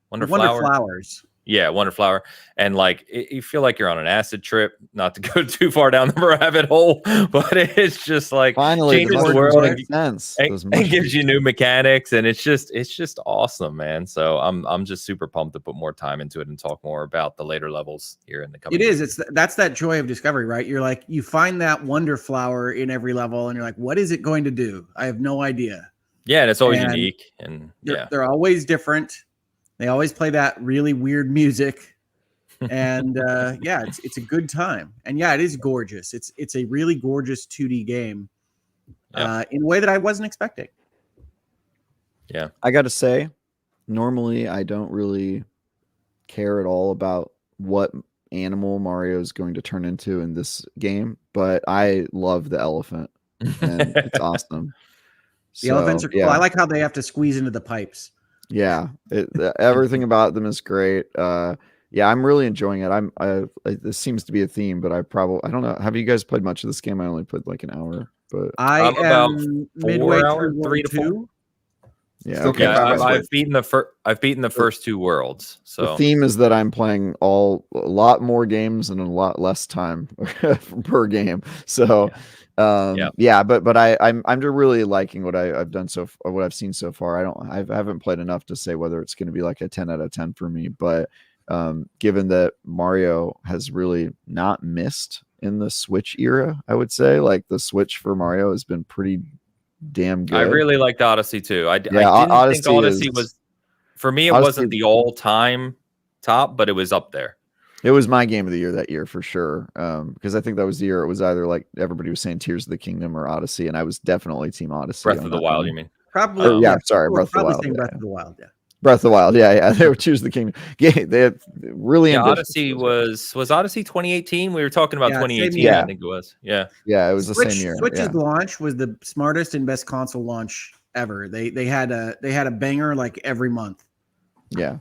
Wonder Flowers? Yeah, Wonder Flower. And like you feel like you're on an acid trip, not to go too far down the rabbit hole, but it's just like finally changes the world and gives you new mechanics, and it's just awesome, man. So I'm just super pumped to put more time into it and talk more about the later levels here in the coming years. That's that joy of discovery, right? You're like, you find that Wonder Flower in every level and you're like, what is it going to do? I have no idea. Yeah, and it's always unique, and they're always different. They always play that really weird music, and it's a good time. And yeah, it is gorgeous. It's a really gorgeous 2D game in a way that I wasn't expecting. Yeah, I got to say, normally I don't really care at all about what animal Mario is going to turn into in this game, but I love the elephant, and it's awesome. The elephants are cool. I like how they have to squeeze into the pipes. Yeah, everything about them is great. I'm really enjoying it. This seems to be a theme, but I don't know. Have you guys played much of this game? I only played like an hour, but I'm about midway through 3 to 4. Yeah, okay. I've beaten the first 2 worlds. So the theme is that I'm playing a lot more games in a lot less time per game. So. But I'm really liking what I've done what I've seen so far. I haven't played enough to say whether it's going to be like a 10 out of 10 for me, but given that Mario has really not missed in the Switch era, I would say like the Switch for Mario has been pretty damn good. I really liked Odyssey too. I didn't think Odyssey was, for me, it wasn't the all-time top, but it was up there. It was my game of the year that year for sure. Because I think that was the year it was either like everybody was saying Tears of the Kingdom or Odyssey, and I was definitely Team Odyssey. Breath of the Wild, you mean? Probably. Sorry, Breath of the Wild. Breath of the Wild, yeah. Breath of the Wild, yeah. They were Tears of the Kingdom. Yeah, they had really. Odyssey was Odyssey 2018. We were talking about 2018. I think it was. Yeah, it was the same year. Switch's launch was the smartest and best console launch ever. They had a banger like every month. Yeah,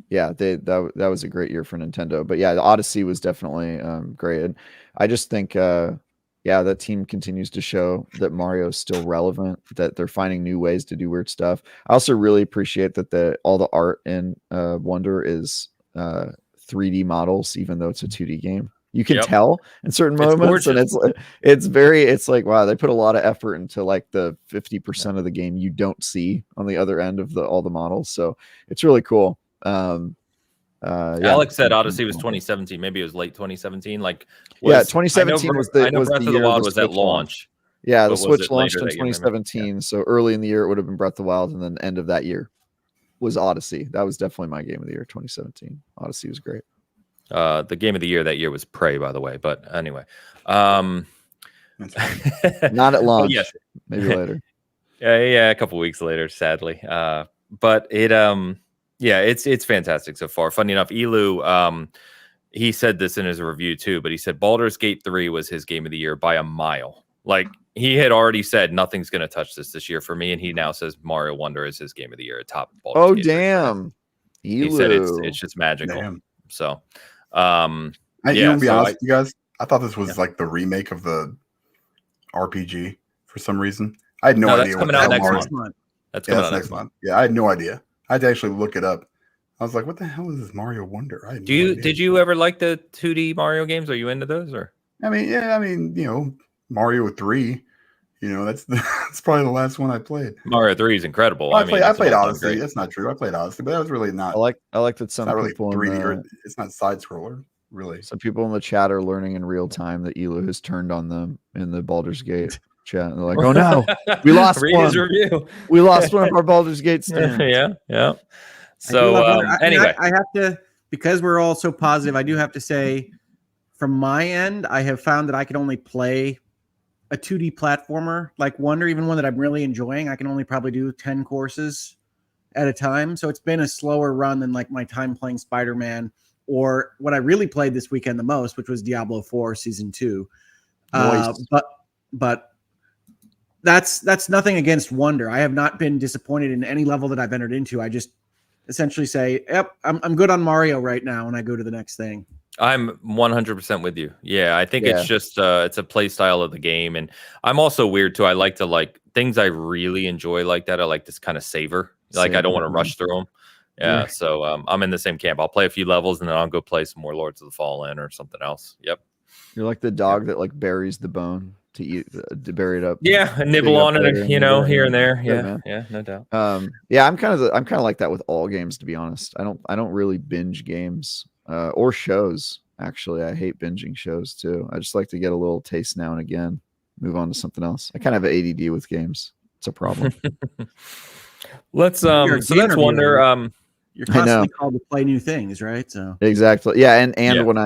that was a great year for Nintendo. But yeah, the Odyssey was definitely great. And I just think, that team continues to show that Mario is still relevant, that they're finding new ways to do weird stuff. I also really appreciate that all the art in Wonder is 3D models, even though it's a 2D game. You can tell in certain moments, and it's like, wow, they put a lot of effort into like the 50% of the game you don't see on the other end of all the models. So it's really cool. Alex said Odyssey was 2017. Maybe it was late 2017. 2017 was the Breath of the Wild was at launch. Yeah, the Switch launched in 2017. So early in the year, it would have been Breath of the Wild, and then end of that year. was Odyssey. That was definitely my game of the year, 2017. Odyssey was great. The game of the year that year was Prey, by the way. But anyway, not at launch. Yes. Maybe later. Yeah, a couple weeks later, sadly. But it's fantastic so far. Funny enough, Elu, he said this in his review too, but he said Baldur's Gate 3 was his game of the year by a mile. Like, he had already said nothing's going to touch this year for me, and he now says Mario Wonder is his game of the year atop Baldur's Gate 3. Damn. He said it's just magical. Damn. So, to be honest with you guys, I thought this was like the remake of the RPG for some reason. I had no idea. That's coming out next month. That's coming out next month. Yeah, I had no idea. I had to actually look it up. I was like, "What the hell is this Mario Wonder?" I had no idea. Did you ever like the 2D Mario games? Are you into those? Or I mean, Mario 3. That's probably the last one I played. Mario 3 is incredible. Well, I played Odyssey. That's not true. I played Odyssey, but that was really not. I like that some people really 3D. It's not side scroller, really. Some people in the chat are learning in real time that Elu has turned on them in the Baldur's Gate chat. And they're like, "Oh no, we lost one. Review. We lost one of our Baldur's Gate stands." Yeah. So anyway, I have to, because we're all so positive, I do have to say, from my end, I have found that I can only play a 2D platformer like Wonder, even one that I'm really enjoying. I can only probably do 10 courses at a time. So it's been a slower run than like my time playing Spider-Man, or what I really played this weekend the most, which was Diablo 4 Season 2. Nice. But that's nothing against Wonder. I have not been disappointed in any level that I've entered into. I just essentially say, "Yep, I'm good on Mario right now," and I go to the next thing. I'm 100% with you. Yeah, I think it's just it's a play style of the game, and I'm also weird too. I like to things I really enjoy like that. I like to kind of savor. Like, I don't want to rush through them. Yeah, so I'm in the same camp. I'll play a few levels and then I'll go play some more Lords of the Fallen or something else. Yep. You're like the dog that like buries the bone to eat, to bury it up. Yeah, and nibble on it, here and there. Yeah, no doubt. I'm kind of like that with all games, to be honest. I don't really binge games or shows. Actually, I hate binging shows too. I just like to get a little taste now and again, move on to something else. I kind of have ADD with games. It's a problem. Let's so that's Wonder. You're constantly called to play new things, right? So exactly, yeah. And when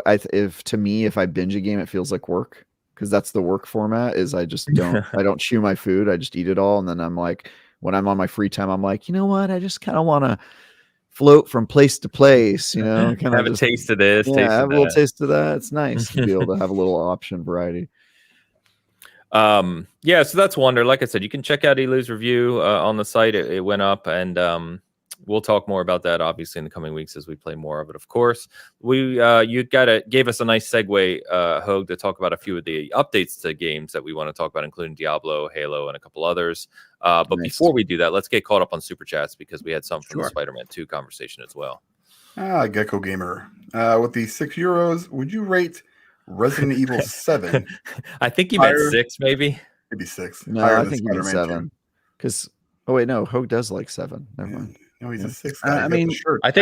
if I binge a game, it feels like work, because that's the work format. Is I just don't I don't chew my food. I just eat it all, and then I'm like, when I'm on my free time, I'm like, you know what? I just kind of want to float from place to place. Kind of have a taste of this. Have a little taste of that. It's nice to be able to have a little option variety. So that's Wonder. Like I said, you can check out Elu's review on the site. It went up, and we'll talk more about that obviously in the coming weeks as we play more of it. Of course, you gave us a nice segue, Hogue, to talk about a few of the updates to games that we want to talk about, including Diablo, Halo, and a couple others. But before we do that, let's get caught up on Super Chats, because we had some from the Spider-Man 2 conversation as well. Gecko Gamer, with the €6, would you rate Resident Evil 7? I think you meant 6, maybe 6. No, I think you meant 7. Because Hogue does like 7. Never mind. No, he's a 6 guy. I think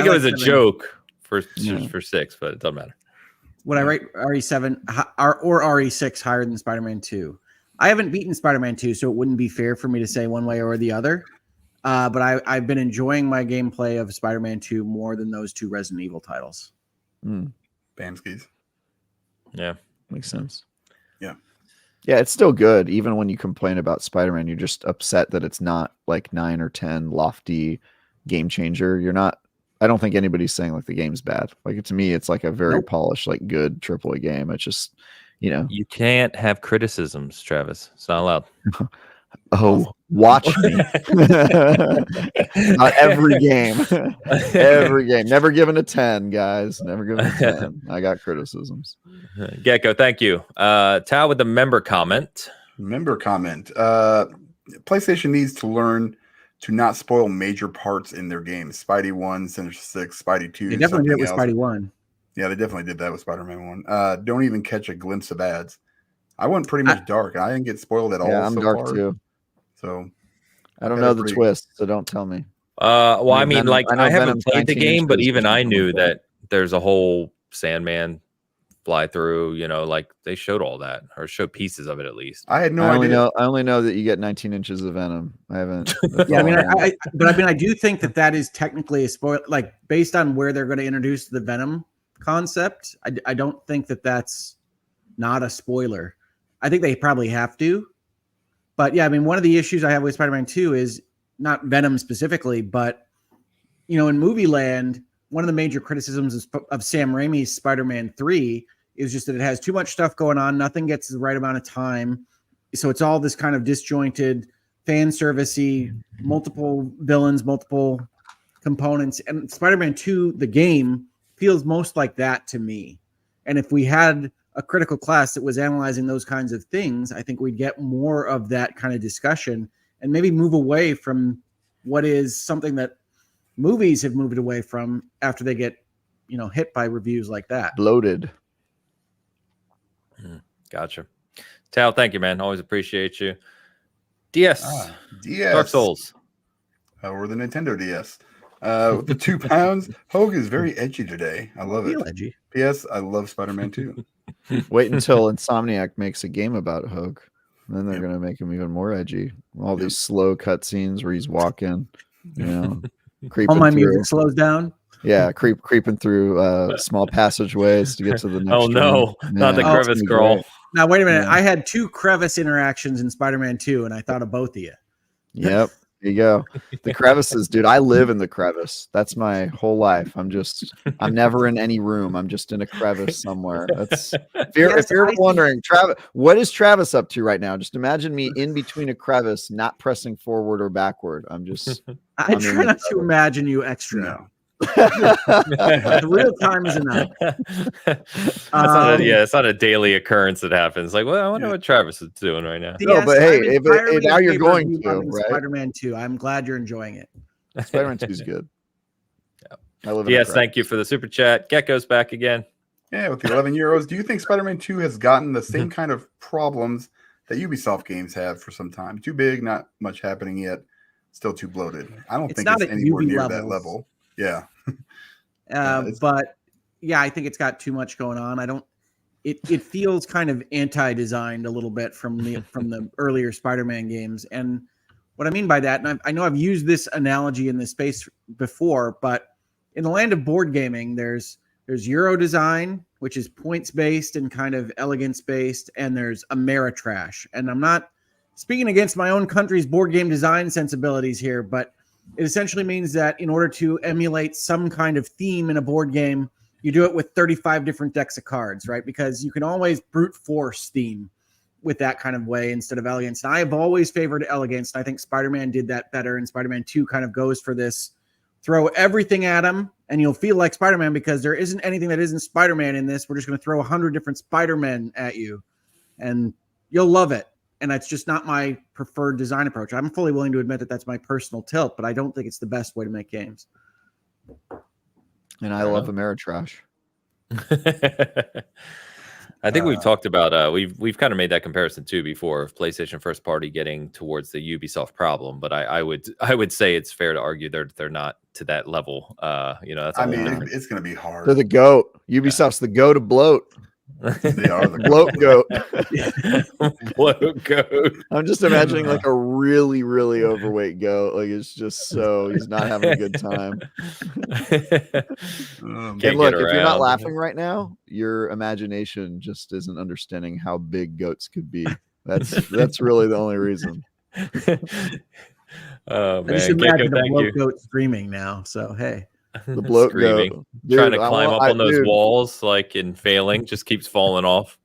it was a joke for 6, but it doesn't matter. Would I rate RE7 or RE6 higher than Spider-Man 2? I haven't beaten Spider-Man 2, so it wouldn't be fair for me to say one way or the other. But I've been enjoying my gameplay of Spider-Man 2 more than those 2 Resident Evil titles. Bamskis. Yeah, makes sense. Yeah, it's still good. Even when you complain about Spider-Man, you're just upset that it's not like 9 or 10 lofty game changer. I don't think anybody's saying like the game's bad. Like, to me, it's like a very polished, like good AAA game. It's just, you can't have criticisms, Travis. It's not allowed. Oh, watch me. Not every game. Every game. Never given a 10, guys. Never given a 10. I got criticisms. Gecko, thank you. Tao with the member comment. PlayStation needs to learn to not spoil major parts in their games. Spidey 1, Sinister 6, Spidey 2. They definitely did it with Spidey 1. Yeah, they definitely did that with Spider-Man 1. Don't even catch a glimpse of ads. I went pretty much dark. I didn't get spoiled at all. Yeah, I'm dark too. So I don't know the twist, so don't tell me. Well, I haven't played the game, but even I knew that there's a whole Sandman fly through. Like they showed all that, or showed pieces of it at least. I had no idea. I only know that you get 19 inches of venom. I haven't. Yeah, I do think that is technically a spoiler. Like based on where they're going to introduce the venom concept, I don't think that's not a spoiler. I think they probably have to. But yeah, I mean, one of the issues I have with Spider-Man 2 is not venom specifically, but in movie land, one of the major criticisms of Sam Raimi's Spider-Man 3 is just that it has too much stuff going on. Nothing gets the right amount of time. So it's all this kind of disjointed, fan servicey, multiple villains, multiple components. And Spider-Man 2, the game, feels most like that to me. And if we had a critical class that was analyzing those kinds of things, I think we'd get more of that kind of discussion and maybe move away from what is something that movies have moved away from after they get, hit by reviews like that. Bloated. Gotcha. Tal, thank you, man. Always appreciate you. DS. DS. Dark Souls. Or the Nintendo DS. With the 2 pounds, Hogue is very edgy today. I love it. Edgy. P.S. I love Spider-Man 2. Wait until Insomniac makes a game about Hogue. Then they're going to make him even more edgy. All these slow cutscenes where he's walking, creeping all my through. music slows down. Yeah, creeping through small passageways to get to the next Oh, no. room. Not the crevice crawl. Great. Now, wait a minute. Yeah. I had 2 crevice interactions in Spider-Man 2, and I thought of both of you. Yep. There you go. The crevices, dude. I live in the crevice. That's my whole life. I'm never in any room. I'm just in a crevice somewhere. That's if you're wondering, Travis, what is Travis up to right now? Just imagine me in between a crevice, not pressing forward or backward. I try not to imagine you extra. No. The real time is enough. It's not a daily occurrence that happens. Like, well, I wonder what Travis is doing right now. No, but hey, now you're going to, right? Spider-Man 2. I'm glad you're enjoying it. Spider-Man 2 is good. Yeah. Yes, thank you for the super chat. Gecko's back again. Yeah, with the 11 euros. Do you think Spider-Man 2 has gotten the same kind of problems that Ubisoft games have for some time? Too big, not much happening yet, still too bloated. I don't think it's anywhere near that level. Yeah. But yeah, I think it's got too much going on. It feels kind of anti-designed a little bit from the earlier Spider-Man games. And what I mean by that, and I know I've used this analogy in this space before, but in the land of board gaming, there's Euro design, which is points based and kind of elegance based, and there's Ameritrash. And I'm not speaking against my own country's board game design sensibilities here, but it essentially means that in order to emulate some kind of theme in a board game, you do it with 35 different decks of cards, right? Because you can always brute force theme with that kind of way instead of elegance. And I have always favored elegance. And I think Spider-Man did that better. And Spider-Man 2 kind of goes for this, throw everything at him and you'll feel like Spider-Man because there isn't anything that isn't Spider-Man in this. We're just going to throw 100 different Spider-Men at you and you'll love it. And that's just not my preferred design approach. I'm fully willing to admit that that's my personal tilt, but I don't think it's the best way to make games. And I love Ameritrash. I think we've talked about we've kind of made that comparison too before of PlayStation first party getting towards the Ubisoft problem, but I would say it's fair to argue they're not to that level. That's it's going to be hard. They're the GOAT. Ubisoft's the GOAT to bloat. They are the bloat goat. Bloat goat. I'm just imagining like a really, really overweight goat. Like it's just so he's not having a good time. And look, if you're not laughing right now, your imagination just isn't understanding how big goats could be. That's really the only reason. Oh man, I just imagine the bloat goat screaming now. So hey. The bloat goat. Dude, trying to climb up on those walls like and failing, just keeps falling off.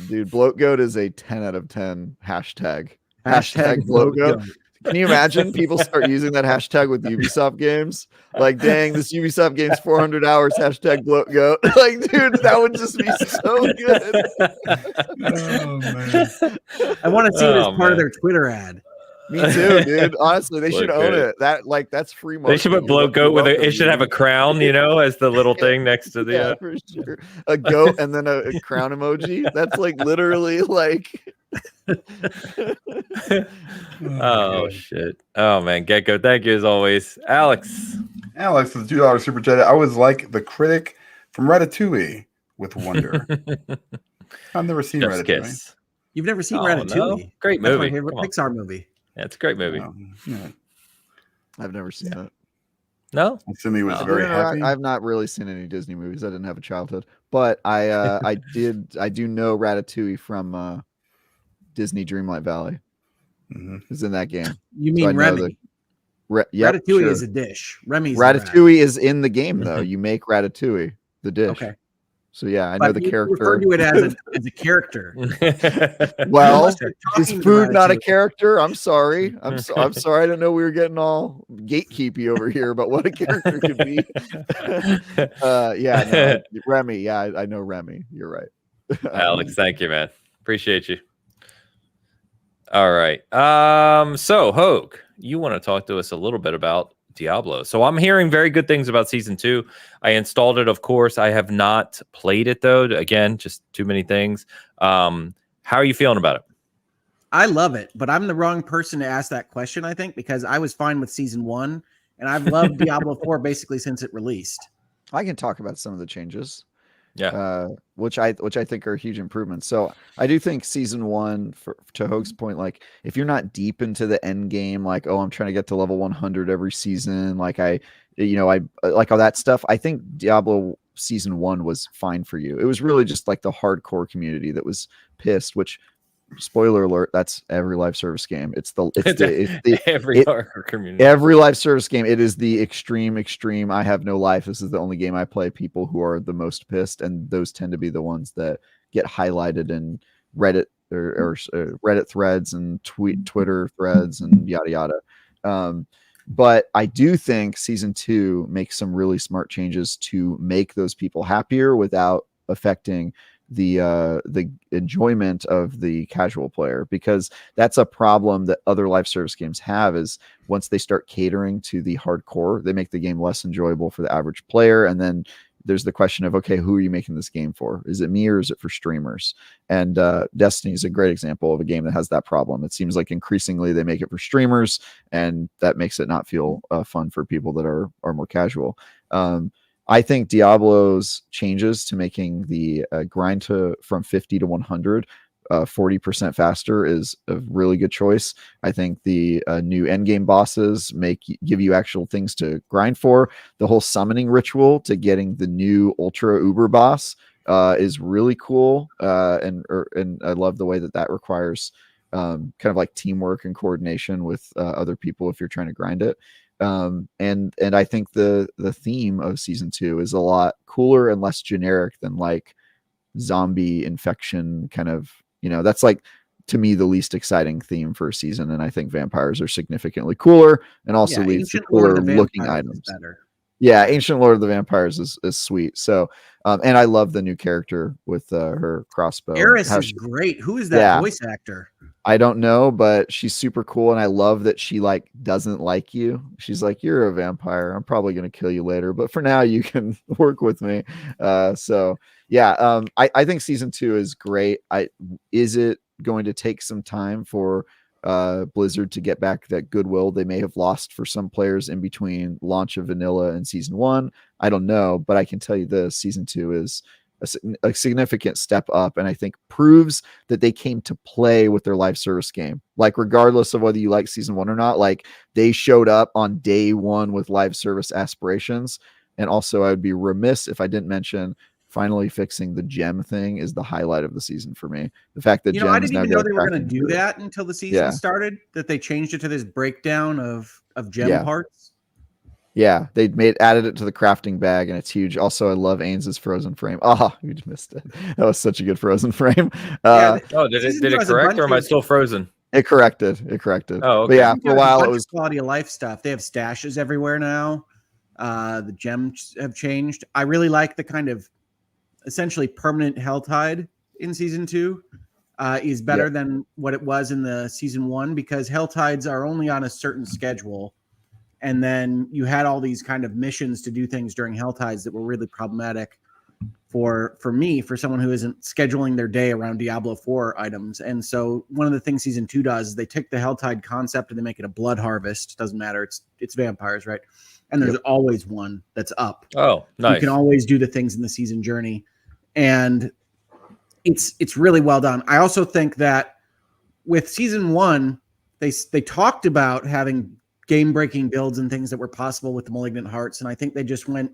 Dude, bloat goat is a 10 out of 10 hashtag. Hashtag bloat goat. Can you imagine people start using that hashtag with Ubisoft games? Like, dang, this Ubisoft game's 400 hours, hashtag bloat goat. Like, dude, that would just be so good. Oh man. I want to see it as part of their Twitter ad. Me too, dude. Honestly, they should own it. That's free marketing. They should put bloat goat with it should have a crown, as the little thing next to the for sure. A goat and then a crown emoji. That's like literally like oh shit. Oh man, Gecko, thank you as always. Alex with $2 super chat. I was like the critic from Ratatouille with wonder. I've never seen Chef's Ratatouille. Kiss. You've never seen Oh, Ratatouille? no? Great That's movie. my favorite Pixar movie. Yeah, it's a great movie. Yeah. I've never seen it. No? Assuming he was Oh. very happy. I've not really seen any Disney movies. I didn't have a childhood, but I do know Ratatouille from Disney Dreamlight Valley. Mm-hmm. Is in that game. You mean Remy? Yep, Ratatouille sure. is a dish. Remy's Ratatouille is in the game though. You make Ratatouille, the dish. Okay. So yeah, I know the character. Refer to it as a character. Well, is food not a Ratatouille. character? I'm sorry. I'm sorry. I didn't know we were getting all gatekeepy over here, but what a character could be. Yeah, no, Remy. Yeah, I know Remy. You're right. Alex, thank you, man. Appreciate you. All right. So Hogue, you want to talk to us a little bit about Diablo. So I'm hearing very good things about season 2. I installed it, of course. I have not played it though. Again, just too many things. How are you feeling about it? I love it, but I'm the wrong person to ask that question, I think, because I was fine with season 1 and I've loved Diablo 4 basically since it released. I can talk about some of the changes. Yeah. Which I think are huge improvements. So I do think season 1, to Hogue's point, like if you're not deep into the end game, like, oh, I'm trying to get to level 100 every season, like I like all that stuff. I think Diablo season 1 was fine for you. It was really just like the hardcore community that was pissed, which, spoiler alert, that's every live service game. It's every hardcore community. Every live service game, it is the extreme. I have no life. This is the only game I play. People who are the most pissed, and those tend to be the ones that get highlighted in Reddit or Reddit threads and Twitter threads and yada yada. But I do think season 2 makes some really smart changes to make those people happier without affecting the enjoyment of the casual player, because that's a problem that other live service games have. Is once they start catering to the hardcore, they make the game less enjoyable for the average player. And then there's the question of, okay, who are you making this game for? Is it me or is it for streamers? And Destiny is a great example of a game that has that problem. It seems like increasingly they make it for streamers, and that makes it not feel fun for people that are more casual. I think Diablo's changes to making the grind from 50 to 100 40% faster is a really good choice. I think the new endgame bosses give you actual things to grind for. The whole summoning ritual to getting the new ultra uber boss is really cool, and I love the way that requires kind of like teamwork and coordination with other people if you're trying to grind it. And I think the theme of season 2 is a lot cooler and less generic than like zombie infection kind of, that's like, to me, the least exciting theme for a season. And I think vampires are significantly cooler and also leads to cooler looking items. Yeah, Ancient Lord of the Vampires is sweet. So, and I love the new character with her crossbow. Eris is great. Who is that voice actor? I don't know, but she's super cool, and I love that she like doesn't like you. She's like, "You're a vampire. I'm probably gonna kill you later, but for now, you can work with me." So yeah, I think season 2 is great. Is it going to take some time for Blizzard to get back that goodwill they may have lost for some players in between launch of vanilla and season 1? I don't know, but I can tell you this: season 2 is a significant step up, and I think proves that they came to play with their live service game. Like, regardless of whether you like season 1 or not, like they showed up on day 1 with live service aspirations. And also, I would be remiss if I didn't mention finally fixing the gem thing is the highlight of the season for me. The fact that I didn't even know they were going to do that until the season started, that they changed it to this breakdown of gem parts. Yeah, they added it to the crafting bag, and it's huge. Also, I love Ains's frozen frame. Oh, you just missed it. That was such a good frozen frame. Did it correct, or am I still frozen? It corrected. Oh, okay. But yeah, for a while it was quality of life stuff. They have stashes everywhere now. The gems have changed. I really like the kind of essentially permanent Helltide in season 2. Is better than what it was in the season 1, because Helltides are only on a certain schedule. And then you had all these kind of missions to do things during Helltides that were really problematic for me, for someone who isn't scheduling their day around Diablo 4 items. And so one of the things season 2 does is they take the Helltide concept and they make it a blood harvest. Doesn't matter. It's vampires, right? And there's always one that's up. Oh, nice. You can always do the things in the season journey. and it's really well done. I also think that with season 1, they talked about having game-breaking builds and things that were possible with the Malignant Hearts, and I think they just went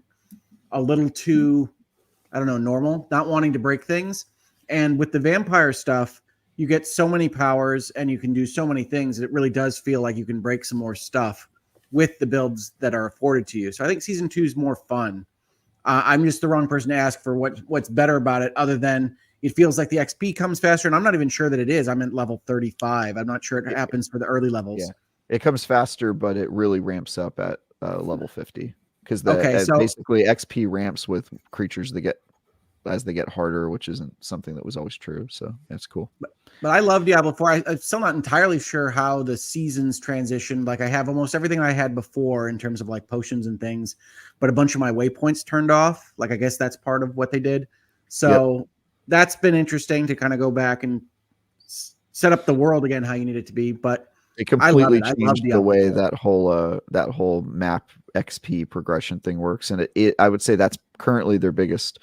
a little too, I don't know, normal, not wanting to break things. And with the vampire stuff, you get so many powers and you can do so many things that it really does feel like you can break some more stuff with the builds that are afforded to you. So I think season 2 is more fun. I'm just the wrong person to ask for what's better about it, other than it feels like the XP comes faster, and I'm not even sure that it is. I'm at level 35. I'm not sure it happens for the early levels. Yeah, it comes faster, but it really ramps up at level 50 because so basically XP ramps with creatures that get as they get harder, which isn't something that was always true. So that's cool. But I love Diablo 4. I'm still not entirely sure how the seasons transitioned. Like, I have almost everything I had before in terms of like potions and things, but a bunch of my waypoints turned off. Like, I guess that's part of what they did. So that's been interesting to kind of go back and set up the world again how you need it to be. But it completely changed the way that whole map XP progression thing works. And I would say that's currently their biggest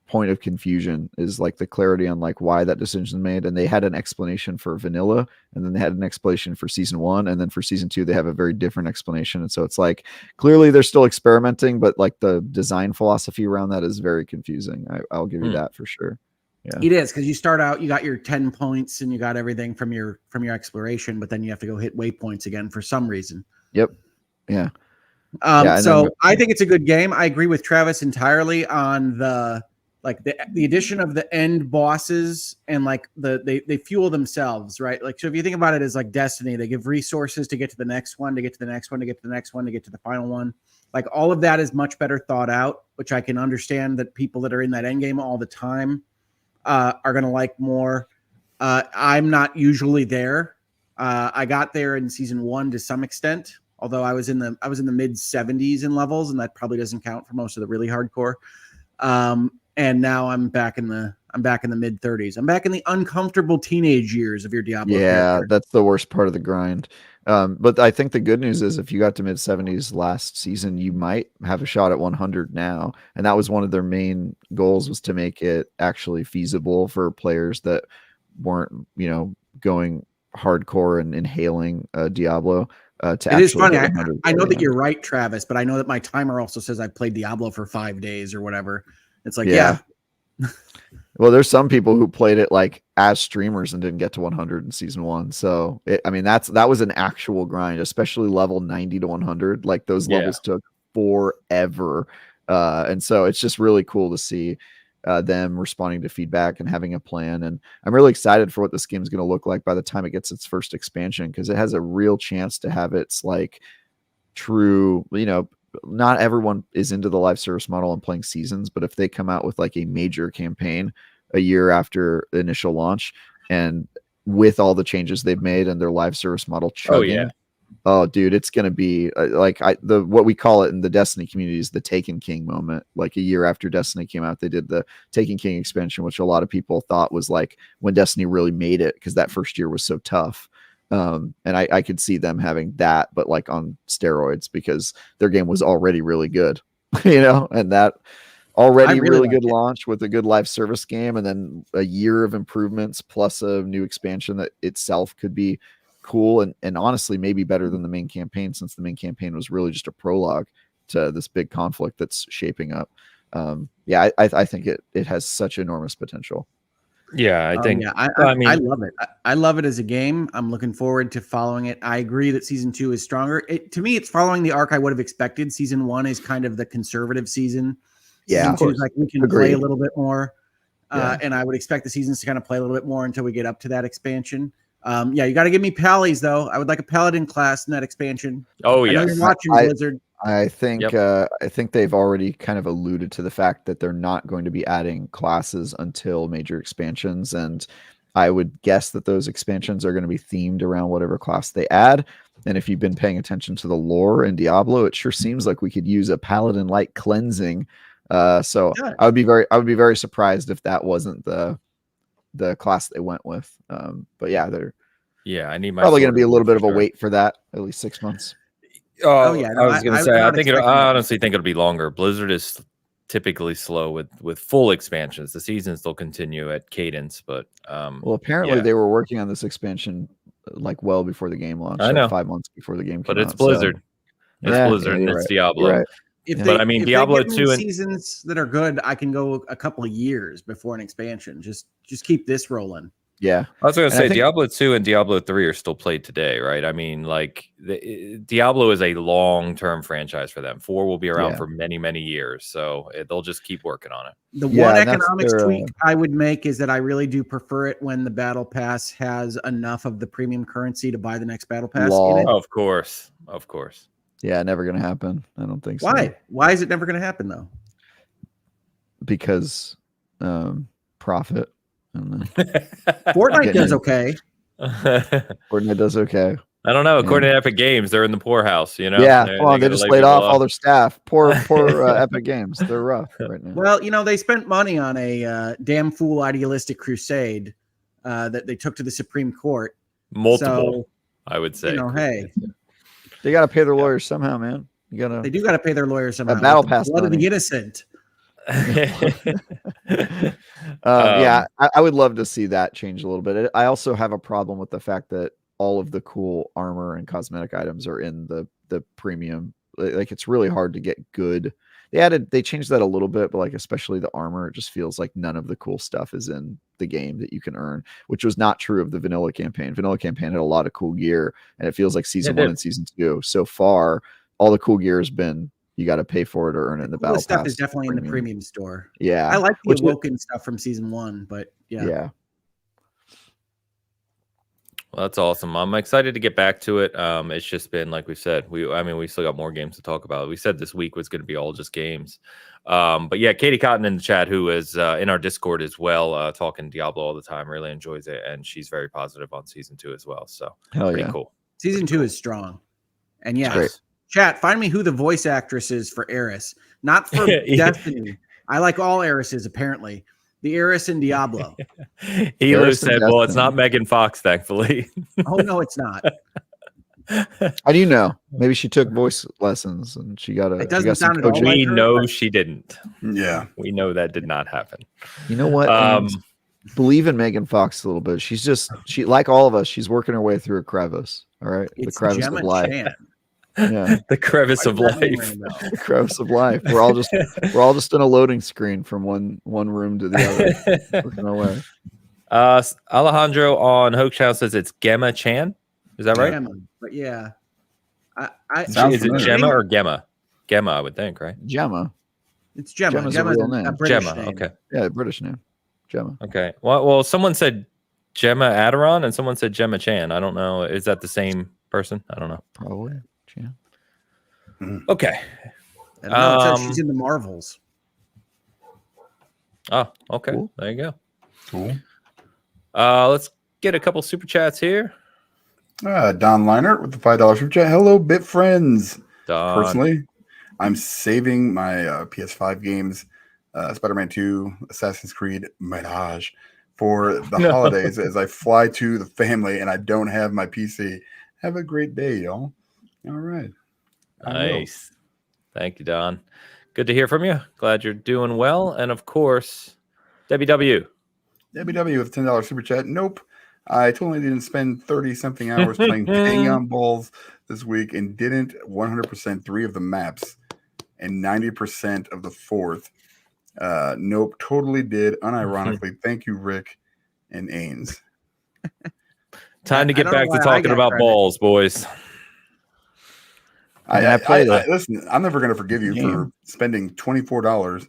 point of confusion, is like the clarity on like why that decision is made. And they had an explanation for vanilla, and then they had an explanation for season 1, and then for season 2 they have a very different explanation. And so it's like clearly they're still experimenting, but like the design philosophy around that is very confusing. I'll give you that for sure. Yeah, it is, because you start out, you got your 10 points and you got everything from your exploration, but then you have to go hit waypoints again for some reason. Yep. Yeah. So I think it's a good game. I agree with Travis entirely on the addition of the end bosses, and like they fuel themselves, right? Like, so if you think about it as like Destiny, they give resources to get to the next one, to get to the next one, to get to the next one, to get to the final one. Like, all of that is much better thought out, which I can understand that people that are in that end game all the time are going to like more. I'm not usually there. I got there in season 1 to some extent, although I was in the mid 70s in levels, and that probably doesn't count for most of the really hardcore. And now I'm back in the mid 30s. I'm back in the uncomfortable teenage years of your Diablo. Yeah, character. That's the worst part of the grind. But I think the good news is if you got to mid 70s last season, you might have a shot at 100 now. And that was one of their main goals, was to make it actually feasible for players that weren't, going hardcore and inhaling Diablo. It is funny. I know that you're right, Travis, but I know that my timer also says I played Diablo for 5 days or whatever. It's like, yeah. Well, there's some people who played it like as streamers and didn't get to 100 in season 1. So that was an actual grind, especially level 90 to 100. Like, those levels took forever. And so it's just really cool to see them responding to feedback and having a plan. And I'm really excited for what this game's going to look like by the time it gets its first expansion, because it has a real chance to have its like true, not everyone is into the live service model and playing seasons, but if they come out with like a major campaign a year after the initial launch, and with all the changes they've made and their live service model chugging, oh dude, it's going to be what we call it in the Destiny community is the Taken King moment. Like, a year after Destiny came out, they did the Taken King expansion, which a lot of people thought was like when Destiny really made it, because that first year was so tough. And I could see them having that, but like on steroids, because their game was already really good, and that already really good launch with a good live service game, and then a year of improvements plus a new expansion that itself could be cool and honestly maybe better than the main campaign, since the main campaign was really just a prologue to this big conflict that's shaping up. I think it has such enormous potential. Yeah, I think. I love it. I love it as a game. I'm looking forward to following it. I agree that season 2 is stronger. To me, it's following the arc I would have expected. Season 1 is kind of the conservative season. Season 2 is like, we can play a little bit more. And I would expect the seasons to kind of play a little bit more until we get up to that expansion. You got to give me Pallies, though. I would like a Paladin class in that expansion. Oh, yeah. I know you're watching Blizzard. I think they've already kind of alluded to the fact that they're not going to be adding classes until major expansions, and I would guess that those expansions are going to be themed around whatever class they add. And if you've been paying attention to the lore in Diablo, it sure seems like we could use a paladin-like cleansing. I would be very surprised if that wasn't the class they went with. But yeah, I need my probably going to be a little bit of a wait for that, at least 6 months. I was going to say, I honestly think it'll be longer. Blizzard is typically slow with full expansions. The seasons they'll continue at cadence, but well, apparently they were working on this expansion like well before the game launched. I know, 5 months before the game came but out. it's Blizzard. So. It's Blizzard and it's Diablo. Right. But I mean, Diablo they give 2 me and seasons that are good, I can go a couple of years before an expansion. Just keep this rolling. Yeah, I was going to say Diablo 2 and Diablo 3 are still played today, right? I mean, like Diablo is a long-term franchise for them. 4 will be around for many, many years, so they'll just keep working on it. The one economics tweak I would make is that I really do prefer it when the battle pass has enough of the premium currency to buy the next battle pass. In it. Of course. Yeah, never going to happen. I don't think so. Why? Why is it never going to happen though? Because profit. Fortnite does okay. Fortnite does okay. I don't know. According to Epic Games, they're in the poorhouse. You know. Yeah. They just laid off all their staff. Poor Epic Games. They're rough right now. Well, they spent money on a damn fool idealistic crusade that they took to the Supreme Court. Multiple, I would say. Hey, they got to pay their lawyers somehow, man. They do got to pay their lawyers somehow. Battle pass blood of the innocent. I would love to see that change a little bit. I also have a problem with the fact that all of the cool armor and cosmetic items are in the premium. Like it's really hard to get good. They changed that a little bit, but like especially the armor, it just feels like none of the cool stuff is in the game that you can earn, which was not true of the vanilla campaign. Vanilla campaign had a lot of cool gear, and it feels like season 1 and season 2 so far, all the cool gear has been you got to pay for it or earn it in the battle pass. Stuff is definitely in the premium store. Yeah, I like the Awoken stuff from season 1, but yeah. Well, that's awesome. I'm excited to get back to it. It's just been like we said. We still got more games to talk about. We said this week was going to be all just games. But yeah, Katie Cotton in the chat, who is in our Discord as well, talking Diablo all the time, really enjoys it, and she's very positive on season 2 as well. So pretty cool. Season 2 is strong, and chat. Find me who the voice actress is for Eris, not for Destiny. I like all Erises apparently. The Eris in Diablo. Hilo said, well, it's not Megan Fox, thankfully. Oh, no, it's not. How do you know? Maybe she took voice lessons and she got It doesn't sound at all. We know she didn't. Yeah. We know that did not happen. You know what? Believe in Megan Fox a little bit. She like all of us, she's working her way through a crevice. All right. It's the crevice Gemma of life. Chan. Yeah. The crevice of life. The crevice of life. We're all just in a loading screen from one room to the other. Working our way. Alejandro on Hoke Channel says it's Gemma Chan. Is that right? Gemma, but yeah. Is it Gemma or Gemma? Gemma, I would think, right? Gemma. It's Gemma. Gemma's Gemma's a real name. British Gemma, name. okay. Yeah, British name. Gemma. Okay. Well, someone said Gemma Aderon and someone said Gemma Chan. I don't know. Is that the same person? I don't know. Probably. Yeah. Okay. No, she's in the Marvels. Oh, okay. Cool. There you go. Cool. Let's get a couple super chats here. Don Leinert with the $5 super chat. Hello, Bit Friends. Don. Personally, I'm saving my PS5 games, Spider-Man 2, Assassin's Creed Mirage, for the holidays as I fly to the family and I don't have my PC. Have a great day, y'all. All right. Nice. Thank you, Don. Good to hear from you. Glad you're doing well. And of course, Debbie W. Debbie W with $10 super chat. Nope. I totally didn't spend 30-something hours playing Hang On Balls this week and didn't 100% 3 of the maps and 90% of the 4th. Nope. Totally did. Unironically. Thank you, Rick and Ains. Time to get back to talking about balls, boys. Listen, I'm never going to forgive you for spending $24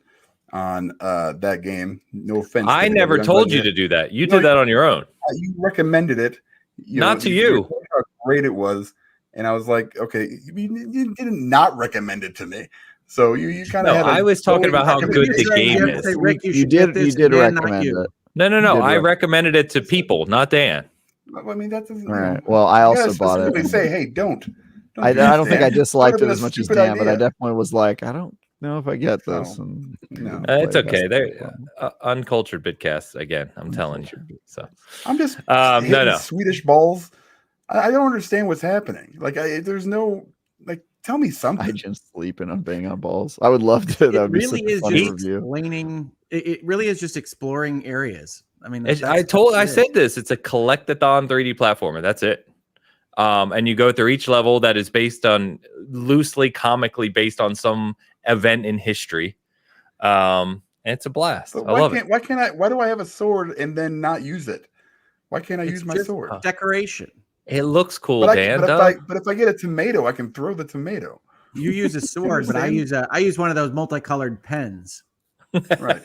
on that game. No offense. I never told you to do that. You did that on your own. You recommended it. Not to you. How great it was. And I was like, okay, you didn't not recommend it to me. So you kind of. No, I was talking about how good the game is. Rick, you did recommend it. No. I recommended it to people, not Dan. I mean, that doesn't. All right. Well, I also bought it. Say, hey, don't. I don't think I disliked it as much as Dan, but I definitely was like, I don't know if I get this. No. It's okay. They're uncultured Bitcast again. I'm telling you. So I'm just no. Swedish balls. I don't understand what's happening. Like, there's no Tell me something. I just sleeping on Bang on Balls. I would love to. That would be really such a is funny just review. explaining. It really is just exploring areas. I mean, I said this. It's a collectathon 3D platformer. That's it. And you go through each level that is based on loosely, comically based on some event in history. And it's a blast. But I love it. Why do I have a sword and then not use it? Why can't I use my sword? Decoration. It looks cool, But Dan. if I get a tomato, I can throw the tomato. You use a sword, but I use one of those multicolored pens. Right.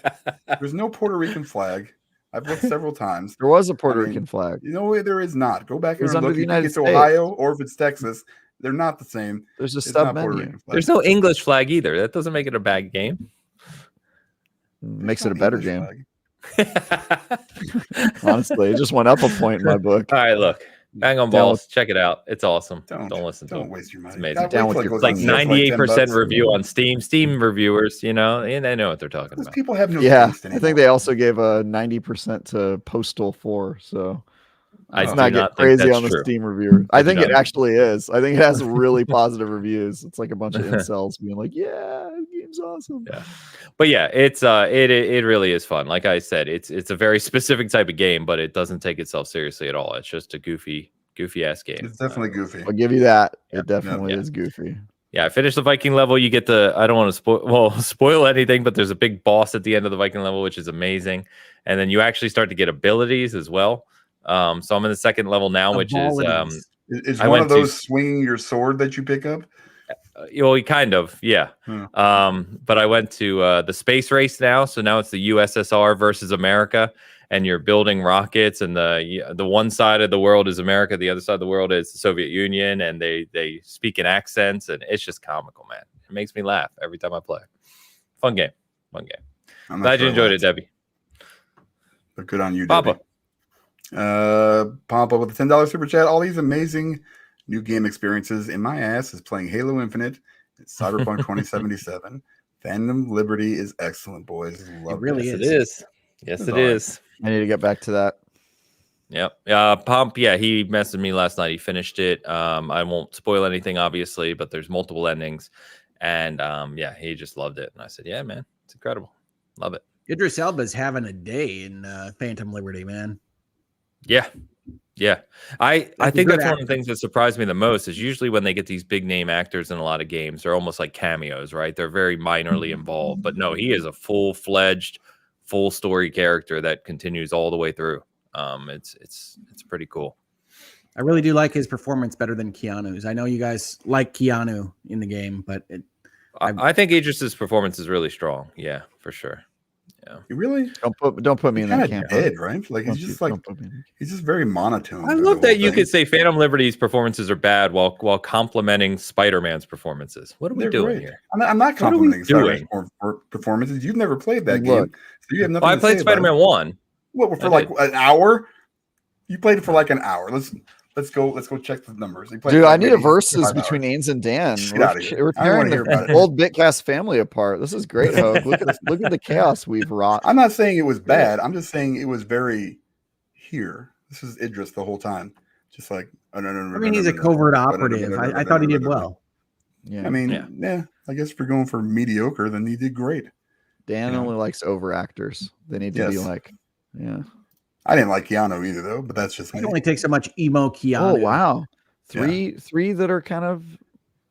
There's no Puerto Rican flag. I've looked several times. There was a Puerto Rican flag. You know, there is not. Go back and look. If it's Ohio or if it's Texas, they're not the same. There's a sub menu. There's no English flag either. That doesn't make it a bad game. Makes it a better game. Honestly, it just went up a point in my book. All right, look. Bang on Balls. Check it out. It's awesome. Don't listen to it. Don't waste your money. It's amazing. It's like 98% review on Steam. Steam reviewers, you know, and they know what they're talking about. People have no taste anymore. I think they also gave a 90% to Postal 4. So let's not get crazy on the Steam reviewer. I think it actually is. I think it has really positive reviews. It's like a bunch of incels being like, "Yeah, the game's awesome." Yeah, but yeah, it's it really is fun. Like I said, it's a very specific type of game, but it doesn't take itself seriously at all. It's just a goofy ass game. It's definitely goofy. I'll give you that. It definitely is goofy. Yeah, I finished the Viking level. You get I don't want to spoil anything, but there's a big boss at the end of the Viking level, which is amazing. And then you actually start to get abilities as well. So I'm in the second level now, which is one of those swinging your sword that you pick up. Well, kind of, yeah. But I went to the space race now, so now it's the USSR versus America, and you're building rockets, and the one side of the world is America, the other side of the world is the Soviet Union, and they speak in accents, and it's just comical, man. It makes me laugh every time I play. Fun game. Glad you enjoyed it, Debbie. But good on you, Papa. Debbie. Papa with a $10 super chat. All these amazing new game experiences in my ass is playing Halo Infinite, Cyberpunk 2077. Phantom Liberty is excellent, boys. Love it really is. It is. Yes, it is. I need to get back to that. Yep. Pomp, yeah, he messaged me last night. He finished it. I won't spoil anything, obviously, but there's multiple endings. And yeah, he just loved it. And I said, yeah, man, it's incredible. Love it. Idris Elba's having a day in Phantom Liberty, man. Yeah. I think that's one of the things that surprised me the most is usually when they get these big name actors in a lot of games, they're almost like cameos, right? They're very minorly involved. But no, he is a full-fledged, full story character that continues all the way through. It's pretty cool. I really do like his performance better than Keanu's. I know you guys like Keanu in the game, but I think Idris's performance is really strong. Yeah, for sure. Yeah. You really don't put me in that camp. Dead, right? Like he's just very monotone. I love that you could say Phantom Liberty's performances are bad while complimenting Spider-Man's performances. What are we doing here? I'm not complimenting Spider-Man's performances. You've never played that game, so you have nothing. I played Spider-Man 1. What, for like an hour? You played it for like an hour. Let's go check the numbers. Dude, I need a versus between Ains and Dan. We're tearing the old Bitcast family apart. This is great, Hope. Look at the chaos we've wrought. I'm not saying it was bad. I'm just saying it was very here. This is Idris the whole time. Just like I mean, he's a covert operative. I thought he did well. Yeah. I mean, yeah. I guess if you're going for mediocre, then he did great. Dan only likes over actors. They need to be like, yeah. I didn't like Keanu either, though, but that's just me. It only takes so much emo Keanu. Oh, wow. Three that are kind of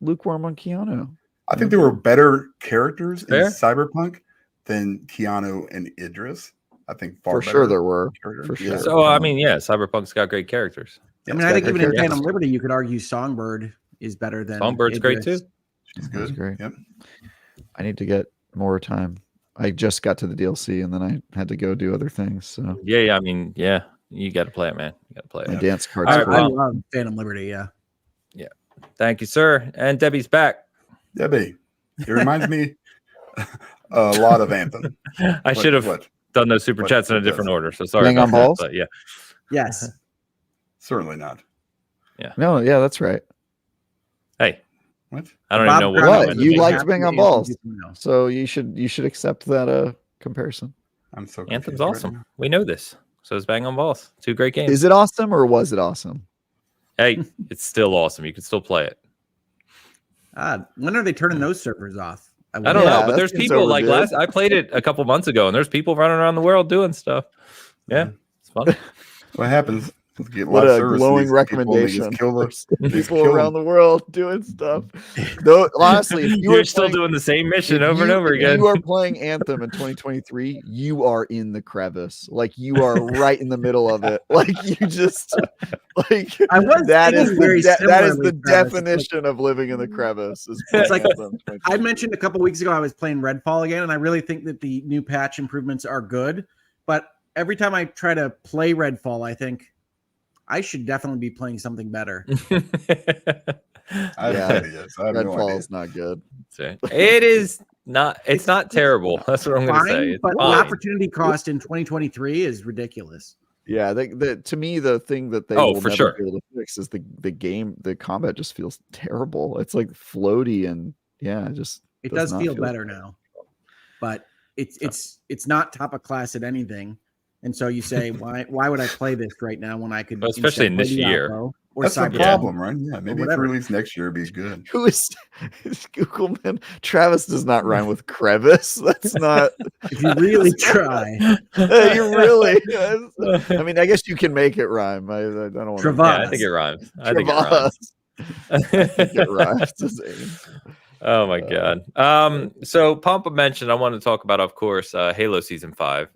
lukewarm on Keanu. I think there were better characters in Cyberpunk than Keanu and Idris. I think for sure there were. For sure. Yeah. So, I mean, Cyberpunk's got great characters. I mean, I think even in Phantom Liberty, you could argue Songbird is better than Songbird's Idris. great, too. She's good. She's great. Yep. I need to get more time. I just got to the DLC and then I had to go do other things. So yeah. I mean, yeah, you got to play it, man. You got to play it. My dance cards. I love Phantom Liberty. Yeah. Thank you, sir. And Debbie's back. Debbie, it reminds me a lot of Anthem. I should have done those super chats in a different order. So sorry. Bang on balls. But yeah. Yes. Certainly not. Yeah. No. Yeah, that's right. Hey. What? I don't even know what you liked Bang on Balls, so you should accept that comparison. I'm so confused. Anthem's awesome. Right, we know this. So is Bang on Balls. 2 great games. Is it awesome or was it awesome? Hey, it's still awesome. You can still play it. When are they turning those servers off? I don't know, but there's people like I played it a couple months ago, and there's people running around the world doing stuff. Yeah, it's fun. What happens? What a glowing recommendation. People around the world doing stuff. Though, honestly, if you're still doing the same mission over and over again. If you are playing Anthem in 2023, you are in the crevice. Like you are right in the middle of it. Like you just like that is the definition of living in the crevice. It's like I mentioned a couple weeks ago I was playing Redfall again, and I really think that the new patch improvements are good. But every time I try to play Redfall, I think I should definitely be playing something better. Redfall is not good. It is not. It's not terrible. That's what I'm going to say. But the opportunity cost in 2023 is ridiculous. Yeah, to me, the thing that they will never be able to fix is the game. The combat just feels terrible. It's like floaty and it does feel better now, but it's not top of class at anything. And so you say, why would I play this right now when I could, especially in this year? That's the problem, right? Yeah, maybe if release next year, it'd be good. Who is Google man? Travis does not rhyme with crevice. That's not. If you really try, you really. I mean, I guess you can make it rhyme. I don't want to. Yeah, I think it rhymes. I think it rhymes. Oh my god. So Pompa mentioned I want to talk about, of course, Halo Season 5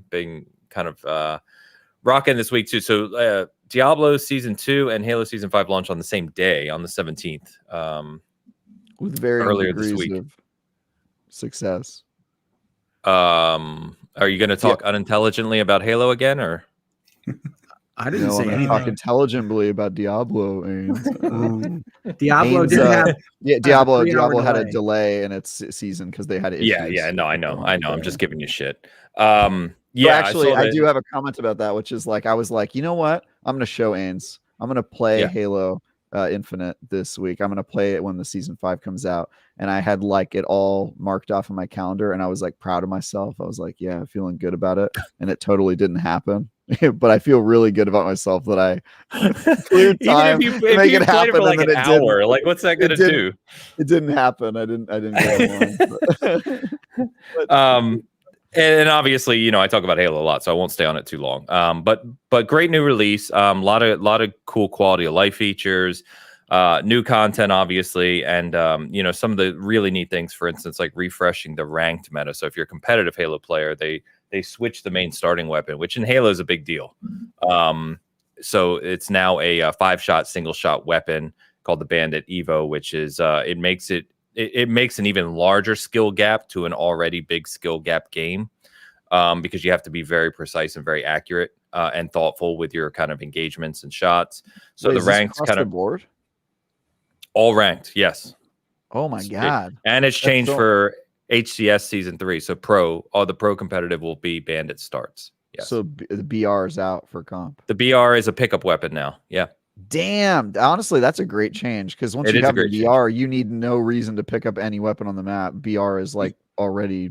being kind of rocking this week too. So Diablo Season 2 and Halo Season 5 launch on the same day on the 17th. With very earlier this week of success. Are you going to talk unintelligently about Halo again, or? I didn't say anything. Talk intelligently about Diablo. And Diablo did have Diablo had a delay in its season because they had issues. Yeah. No, I know. I'm just giving you shit. Actually, I do have a comment about that, which is like I was like, you know what? I'm going to show Ains. I'm going to play Halo Infinite this week. I'm going to play it when the Season 5 comes out. And I had like it all marked off on my calendar, and I was like proud of myself. I was like, yeah, feeling good about it. And it totally didn't happen. But I feel really good about myself that I cleared time to make it happen. For like an hour, like what's that going to do? It didn't happen. I didn't go along. And obviously, I talk about Halo a lot, so I won't stay on it too long. But great new release. Lot of cool quality of life features, new content, obviously, and some of the really neat things. For instance, like refreshing the ranked meta. So if you're a competitive Halo player, they switch the main starting weapon, which in Halo is a big deal. So it's now a 5-shot single shot weapon called the Bandit Evo, which is it makes an even larger skill gap to an already big skill gap game, because you have to be very precise and very accurate and thoughtful with your kind of engagements and shots. So the ranks kind of board, all ranked, yes. Oh my god! And it's changed for HCS Season 3. So the pro competitive will be Bandit starts. Yes. So the BR is out for comp. The BR is a pickup weapon now. Yeah. Damn, honestly, that's a great change, because once you have the BR, you need no reason to pick up any weapon on the map. BR is like already,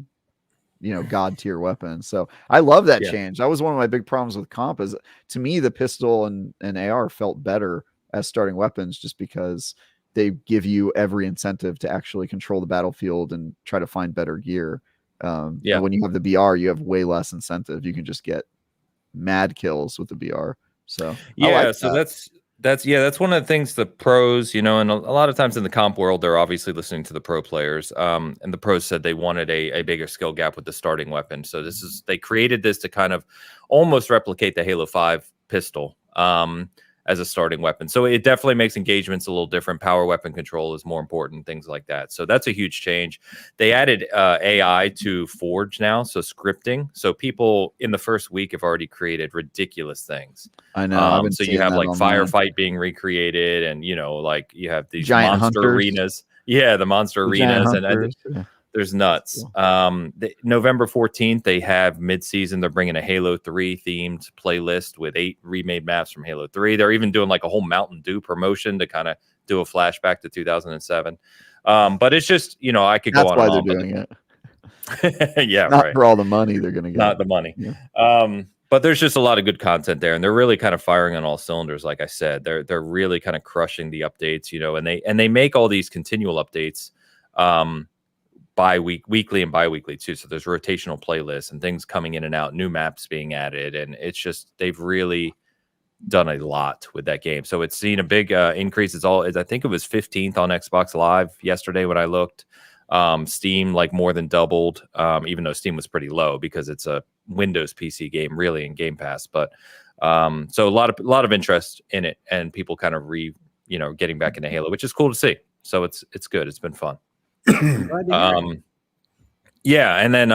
god tier weapon. So I love that change. That was one of my big problems with comp. Is to me the pistol and AR felt better as starting weapons, just because they give you every incentive to actually control the battlefield and try to find better gear. When you have the BR, you have way less incentive. You can just get mad kills with the BR. So that's one of the things the pros, and a lot of times in the comp world, they're obviously listening to the pro players. And the pros said they wanted a bigger skill gap with the starting weapon. So they created this to kind of almost replicate the Halo 5 pistol as a starting weapon. So it definitely makes engagements a little different. Power weapon control is more important, things like that. So that's a huge change. They added AI to Forge now, so scripting. So people in the first week have already created ridiculous things. I know. So you have like firefight being recreated, and like you have these giant monster hunters. Arenas. Yeah, the monster arenas, and there's nuts. November 14th, they have mid-season. They're bringing a Halo 3 themed playlist with 8 remade maps from Halo 3. They're even doing like a whole Mountain Dew promotion to kind of do a flashback to 2007. But it's just, I could go on. That's why they're doing it. Yeah, not for all the money they're going to get. Not the money. Yeah. But there's just a lot of good content there, and they're really kind of firing on all cylinders. Like I said, they're really kind of crushing the updates, and they make all these continual updates weekly and bi-weekly too. So there's rotational playlists and things coming in and out, new maps being added, and it's just they've really done a lot with that game. So it's seen a big increase. I think it was 15th on Xbox Live yesterday when I looked. Steam like more than doubled, even though Steam was pretty low because it's a Windows PC game really in Game Pass. But so a lot of interest in it, and people kind of getting back into Halo, which is cool to see. So it's good. It's been fun. Yeah, and then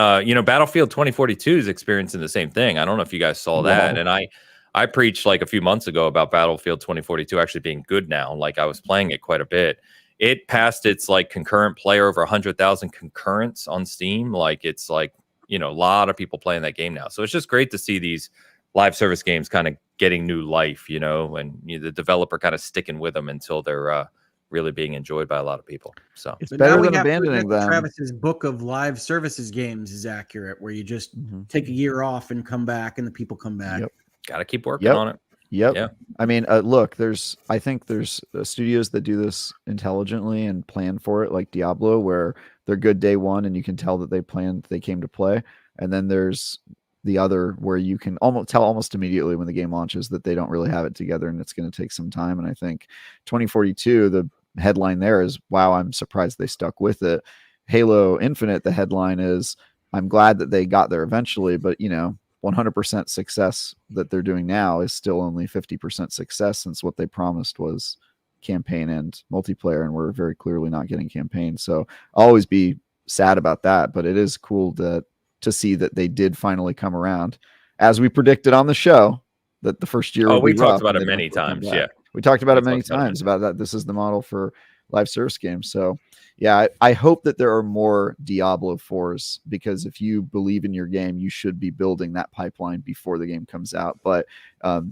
Battlefield 2042 is experiencing the same thing. I don't know if you guys saw that, and I preached like a few months ago about Battlefield 2042 actually being good now. Like I was playing it quite a bit. It passed its like concurrent player over 100,000 concurrents on Steam. Like it's like, a lot of people playing that game now. So it's just great to see these live service games kind of getting new life, and the developer kind of sticking with them until they're really being enjoyed by a lot of people. So it's better than abandoning them. Travis's book of live services games is accurate, where you just take a year off and come back, and the people come back. Yep. Got to keep working on it. Yep. Yeah. I mean, look, I think there's studios that do this intelligently and plan for it, like Diablo, where they're good day one and you can tell that they came to play. And then there's the other where you can almost immediately when the game launches that they don't really have it together and it's going to take some time. And I think 2042, the headline there is, wow, I'm surprised they stuck with it. Halo Infinite, the headline is, I'm glad that they got there eventually, but 100% success that they're doing now is still only 50% success, since what they promised was campaign and multiplayer, and we're very clearly not getting campaign. So I'll always be sad about that, but it is cool to see that they did finally come around, as we predicted on the show that the first year. We talked about it many times. Yeah, we talked about it many times about that. This is the model for live service games. So yeah, I hope that there are more Diablo 4s, because if you believe in your game, you should be building that pipeline before the game comes out. But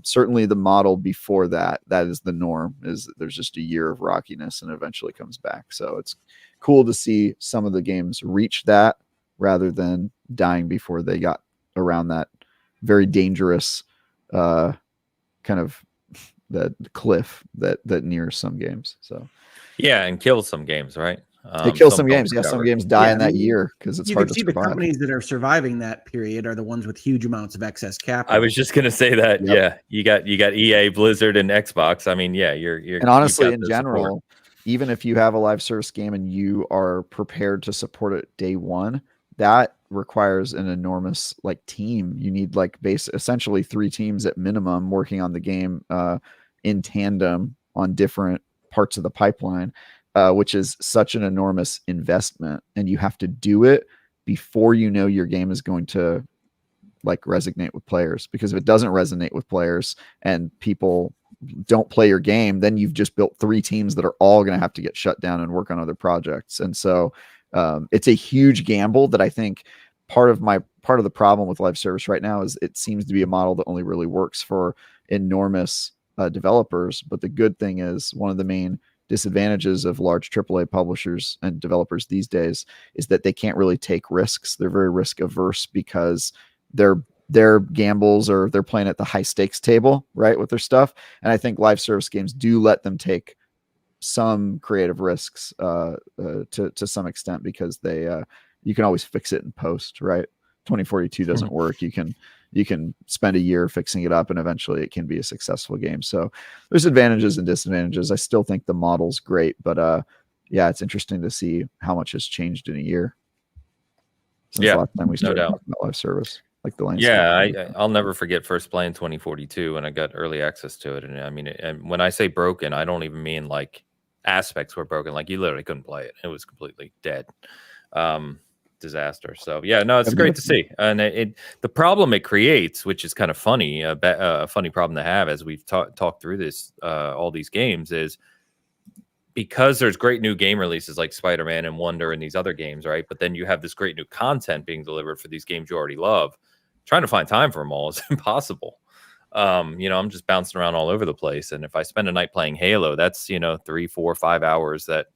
certainly the model before that is the norm, is that there's just a year of rockiness and eventually comes back. So it's cool to see some of the games reach that rather than dying before they got around that very dangerous kind of that cliff that nears some games. So yeah, and kills some games, right? It kills some games. Yeah, some games die in that year because it's hard to survive. The companies that are surviving that period are the ones with huge amounts of excess capital. I was just gonna say that. Yep. Yeah, you got EA, Blizzard, and Xbox. I mean, yeah, you're and honestly, in general, even if you have a live service game and you are prepared to support it day one, that requires an enormous team. You need essentially 3 teams at minimum working on the game in tandem on different parts of the pipeline. Which is such an enormous investment, and you have to do it before your game is going to resonate with players. Because if it doesn't resonate with players and people don't play your game, then you've just built 3 teams that are all going to have to get shut down and work on other projects. And so it's a huge gamble that I think part of the problem with live service right now is it seems to be a model that only really works for enormous developers. But the good thing is, one of the main disadvantages of large AAA publishers and developers these days is that they can't really take risks. They're very risk averse because their gambles, or they're playing at the high stakes table, right, with their stuff. And I think live service games do let them take some creative risks to some extent, because you can always fix it in post, right? 2042 doesn't work. You can spend a year fixing it up, and eventually it can be a successful game. So there's advantages and disadvantages. I still think the model's great, but yeah, it's interesting to see how much has changed in a year since the last time we started talking about live service, the landscape. Yeah, I'll never forget first playing 2042 when I got early access to it. And I mean, and when I say broken, I don't even mean aspects were broken. You literally couldn't play it. It was completely dead. Disaster. So yeah, no, it's great to see. And the problem it creates, which is kind of funny, a funny problem to have as we've talked through this, all these games, is because there's great new game releases like Spider-Man and Wonder and these other games, right? But then you have this great new content being delivered for these games you already love. Trying to find time for them all is impossible. I'm just bouncing around all over the place. And if I spend a night playing Halo, that's 3, 4, 5 hours that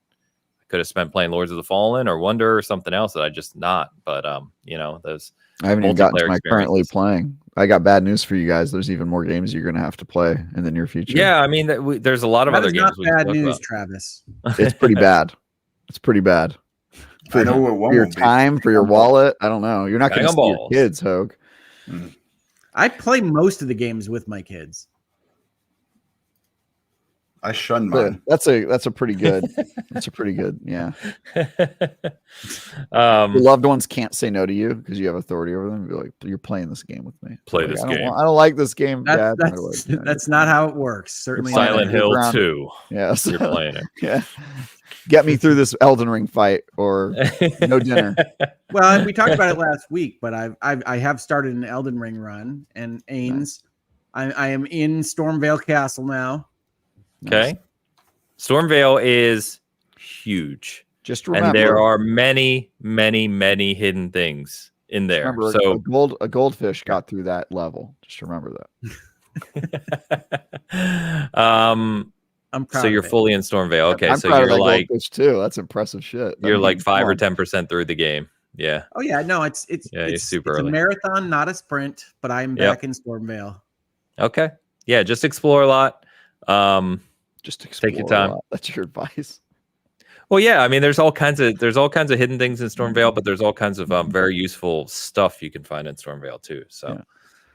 could have spent playing Lords of the Fallen or Wonder or something else that I just not. But those I haven't even gotten to my currently playing. I got bad news for you guys. There's even more games you're going to have to play in the near future. Yeah, I mean, there's a lot of other games. Not bad news, Travis. It's pretty bad. It's pretty bad. I know what one for your time, for your wallet. I don't know. You're not going to see your kids, Hogue. I play most of the games with my kids. I shun mine. That's a pretty good. That's a pretty good. Yeah. Your loved ones can't say no to you because you have authority over them. You're like, you're playing this game with me. Play this game. I don't like this game, Dad. That's not how it works. Certainly. Silent Hill 2. Yeah. So, you're playing it. Yeah. Get me through this Elden Ring fight or no dinner. Well, we talked about it last week, but I have started an Elden Ring run, and Ains, I am in Stormvale Castle now. Okay. Nice. Stormvale is huge. Just remember, and there are many, many, many hidden things in there. Remember, so a goldfish got through that level. Just remember that. I'm proud. So you're fully in Stormvale. Okay, I'm so proud you're of like goldfish too. That's impressive shit. You're like 5 or 10% through the game. Yeah. Oh yeah, no, it's super early. A marathon, not a sprint. But I'm back in Stormvale. Okay. Yeah, just explore a lot. Just explore take your time. That's your advice. Well, yeah, I mean, there's all kinds of hidden things in Stormvale, but there's all kinds of very useful stuff you can find in Stormvale too. So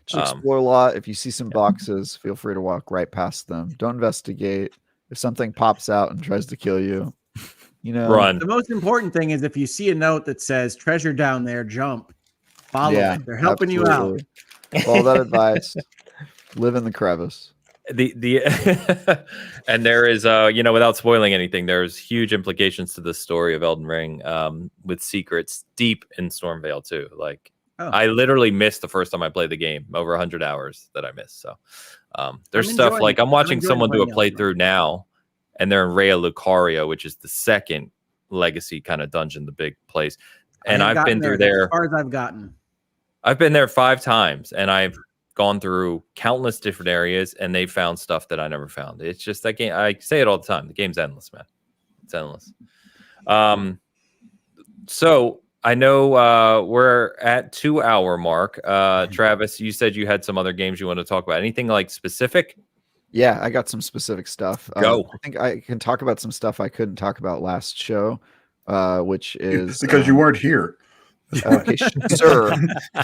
just explore a lot. If you see some boxes, feel free to walk right past them. Don't investigate. If something pops out and tries to kill you, run. The most important thing is if you see a note that says treasure down there, jump. Follow it. They're helping you out. Follow that advice. Live in the crevice. And there is without spoiling anything, there's huge implications to the story of Elden Ring with secrets deep in Stormvale too. Like I literally missed the first time I played the game, over 100 hours that I missed. So there's stuff like I'm watching someone do a playthrough now, and they're in Rhea Lucaria, which is the second legacy kind of dungeon, the big place. And I've been through there as far as I've gotten. I've been there 5 times, and I've gone through countless different areas, and they found stuff that I never found. It's just that game. I say it all the time. The game's endless, man. It's endless. So I know we're at 2-hour mark. Travis, you said you had some other games you want to talk about. Anything like specific? Yeah, I got some specific stuff. Go. I think I can talk about some stuff I couldn't talk about last show, which is because you weren't here. Okay, sir.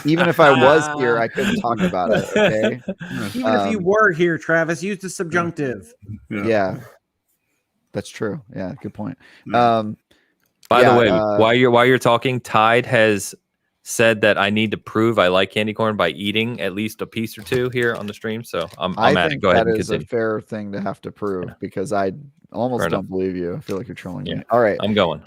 Even if I was here, I couldn't talk about it. Okay. Even if you were here, Travis, use the subjunctive. Yeah, that's true. Yeah, good point. By the way, while you're talking, Tide has said that I need to prove I like candy corn by eating at least a piece or two here on the stream. So I'm at it. Go ahead and continue. That is a fair thing to have to prove because I almost don't believe you. I feel like you're trolling me. Yeah. All right, I'm going.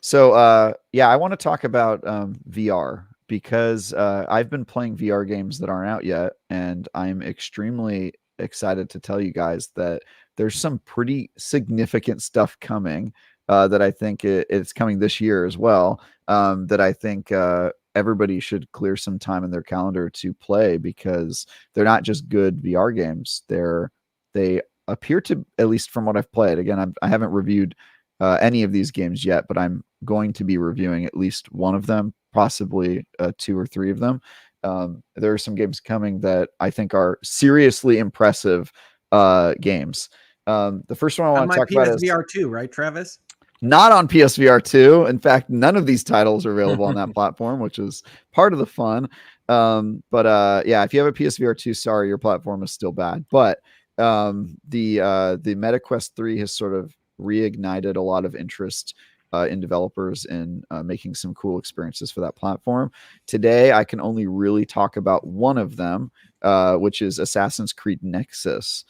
So, I want to talk about VR because I've been playing VR games that aren't out yet, and I'm extremely excited to tell you guys that there's some pretty significant stuff coming that I think it's coming this year as well, that I think everybody should clear some time in their calendar to play because they're not just good VR games. They appear to, at least from what I've played, again, I haven't reviewed any of these games yet, but I'm going to be reviewing at least one of them, possibly 2 or 3 of them. There are some games coming that I think are seriously impressive games. The first one I want to talk about is PSVR 2, right, Travis? Not on PSVR 2. In fact, none of these titles are available on that platform, which is part of the fun. If you have a PSVR 2, sorry, your platform is still bad. But the MetaQuest 3 has sort of reignited a lot of interest in developers in making some cool experiences for that platform. Today, I can only really talk about one of them, which is Assassin's Creed Nexus.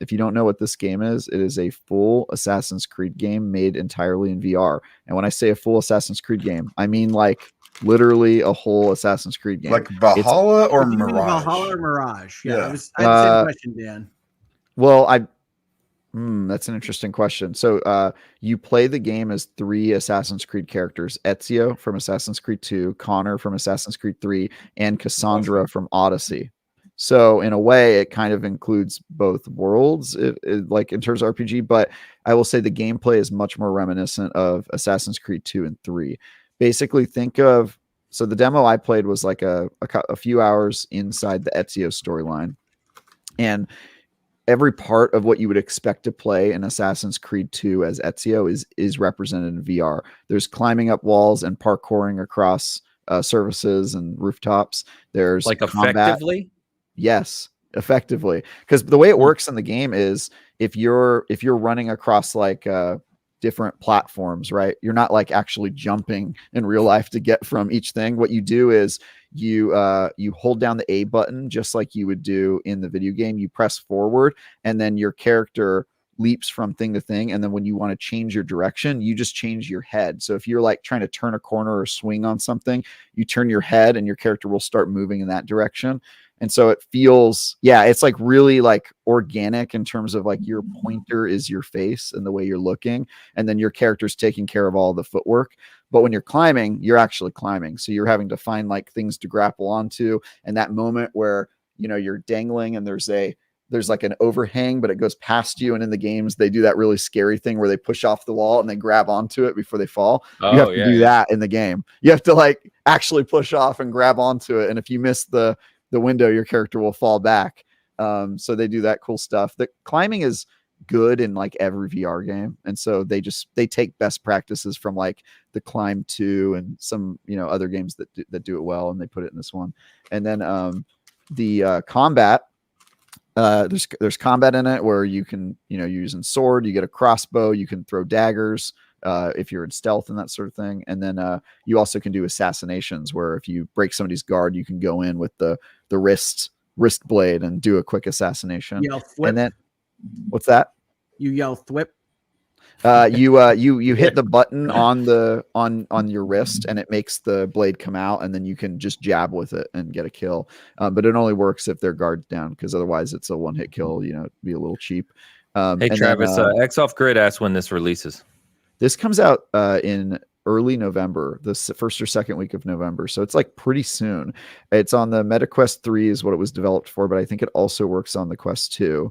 If you don't know what this game is, it is a full Assassin's Creed game made entirely in VR. And when I say a full Assassin's Creed game, I mean like literally a whole Assassin's Creed game. Like Valhalla or Mirage? Valhalla or Mirage? Yeah. I had the same question, Dan. Well, that's an interesting question. So you play the game as 3 Assassin's Creed characters: Ezio from Assassin's Creed 2, Connor from Assassin's Creed 3, and Cassandra from Odyssey. So in a way, it kind of includes both worlds, like in terms of RPG. But I will say the gameplay is much more reminiscent of Assassin's Creed 2 and 3. Basically, think of So the demo I played was like a few hours inside the Ezio storyline, and every part of what you would expect to play in Assassin's Creed 2 as Ezio is represented in VR. There's climbing up walls and parkouring across surfaces and rooftops. There's like combat. Effectively. Yes, effectively. Because the way it works in the game is if you're running across like different platforms, right? You're not like actually jumping in real life to get from each thing. What you do is you hold down the A button just like you would do in the video game. You press forward, and then your character leaps from thing to thing. And then when you want to change your direction, you just change your head. So if you're like trying to turn a corner or swing on something, you turn your head and your character will start moving in that direction. And so it feels, it's like really like organic in terms of like your pointer is your face and the way you're looking. And then your character's taking care of all the footwork. But when you're climbing, you're actually climbing. So you're having to find like things to grapple onto. And that moment where, you're dangling and there's like an overhang, but it goes past you. And in the games, they do that really scary thing where they push off the wall and they grab onto it before they fall. You have to do that in the game. You have to like actually push off and grab onto it. And if you miss the window, your character will fall back. So they do that cool stuff. The climbing is good in like every VR game. And so they take best practices from like the Climb 2 and some, other games that do it well. And they put it in this one. And then the combat, there's combat in it where you can, you're using sword, you get a crossbow, you can throw daggers if you're in stealth and that sort of thing. And then you also can do assassinations where if you break somebody's guard, you can go in with the wrist blade and do a quick assassination. And then what's that? You yell thwip. You hit the button on your wrist and it makes the blade come out, and then you can just jab with it and get a kill. But it only works if their guard's down, because otherwise it's a one-hit kill. It'd be a little cheap. Hey Travis, X Off Grid asked when this releases. This comes out in early November, the first or second week of November. So it's like pretty soon. It's on the MetaQuest 3 is what it was developed for, but I think it also works on the Quest 2.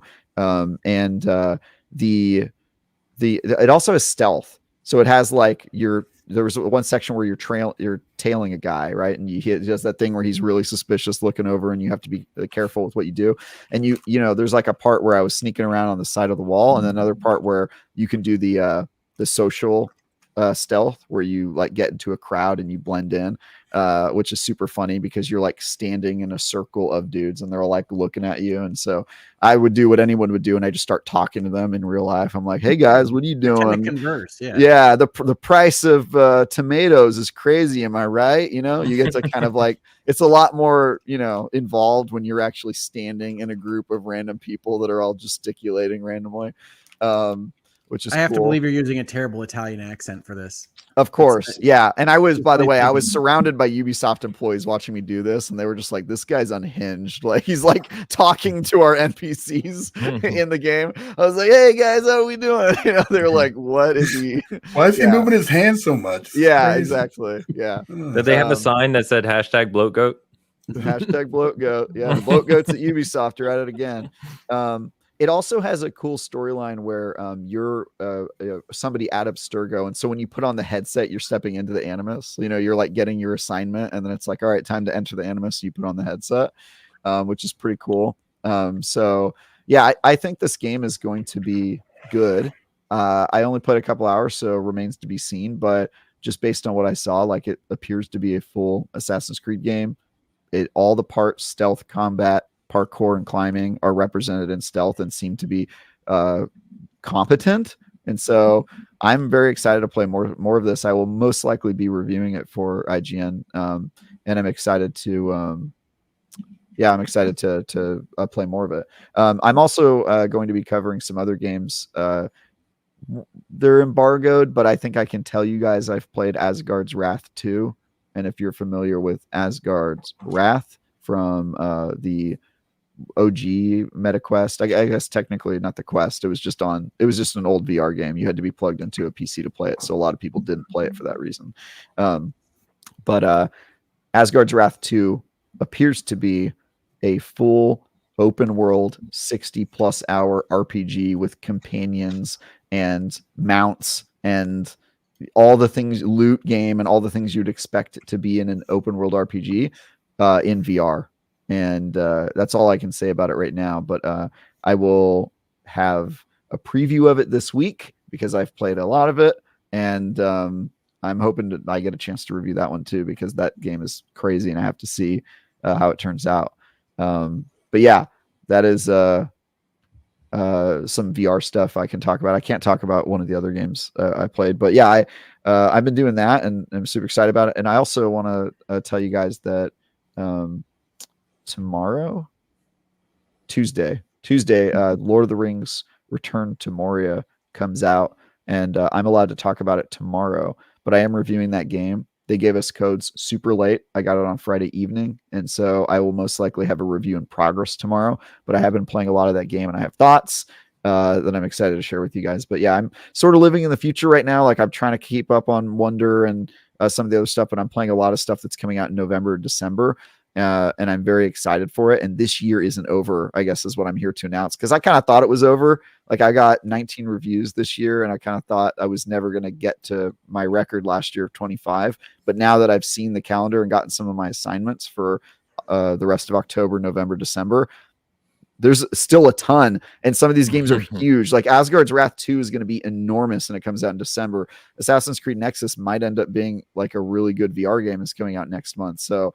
It also has stealth. So it has like there was one section where you're tailing a guy, right? And he does that thing where he's really suspicious looking over, and you have to be careful with what you do. And there's like a part where I was sneaking around on the side of the wall, and another part where you can do the social stealth where you like get into a crowd and you blend in, which is super funny because you're like standing in a circle of dudes and they're all like looking at you. And so I would do what anyone would do, and I just start talking to them in real life. I'm like, hey guys, what are you doing? Converse, the price of tomatoes is crazy, am I right? You get to kind of like, it's a lot more involved when you're actually standing in a group of random people that are all gesticulating randomly. Which is I have cool. to believe you're using a terrible Italian accent for this. Of course. Yeah. And I was, by the way, I was surrounded by Ubisoft employees watching me do this. And they were just like, this guy's unhinged. Like he's like talking to our NPCs in the game. I was like, hey guys, how are we doing? They're like, what is he? Why is he moving his hands so much? It's yeah, crazy. Exactly. Yeah. Did they have a sign that said hashtag bloat goat? Hashtag bloat goat. Yeah. The bloat goats at Ubisoft are at it again. It also has a cool storyline where you're somebody at Abstergo. And so when you put on the headset, you're stepping into the Animus. You're like getting your assignment. And then it's like, all right, time to enter the Animus. So you put on the headset, which is pretty cool. I think this game is going to be good. I only played a couple hours, so remains to be seen. But just based on what I saw, like it appears to be a full Assassin's Creed game. All the parts, stealth, combat, parkour, and climbing are represented in stealth and seem to be competent. And so I'm very excited to play more of this. I will most likely be reviewing it for IGN. And I'm excited to play more of it. I'm also going to be covering some other games. They're embargoed, but I think I can tell you guys I've played Asgard's Wrath 2. And if you're familiar with Asgard's Wrath from the OG MetaQuest, I guess technically not the Quest. It was just an old VR game. You had to be plugged into a PC to play it. So a lot of people didn't play it for that reason. But Asgard's Wrath 2 appears to be a full open world 60+ hour RPG with companions and mounts and all the things, loot game, and all the things you'd expect it to be in an open world RPG in VR. And that's all I can say about it right now. But I will have a preview of it this week because I've played a lot of it, and I'm hoping I get a chance to review that one too, because that game is crazy and I have to see how it turns out. But yeah, that is some VR stuff I can talk about. I can't talk about one of the other games I played, but yeah, I've been doing that and I'm super excited about it. And I also want to tell you guys that tomorrow, Tuesday, Lord of the Rings Return to Moria comes out, and I'm allowed to talk about it tomorrow, but I am reviewing that game. They gave us codes super late. I got it on Friday evening, and so I will most likely have a review in progress tomorrow, but I have been playing a lot of that game and I have thoughts that I'm excited to share with you guys. But yeah, I'm sort of living in the future right now. Like, I'm trying to keep up on Wonder and some of the other stuff, but I'm playing a lot of stuff that's coming out in November, December. And I'm very excited for it. And this year isn't over, I guess, is what I'm here to announce. Because I kind of thought it was over. Like, I got 19 reviews this year, and I kind of thought I was never going to get to my record last year of 25. But now that I've seen the calendar and gotten some of my assignments for the rest of October, November, December, there's still a ton. And some of these games are huge. Like Asgard's Wrath 2 is going to be enormous, and it comes out in December. Assassin's Creed Nexus might end up being like a really good VR game. It's coming out next month. So,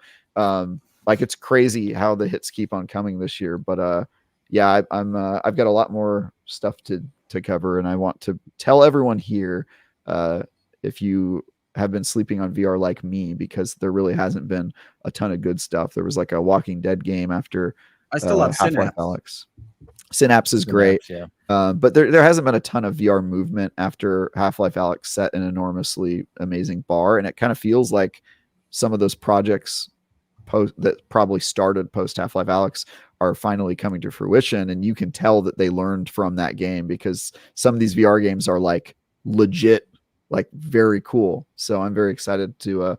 like, it's crazy how the hits keep on coming this year. But yeah, I've got a lot more stuff to cover, and I want to tell everyone here, if you have been sleeping on VR like me, because there really hasn't been a ton of good stuff. There was like a Walking Dead game after I still love Half-Life Synapse. Alyx. Synapse is great, yeah. But there hasn't been a ton of VR movement after Half-Life Alyx set an enormously amazing bar, and it kind of feels like some of those projects that probably started post Half-Life Alyx are finally coming to fruition, and you can tell that they learned from that game, because some of these VR games are like legit, like very cool. So I'm very excited to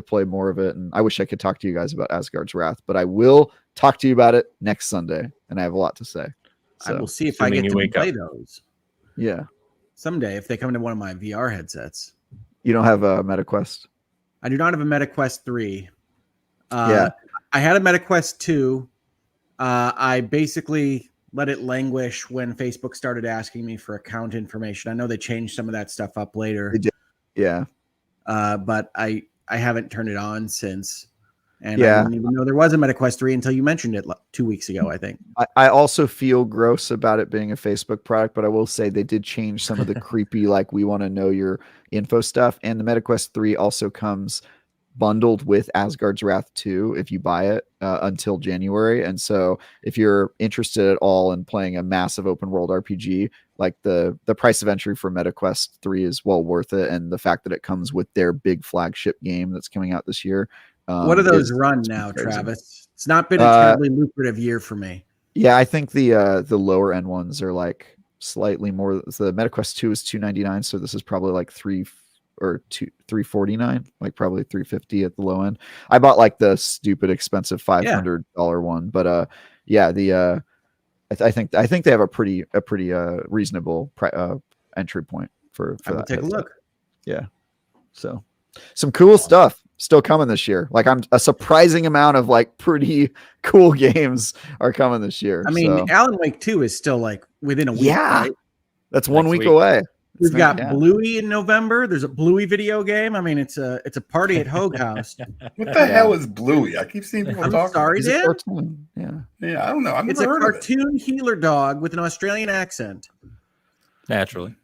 play more of it, and I wish I could talk to you guys about Asgard's Wrath, but I will talk to you about it next Sunday, and I have a lot to say. So, I will see if I get to play those. Yeah, someday if they come to one of my VR headsets. You don't have a MetaQuest? I do not have a MetaQuest 3. Yeah, I had a MetaQuest 2. I basically let it languish when Facebook started asking me for account information. I know they changed some of that stuff up later. They did. Yeah. But I haven't turned it on since. And Yeah. I didn't even know there was a MetaQuest 3 until you mentioned it 2 weeks ago, I think. I also feel gross about it being a Facebook product, but I will say they did change some of the creepy, like, we want to know your info stuff. And the MetaQuest 3 also comes bundled with Asgard's Wrath 2 if you buy it until January. And so if you're interested at all in playing a massive open world RPG, like the price of entry for MetaQuest 3 is well worth it. And the fact that it comes with their big flagship game that's coming out this year. What do those run now, crazy. Travis? It's not been a terribly lucrative year for me. Yeah, I think the lower end ones are like slightly more. So the MetaQuest 2 is $299, so this is probably like $349, like probably $350 at the low end. I bought like the stupid expensive $500 one, but yeah, I think they have a pretty reasonable entry point for that. Take a look. Yeah, so some cool stuff still coming this year. Like, a surprising amount of like pretty cool games are coming this year. I mean, Alan Wake 2 is still like within a week. Yeah, right? That's 1 week away. We've got Bluey in November. There's a Bluey video game. I mean, it's a party at Hogue House. What the hell is Bluey? I keep seeing people talking. Sorry, Dan. Yeah, I don't know. It's a cartoon healer dog with an Australian accent. Naturally.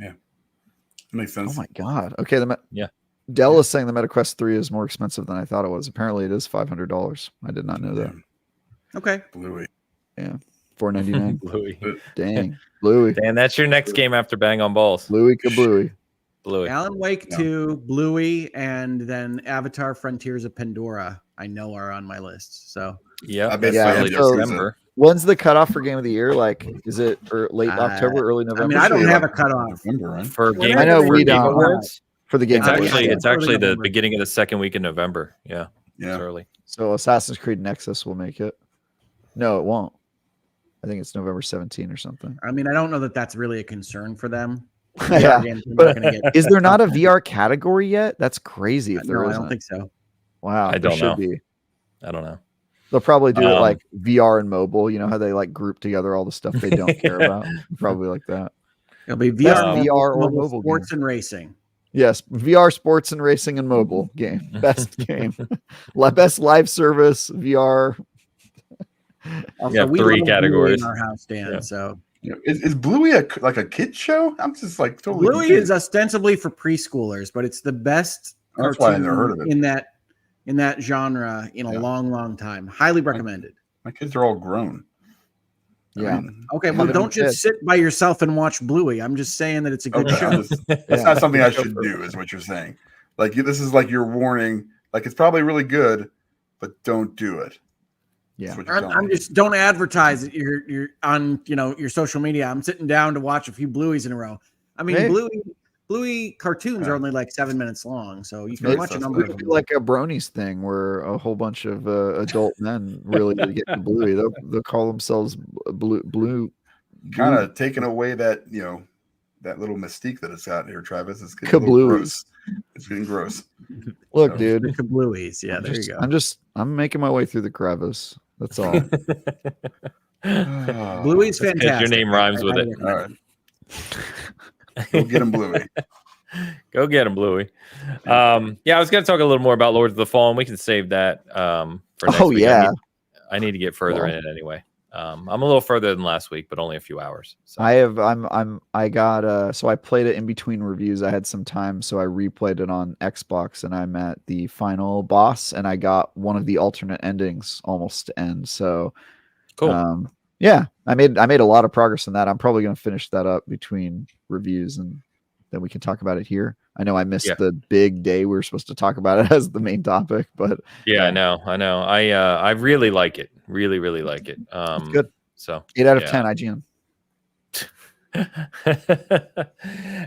Yeah, that makes sense. Oh my god. Okay, yeah. Dell is saying the MetaQuest 3 is more expensive than I thought it was. Apparently, it is $500. I did not know that. Okay. Bluey. Yeah, $499. Bluey. Dang, Bluey. And that's your next game after Bang on Balls. Bluey Kabluey. Bluey. Alan Wake 2, Bluey, and then Avatar: Frontiers of Pandora. I know are on my list. So yeah, I bet early December. When's the cutoff for Game of the Year? Like, is it late October, early November? I mean, I don't have a cutoff for Game. I know for we Game don't. Awards. For the game, It's actually the beginning of the second week in November. Yeah, it's early. So Assassin's Creed Nexus will make it. No, it won't. I think it's November 17 or something. I mean, I don't know that that's really a concern for them. VR games are not going to get. Is there not a VR category yet? That's crazy. If there No, isn't. I don't think so. Wow, I don't know. Be. I don't know. They'll probably do it like VR and mobile. You know how they like group together all the stuff they don't care about. Probably like that. It'll be Best VR, VR or mobile sports game. and racing. Yes, VR, sports and racing, and mobile game. Best game. Best live service VR. Also, we 3 love categories Bluey in our house, Dan. Yeah. So is Bluey like a kid show? I'm just like totally. Bluey is ostensibly for preschoolers, but it's the best That's why I never heard of it. in that genre in a long time. Highly recommended. My kids are all grown. Yeah. Okay, well, don't just sit by yourself and watch Bluey. I'm just saying that it's a good show. That's not something I should do, is what you're saying. Like this is like your warning. Like it's probably really good, but don't do it. Yeah, I'm just don't advertise it. You're on your social media. I'm sitting down to watch a few Blueys in a row. I mean, Bluey cartoons are only like 7 minutes long, so you can watch a number of them. Like a Bronies thing where a whole bunch of adult men really get to Bluey. They'll call themselves blue. Kind of taking away that that little mystique that it's got here, Travis. It's getting Kabluies. It's getting gross. Look, dude, the Kabluies. Yeah, there you go. I'm making my way through the crevice. That's all. Bluey's fantastic. Your name rhymes with it. All right. Go get him, Bluey. Go get him, Bluey. I was going to talk a little more about Lords of the Fallen. We can save that for next week. Yeah. I need to get further in it anyway. I'm a little further than last week, but only a few hours. So. So I played it in between reviews. I had some time, so I replayed it on Xbox, and I'm at the final boss, and I got one of the alternate endings almost to end. So cool. I made a lot of progress in that. I'm probably going to finish that up between reviews, and then we can talk about it here. I know I missed the big day we were supposed to talk about it as the main topic, but I know. I really like it. Really, really like it. It's good. So 8 out of 10 IGN.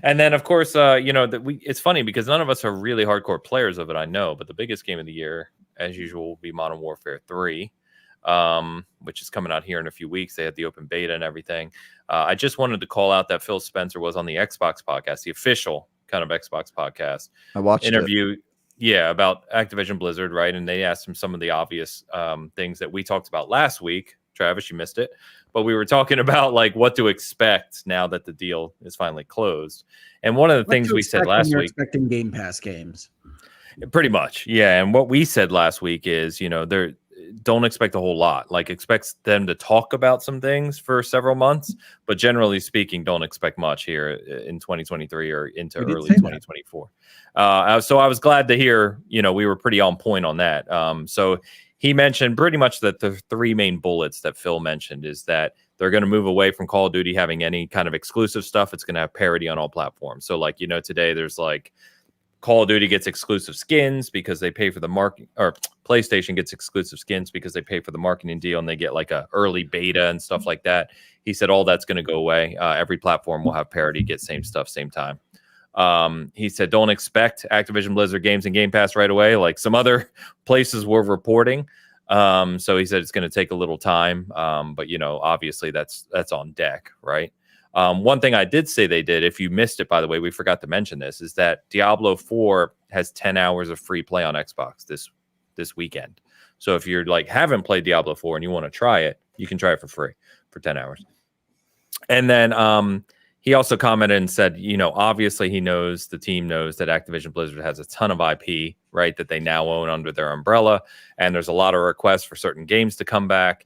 And then of course, it's funny because none of us are really hardcore players of it. I know, but the biggest game of the year, as usual, will be Modern Warfare 3. Which is coming out here in a few weeks. They had the open beta and everything. I just wanted to call out that Phil Spencer was on the Xbox podcast, the official kind of Xbox podcast. I watched interview. About Activision-Blizzard, right? And they asked him some of the obvious things that we talked about last week. Travis, you missed it. But we were talking about like what to expect now that the deal is finally closed. And one of the things we said last week, expecting Game Pass games. Pretty much. Yeah. And what we said last week is, don't expect a whole lot. Like expect them to talk about some things for several months, but generally speaking, don't expect much here in 2023 or into early 2024. So I was glad to hear, we were pretty on point on that. So he mentioned pretty much that the 3 main bullets that Phil mentioned is that they're going to move away from Call of Duty having any kind of exclusive stuff. It's going to have parity on all platforms. So like, today there's like Call of Duty gets exclusive skins because they pay for the market, or PlayStation gets exclusive skins because they pay for the marketing deal and they get like a early beta and stuff like that. He said all that's going to go away. Every platform will have parity, get same stuff, same time. He said, don't expect Activision Blizzard games and Game Pass right away, like some other places were reporting. So he said it's going to take a little time. But obviously that's on deck, right? One thing I did say they did, if you missed it, by the way, we forgot to mention this, is that Diablo 4 has 10 hours of free play on Xbox this weekend. So if you're like haven't played Diablo 4 and you want to try it, you can try it for free for 10 hours. And then he also commented and said, obviously the team knows that Activision Blizzard has a ton of IP, right, that they now own under their umbrella. And there's a lot of requests for certain games to come back.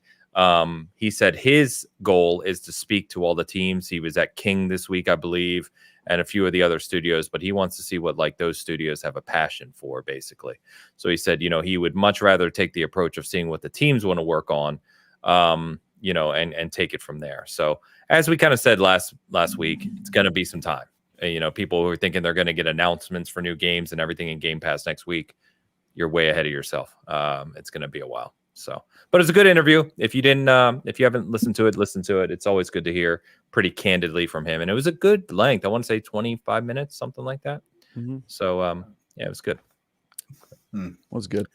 He said his goal is to speak to all the teams. He was at King this week, I believe, and a few of the other studios, but he wants to see what like those studios have a passion for, basically. So he said, he would much rather take the approach of seeing what the teams want to work on, and take it from there. So as we kind of said last week, it's going to be some time. People who are thinking they're going to get announcements for new games and everything in Game Pass next week, you're way ahead of yourself. It's going to be a while. So, but it's a good interview. If you haven't listened to it, listen to it. It's always good to hear pretty candidly from him. And it was a good length. I want to say 25 minutes, something like that. Mm-hmm. So, it was good. Was good.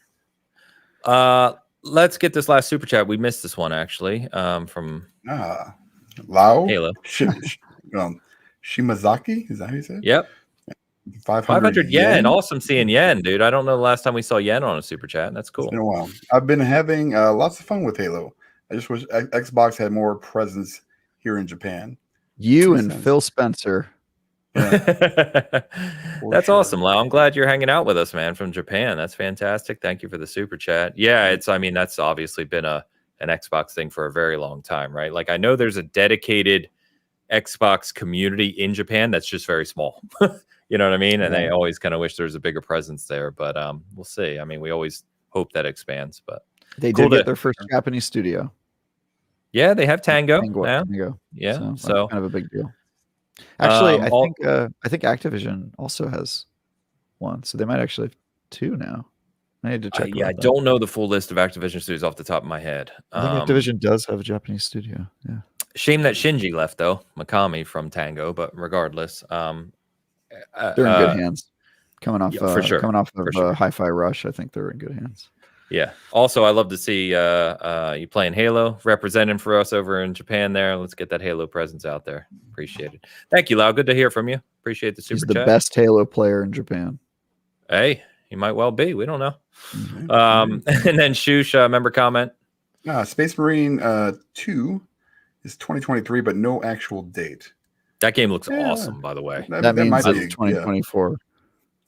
Let's get this last super chat. We missed this one actually. From Lao. Halo. Shimazaki. Is that how you say it? Yep. 500 yen. Awesome seeing yen, dude. I don't know the last time we saw yen on a super chat. That's cool. It's been a while. I've been having lots of fun with Halo. I just wish Xbox had more presence here in Japan. You and Phil Spencer. Yeah. That's awesome, Lau. I'm glad you're hanging out with us, man, from Japan. That's fantastic. Thank you for the super chat. Yeah, that's obviously been an Xbox thing for a very long time, right? Like I know there's a dedicated Xbox community in Japan that's just very small. You know what I mean? And they always kind of wish there was a bigger presence there, but we'll see. I mean, we always hope that expands, but they did get their first Japanese studio. Yeah, they have Tango now. Tango. Yeah, so kind of a big deal. Actually, I think Activision also has one, so they might actually have two now. I need to check. I don't know the full list of Activision studios off the top of my head. I think Activision does have a Japanese studio. Yeah. Shame that Shinji left though, Mikami from Tango, but regardless, they're in good hands. Coming off for sure. Coming off of Hi-Fi Rush, I think they're in good hands. Yeah. Also, I love to see you playing Halo, representing for us over in Japan there. Let's get that Halo presence out there. Appreciate it. Thank you, Lau. Good to hear from you. Appreciate the super chat. He's the best Halo player in Japan. Hey, he might well be. We don't know. And then Shush, member comment. Space Marine 2 is 2023, but no actual date. That game looks awesome, by the way. That means might be 2024.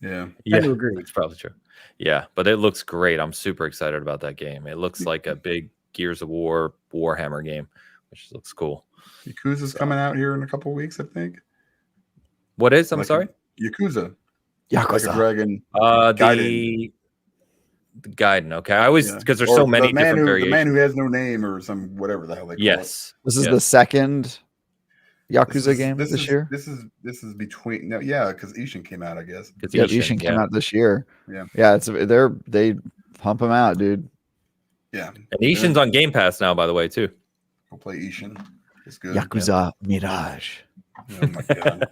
Yeah. I do agree. It's probably true. Yeah, but it looks great. I'm super excited about that game. It looks like a big Gears of War Warhammer game, which looks cool. Yakuza's coming out here in a couple of weeks, I think. What is? I'm sorry? Yakuza. Yakuza. Like a dragon. The Gaiden. Okay. I always, because there's so many different variations. The man who has no name or some whatever the hell they call it. This is the second Yakuza game this year. This is between because Ishin came out, I guess. Ishin came out this year. Yeah. It's they pump them out, dude. Yeah. And Ishin's on Game Pass now, by the way, too. We'll play Ishin. It's good. Yakuza Mirage. Oh my god.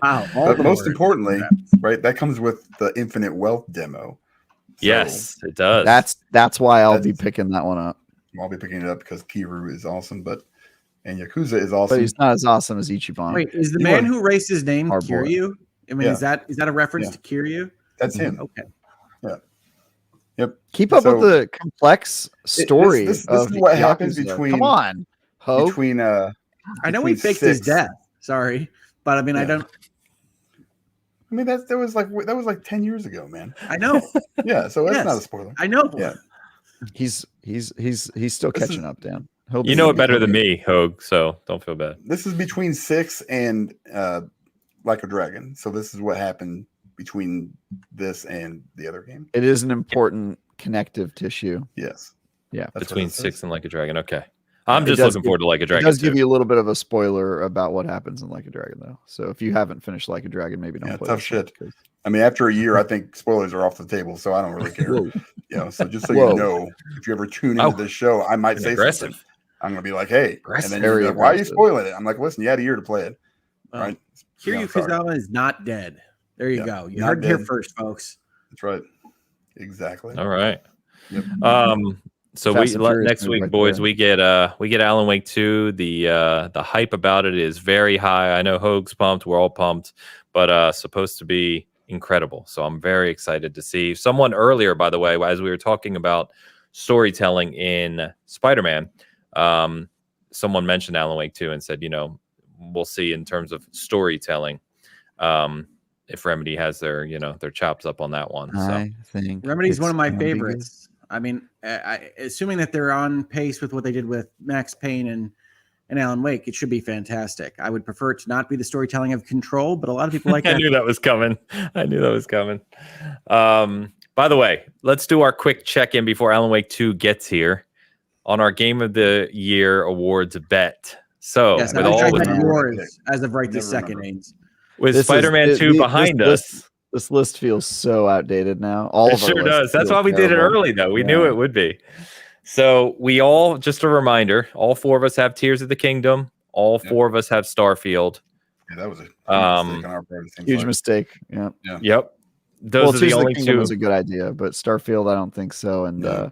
Wow. But most importantly, right, that comes with the Infinite Wealth demo. So yes, it does. That's why I'll be picking that one up. I'll be picking it up because Kiryu is awesome, and Yakuza is awesome. But he's not as awesome as Ichiban. Wait, is the man who erased his name Kiryu? I mean, is that a reference to Kiryu? That's him. Okay. Yeah. Yep. Keep up with the complex story. This is what happens between. Come on, Ho. Between I know he faked his death. Sorry, but I mean, I don't. I mean, that was like 10 years ago, man. I know. Yeah, so that's not a spoiler. I know. Yeah. He's still catching up, Dan. You know it better than me, Hogue, so don't feel bad. This is between 6 and Like a Dragon. So this is what happened between this and the other game. It is an important connective tissue. Yes. Yeah. Between 6 and Like a Dragon. Okay. I'm just looking forward to Like a Dragon. It does give you a little bit of a spoiler about what happens in Like a Dragon, though. So if you haven't finished Like a Dragon, maybe don't play tough shit. I mean, after a year, I think spoilers are off the table, so I don't really care. So just so you know, if you ever tune into this show, I might say something. I'm going to be like, hey, and then you're like, why are you spoiling it? I'm like, listen, you had a year to play it. Right? Kiryu Kazama is not dead. There you go. You heard it here first, folks. That's right. Exactly. All right. Yep. So next week, boys, we get Alan Wake 2. The hype about it is very high. I know Hogue's pumped. We're all pumped, but supposed to be incredible. So I'm very excited to see. Someone earlier, by the way, as we were talking about storytelling in Spider-Man, someone mentioned Alan Wake 2 and said, we'll see in terms of storytelling if Remedy has their chops up on that one. So I think Remedy's one of my favorites. I mean, assuming that they're on pace with what they did with Max Payne and Alan Wake, it should be fantastic. I would prefer it to not be the storytelling of Control, but a lot of people like that. I knew that was coming. By the way, let's do our quick check-in before Alan Wake 2 gets here on our Game of the Year awards bet. So, yes, awards as of right this second, Ains. With Spider-Man 2 behind us. This list feels so outdated now. It sure does. That's why we did it early, though. We knew it would be. So we all, just a reminder, all 4 of us have Tears of the Kingdom. All 4 of us have Starfield. Yeah, that was a mistake on our part. Huge mistake. Yeah. Yep. Those are the only 2. Was a good idea, but Starfield, I don't think so. And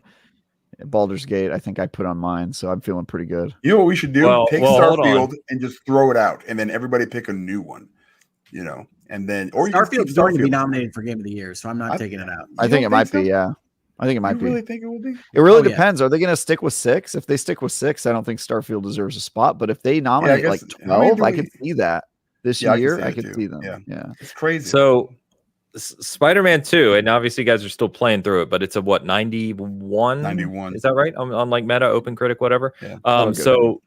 Baldur's Gate, I think I put on mine, so I'm feeling pretty good. You know what we should do? Well, Pick Starfield and just throw it out, and then everybody pick a new one. And then Starfield's going to be nominated for Game of the Year, so I'm not taking it out. I think it might be, yeah. I think it might be. You really think it will be? It really depends. Are they going to stick with 6? If they stick with 6, I don't think Starfield deserves a spot. But if they nominate 12, I could see that this year. I could see them. Yeah, it's crazy. So, Spider-Man 2, and obviously you guys are still playing through it, but it's a 91? 91. Is that right? On like Meta, Open Critic, whatever. Yeah. So,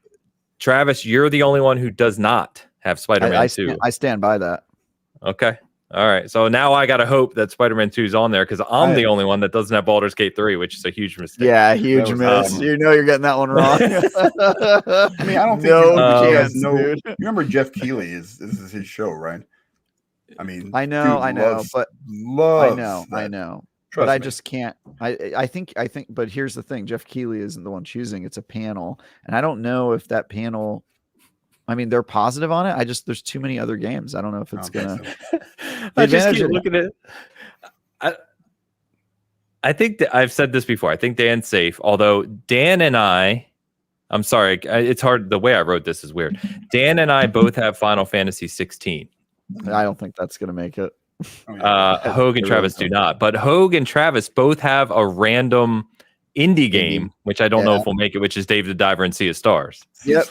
Travis, you're the only one who does not have Spider-Man 2. I stand by that. Okay. All right. So now I got to hope that Spider-Man 2 is on there because I'm the only one that doesn't have Baldur's Gate 3, which is a huge mistake. Yeah, huge miss. You're getting that one wrong. I mean, I don't think you remember Jeff Keighley this is his show, right? I mean, I know, but I just can't. I think, but here's the thing: Jeff Keighley isn't the one choosing; it's a panel, and I don't know if that panel. I mean, they're positive on it. There's too many other games. I don't know if it's gonna. I just keep looking at it. I think that I've said this before. I think Dan's safe, although Dan and I'm sorry, it's hard. The way I wrote this is weird. Dan and I both have Final Fantasy 16. I don't think that's gonna make it. Hogue and Travis do not, but Hogue and Travis both have a random indie game, which I don't know if we'll make it, which is Dave the Diver and Sea of Stars. Yep.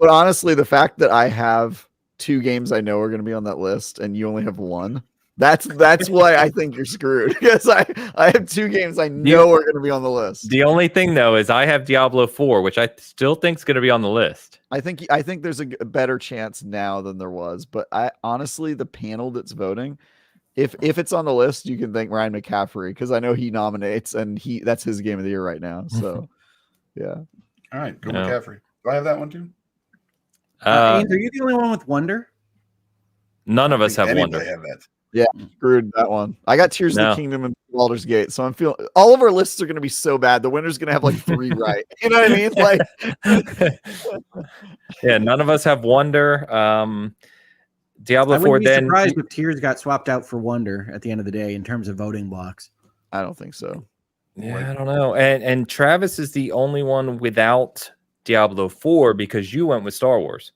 But honestly, the fact that I have 2 games I know are going to be on that list and you only have 1, that's why I think you're screwed. Because I have 2 games I know are going to be on the list. The only thing though is I have Diablo 4, which I still think is going to be on the list. I think there's a better chance now than there was. But honestly, the panel that's voting, if it's on the list, you can thank Ryan McCaffrey because I know he nominates and that's his game of the year right now. So yeah. All right, go McCaffrey. Do I have that one too? Are you the only one with Wonder? None of us have Wonder. Have that. Yeah, screwed that one. I got Tears of the Kingdom and Baldur's Gate, so I'm feeling all of our lists are going to be so bad. The winner's going to have like 3 right. You know what I mean? Like, yeah, none of us have Wonder. Diablo 4. I wouldn't be surprised if Tears got swapped out for Wonder at the end of the day in terms of voting blocks. I don't think so. Yeah, I don't know. And Travis is the only one without Diablo 4 because you went with Star Wars.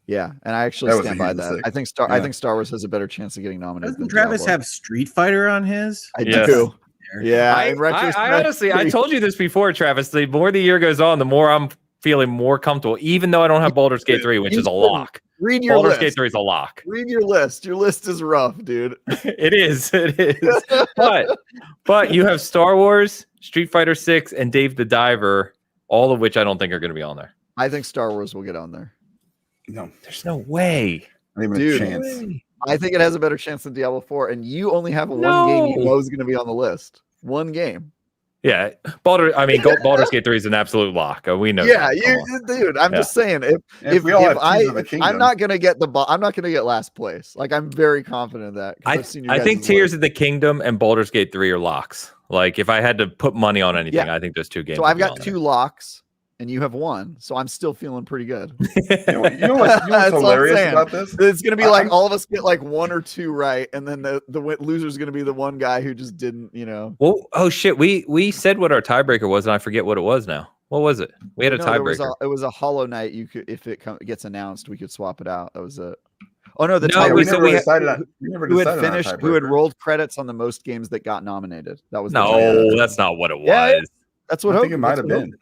Yeah, and I actually stand by that. I think Star Wars has a better chance of getting nominated. Doesn't Travis have Street Fighter on his? I do. Yeah. I honestly, I told you this before, Travis. The more the year goes on, the more I'm feeling more comfortable, even though I don't have Baldur's Gate 3, which is a lock. Read your Baldur's list. Gate 3 is a lock. Read your list. Your list is rough, dude. It is. But you have Star Wars, Street Fighter 6, and Dave the Diver, all of which I don't think are going to be on there. I think Star Wars will get on there. No, there's no way. Not even a chance. I think it has a better chance than Diablo 4, and you only have one game you know is going to be on the list. One game. Yeah, Baldur's Gate 3 is an absolute lock. We know. Yeah, dude. I'm just saying, I'm not gonna get I'm not gonna get last place. Like I'm very confident of that. I think Tears of the Kingdom and Baldur's Gate 3 are locks. Like if I had to put money on anything, I think those 2 games. So I've got 2 locks, and you have 1. So I'm still feeling pretty good. You know what's hilarious about this? It's gonna be like all of us get like 1 or 2 right, and then the loser's gonna be the one guy who just didn't, Well, oh shit, we said what our tiebreaker was, and I forget what it was now. What was it? We had a tiebreaker. It was a Hollow Knight. You could, if it gets announced, we could swap it out. That was it. Oh no, who had rolled credits on the most games that got nominated. That was that's not what it was. Yeah, that's what I think it might have been.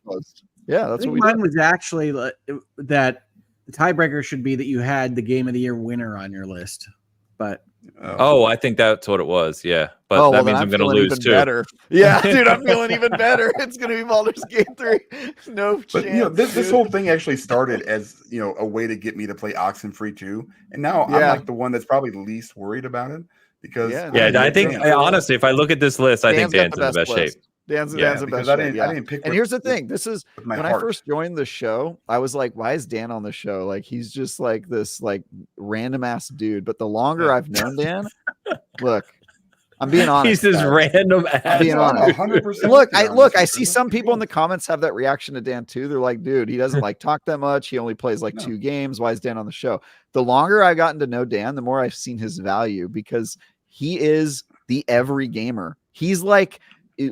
Yeah, that's what mine was actually that the tiebreaker should be that you had the Game of the Year winner on your list. But I think that's what it was. Yeah, but that means I'm going to lose too. Better. Yeah, dude, I'm feeling even better. It's going to be Baldur's Gate 3. No chance. This whole thing actually started as a way to get me to play Oxenfree 2, and now I'm like the one that's probably least worried about it because I think honestly, if I look at this list, I think Dan's in the best shape. Dan's in the best shape. I didn't pick. And here's the thing: when I first joined the show, I was like, "Why is Dan on the show? Like, he's just like this like random ass dude." But the longer I've known Dan, look, I'm being honest. He's this random ass. I'm being honest. 100%. I see some people in the comments have that reaction to Dan too. They're like, "Dude, he doesn't like talk that much. He only plays like 2 games. Why is Dan on the show?" The longer I've gotten to know Dan, the more I've seen his value because he is the every gamer. He's like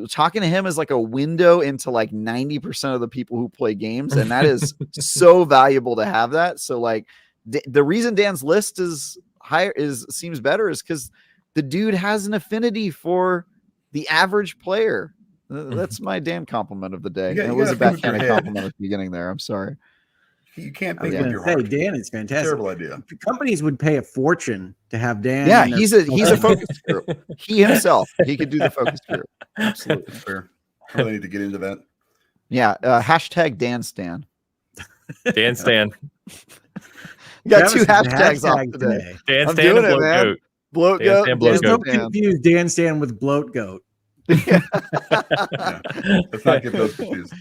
talking to him is like a window into like 90% of the people who play games, and that is so valuable to have that. So like the reason Dan's list is higher seems better is because the dude has an affinity for the average player. That's my Dan compliment of the day. It was a backhanded compliment at the beginning there. I'm sorry. You can't think with your heart. Dan is fantastic. Terrible idea. Companies would pay a fortune to have Dan. Yeah, he's a focus group. He himself, he could do the focus group. Absolutely fair. I really need to get into that. Yeah, hashtag Dan Stan. Dan Stan. You got two hashtags off today. Dan Stan and Bloat Goat. Bloat Goat. There's no confuse Dan Stan with Bloat Goat. Yeah. Let's not get those confused.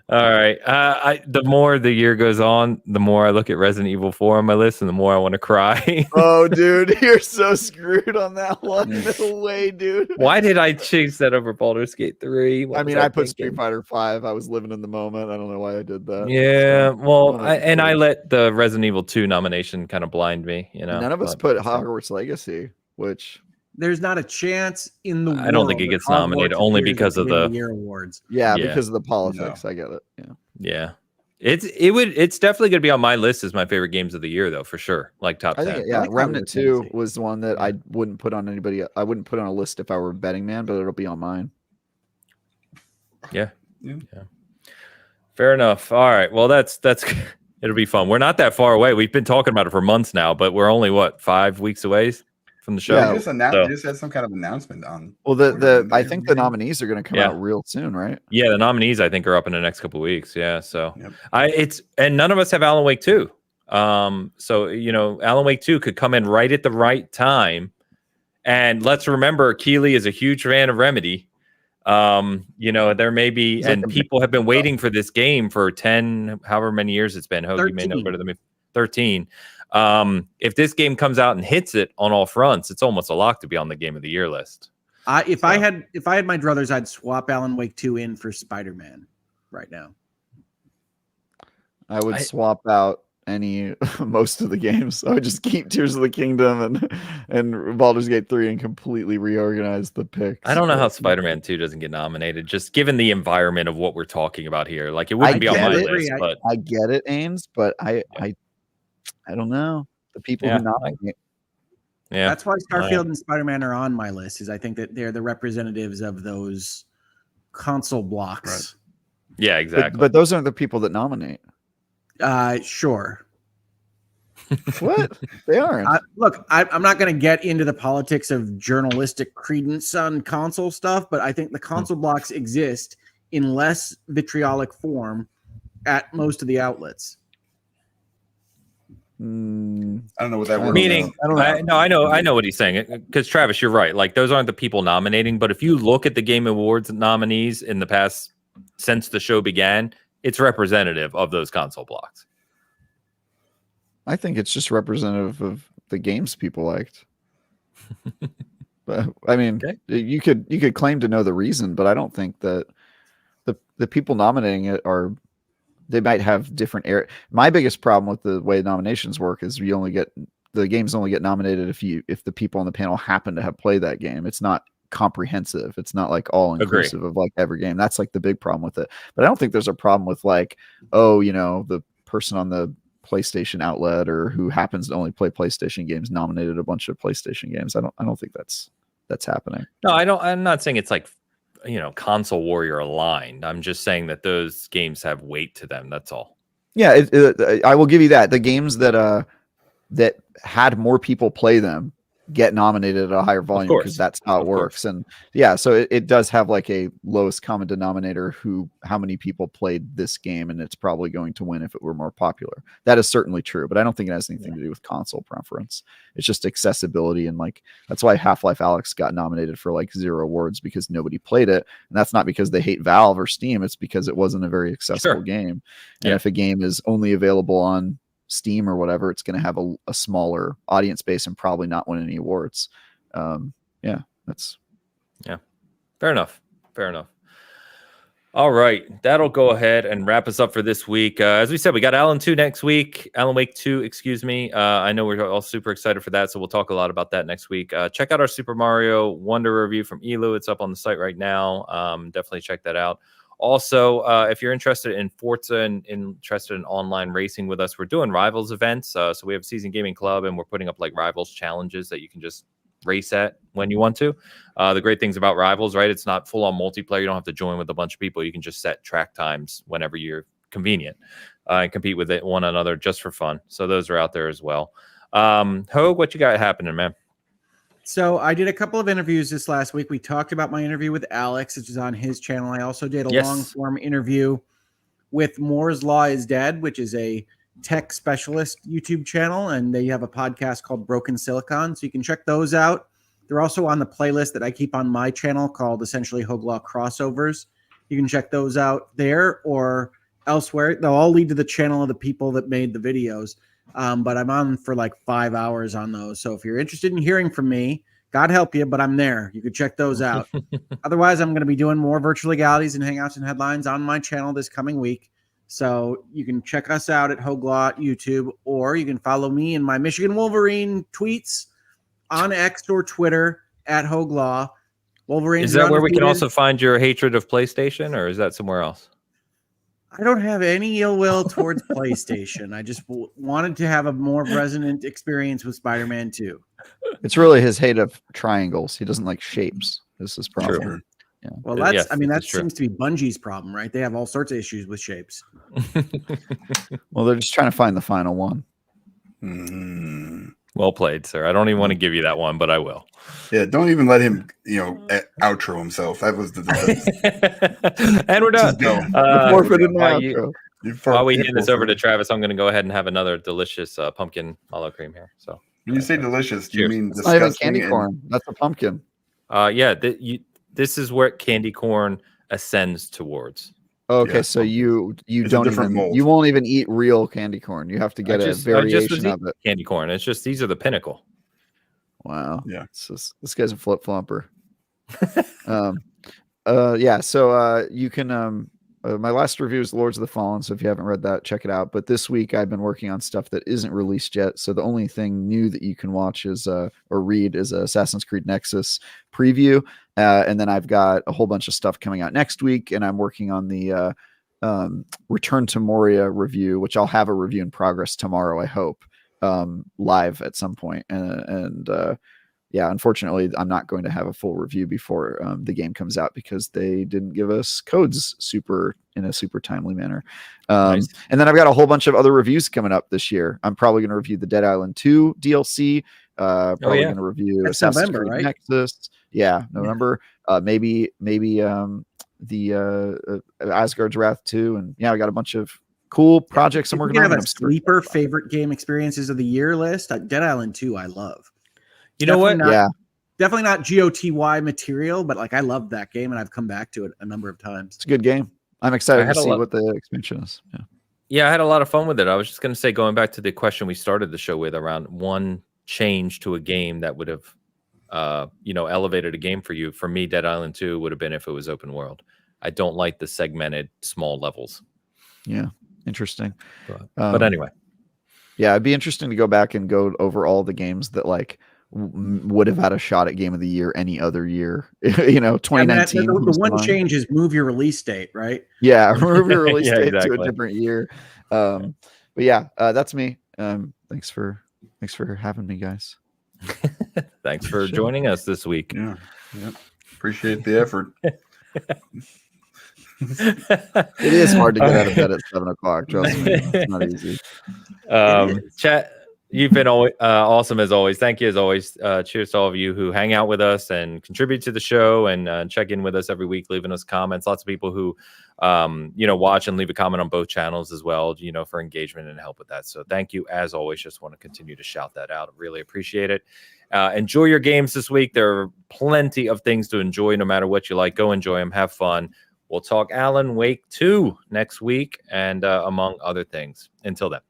All right. The more the year goes on, the more I look at Resident Evil 4 on my list, and the more I want to cry. Oh, dude, you're so screwed on that one. No way, dude. Why did I chase that over Baldur's Gate 3? I put Street Fighter 5. I was living in the moment. I don't know why I did that. Yeah, well, I let the Resident Evil 2 nomination kind of blind me. None of us put Hogwarts Legacy, which. There's not a chance in the world. I don't think it gets nominated only because of the year awards. Yeah, because of the politics. No. I get it. Yeah. It's definitely going to be on my list as my favorite games of the year, though, for sure. Like top 10. Think, like Remnant 2 was one that I wouldn't put on anybody. I wouldn't put on a list if I were a betting man, but it'll be on mine. Yeah. Fair enough. All right. Well, that's it'll be fun. We're not that far away. We've been talking about it for months now, but we're only 5 weeks away from the show. Yeah, you just had some kind of announcement on. Well, I think the nominees are going to come out real soon, right? Yeah, the nominees I think are up in the next couple of weeks. Yeah, so and none of us have Alan Wake 2. So Alan Wake 2 could come in right at the right time. And let's remember, Keeley is a huge fan of Remedy. There may be, and people have been waiting for this game for 10, however many years it's been. Hope you may know better than me. 13. If this game comes out and hits it on all fronts, it's almost a lock to be on the game of the year list. If I had my druthers, I'd swap Alan Wake 2 in for Spider-Man right now. I would swap out most of the games. I would just keep Tears of the Kingdom and Baldur's Gate 3 and completely reorganize the picks. I don't know how Spider-Man 2 doesn't get nominated, just given the environment of what we're talking about here. Like, it wouldn't be on my list, but I get it, Ames, but I don't know. The people who nominate. Yeah. That's why Starfield and Spider-Man are on my list, is I think that they're the representatives of those console blocks. Right. Yeah, exactly. But those aren't the people that nominate. Sure. What? They aren't. Look, I'm not going to get into the politics of journalistic credence on console stuff, but I think the console blocks exist in less vitriolic form at most of the outlets. I don't know what that word meaning. I know what he's saying, because Travis, you're right. Like, those aren't the people nominating, but if you look at the Game Awards nominees in the past since the show began, it's representative of those console blocks. I think it's just representative of the games people liked. But I mean, you could claim to know the reason, but I don't think that the people nominating it they might have different My biggest problem with the way nominations work is the games only get nominated if the people on the panel happen to have played that game. It's not comprehensive. It's not like all inclusive of like every game. That's like the big problem with it. But I don't think there's a problem with like, the person on the PlayStation outlet or who happens to only play PlayStation games nominated a bunch of PlayStation games. I don't think that's happening. No, I don't. I'm not saying it's like, console warrior aligned. I'm just saying that those games have weight to them. That's all. Yeah, I will give you that. The games that had more people play them get nominated at a higher volume because that's how it works. And so it does have like a lowest common denominator how many people played this game, and it's probably going to win if it were more popular. That is certainly true, but I don't think it has anything to do with console preference. It's just accessibility, and like that's why Half-Life Alyx got nominated for like 0 awards, because nobody played it. And that's not because they hate Valve or Steam, it's because it wasn't a very accessible game. And if a game is only available on Steam or whatever, it's going to have a smaller audience base and probably not win any awards. Fair enough. All right, that'll go ahead and wrap us up for this week. As we said, we got Alan Wake 2, excuse me. I know we're all super excited for that, so we'll talk a lot about that next week. Check out our Super Mario Wonder review from Elu. It's up on the site right now. Definitely check that out. Also, if you're interested in Forza and interested in online racing with us, we're doing Rivals events. So we have a Season Gaming Club, and we're putting up like Rivals challenges that you can just race at when you want to. The great things about Rivals, right? It's not full on multiplayer. You don't have to join with a bunch of people. You can just set track times whenever you're convenient and compete with one another just for fun. So those are out there as well. Hogue, what you got happening, man? So I did a couple of interviews this last week. We talked about my interview with Alex, which is on his channel. I also did a long form interview with Moore's Law is Dead, which is a tech specialist YouTube channel, and they have a podcast called Broken Silicon, so you can check those out. They're also on the playlist that I keep on my channel called essentially Hogue Law Crossovers. You can check those out there or elsewhere. They'll all lead to the channel of the people that made the videos, but I'm on for like 5 hours on those. So if you're interested in hearing from me, God help you, but I'm there. You can check those out. Otherwise, I'm going to be doing more virtual legalities and hangouts and headlines on my channel this coming week. So you can check us out at Hogue Law YouTube, or you can follow me in my Michigan Wolverine tweets on X or Twitter at Hogue Law. Wolverine. Is that where we can also find your hatred of PlayStation, or is that somewhere else? I don't have any ill will towards PlayStation. I just wanted to have a more resonant experience with Spider-Man 2. It's really his hate of triangles. He doesn't like shapes. This is problem. True. Yeah. Well, that seems to be Bungie's problem, right? They have all sorts of issues with shapes. Well, they're just trying to find the final one. Well played, sir. I don't even want to give you that one, but I will. Yeah, don't even let him, outro himself. That was the and we're done. While we hand this over to Travis, I'm going to go ahead and have another delicious pumpkin mallow cream here. So when you say delicious, do you mean it's not even candy corn? That's a pumpkin. This is where candy corn ascends towards. Okay, so you don't even you won't even eat real candy corn. You have to get a variation of it. Candy corn. It's just these are the pinnacle. Wow. Yeah. This guy's a flip flopper. So you can my last review is Lords of the Fallen, so if you haven't read that, check it out. But this week I've been working on stuff that isn't released yet, so the only thing new that you can watch is or read is Assassin's Creed Nexus preview, and then I've got a whole bunch of stuff coming out next week, and I'm working on the Return to Moria review, which I'll have a review in progress tomorrow, I hope, live at some point. Unfortunately, I'm not going to have a full review before the game comes out because they didn't give us codes in a super timely manner. Nice. And then I've got a whole bunch of other reviews coming up this year. I'm probably going to review the Dead Island 2 DLC. Going to review Assassin's Creed Nexus. Yeah, November. Maybe the Asgard's Wrath 2, and I got a bunch of cool projects I'm working on. Have a sleeper favorite game experiences of the year list. Dead Island 2, I love. You know what? Definitely not GOTY material, but I love that game and I've come back to it a number of times. It's a good game. I'm excited to see what the expansion is. Yeah, I had a lot of fun with it. I was just going to say, going back to the question we started the show with around one change to a game that would have, elevated a game for you. For me, Dead Island 2 would have been if it was open world. I don't like the segmented small levels. Yeah, interesting. But anyway. Yeah, it'd be interesting to go back and go over all the games that would have had a shot at Game of the Year any other year. 2019. The one change is move your release date, right? Yeah, move your release date to a different year. That's me. Thanks for having me, guys. Thanks for joining us this week. Yeah. Appreciate the effort. It is hard to get out of bed at 7:00. Trust me, it's not easy. Chat. You've been awesome as always. Thank you as always. Cheers to all of you who hang out with us and contribute to the show and check in with us every week, leaving us comments. Lots of people who, watch and leave a comment on both channels as well, for engagement and help with that. So thank you as always. Just want to continue to shout that out. Really appreciate it. Enjoy your games this week. There are plenty of things to enjoy no matter what you like. Go enjoy them. Have fun. We'll talk Alan Wake 2 next week and among other things. Until then.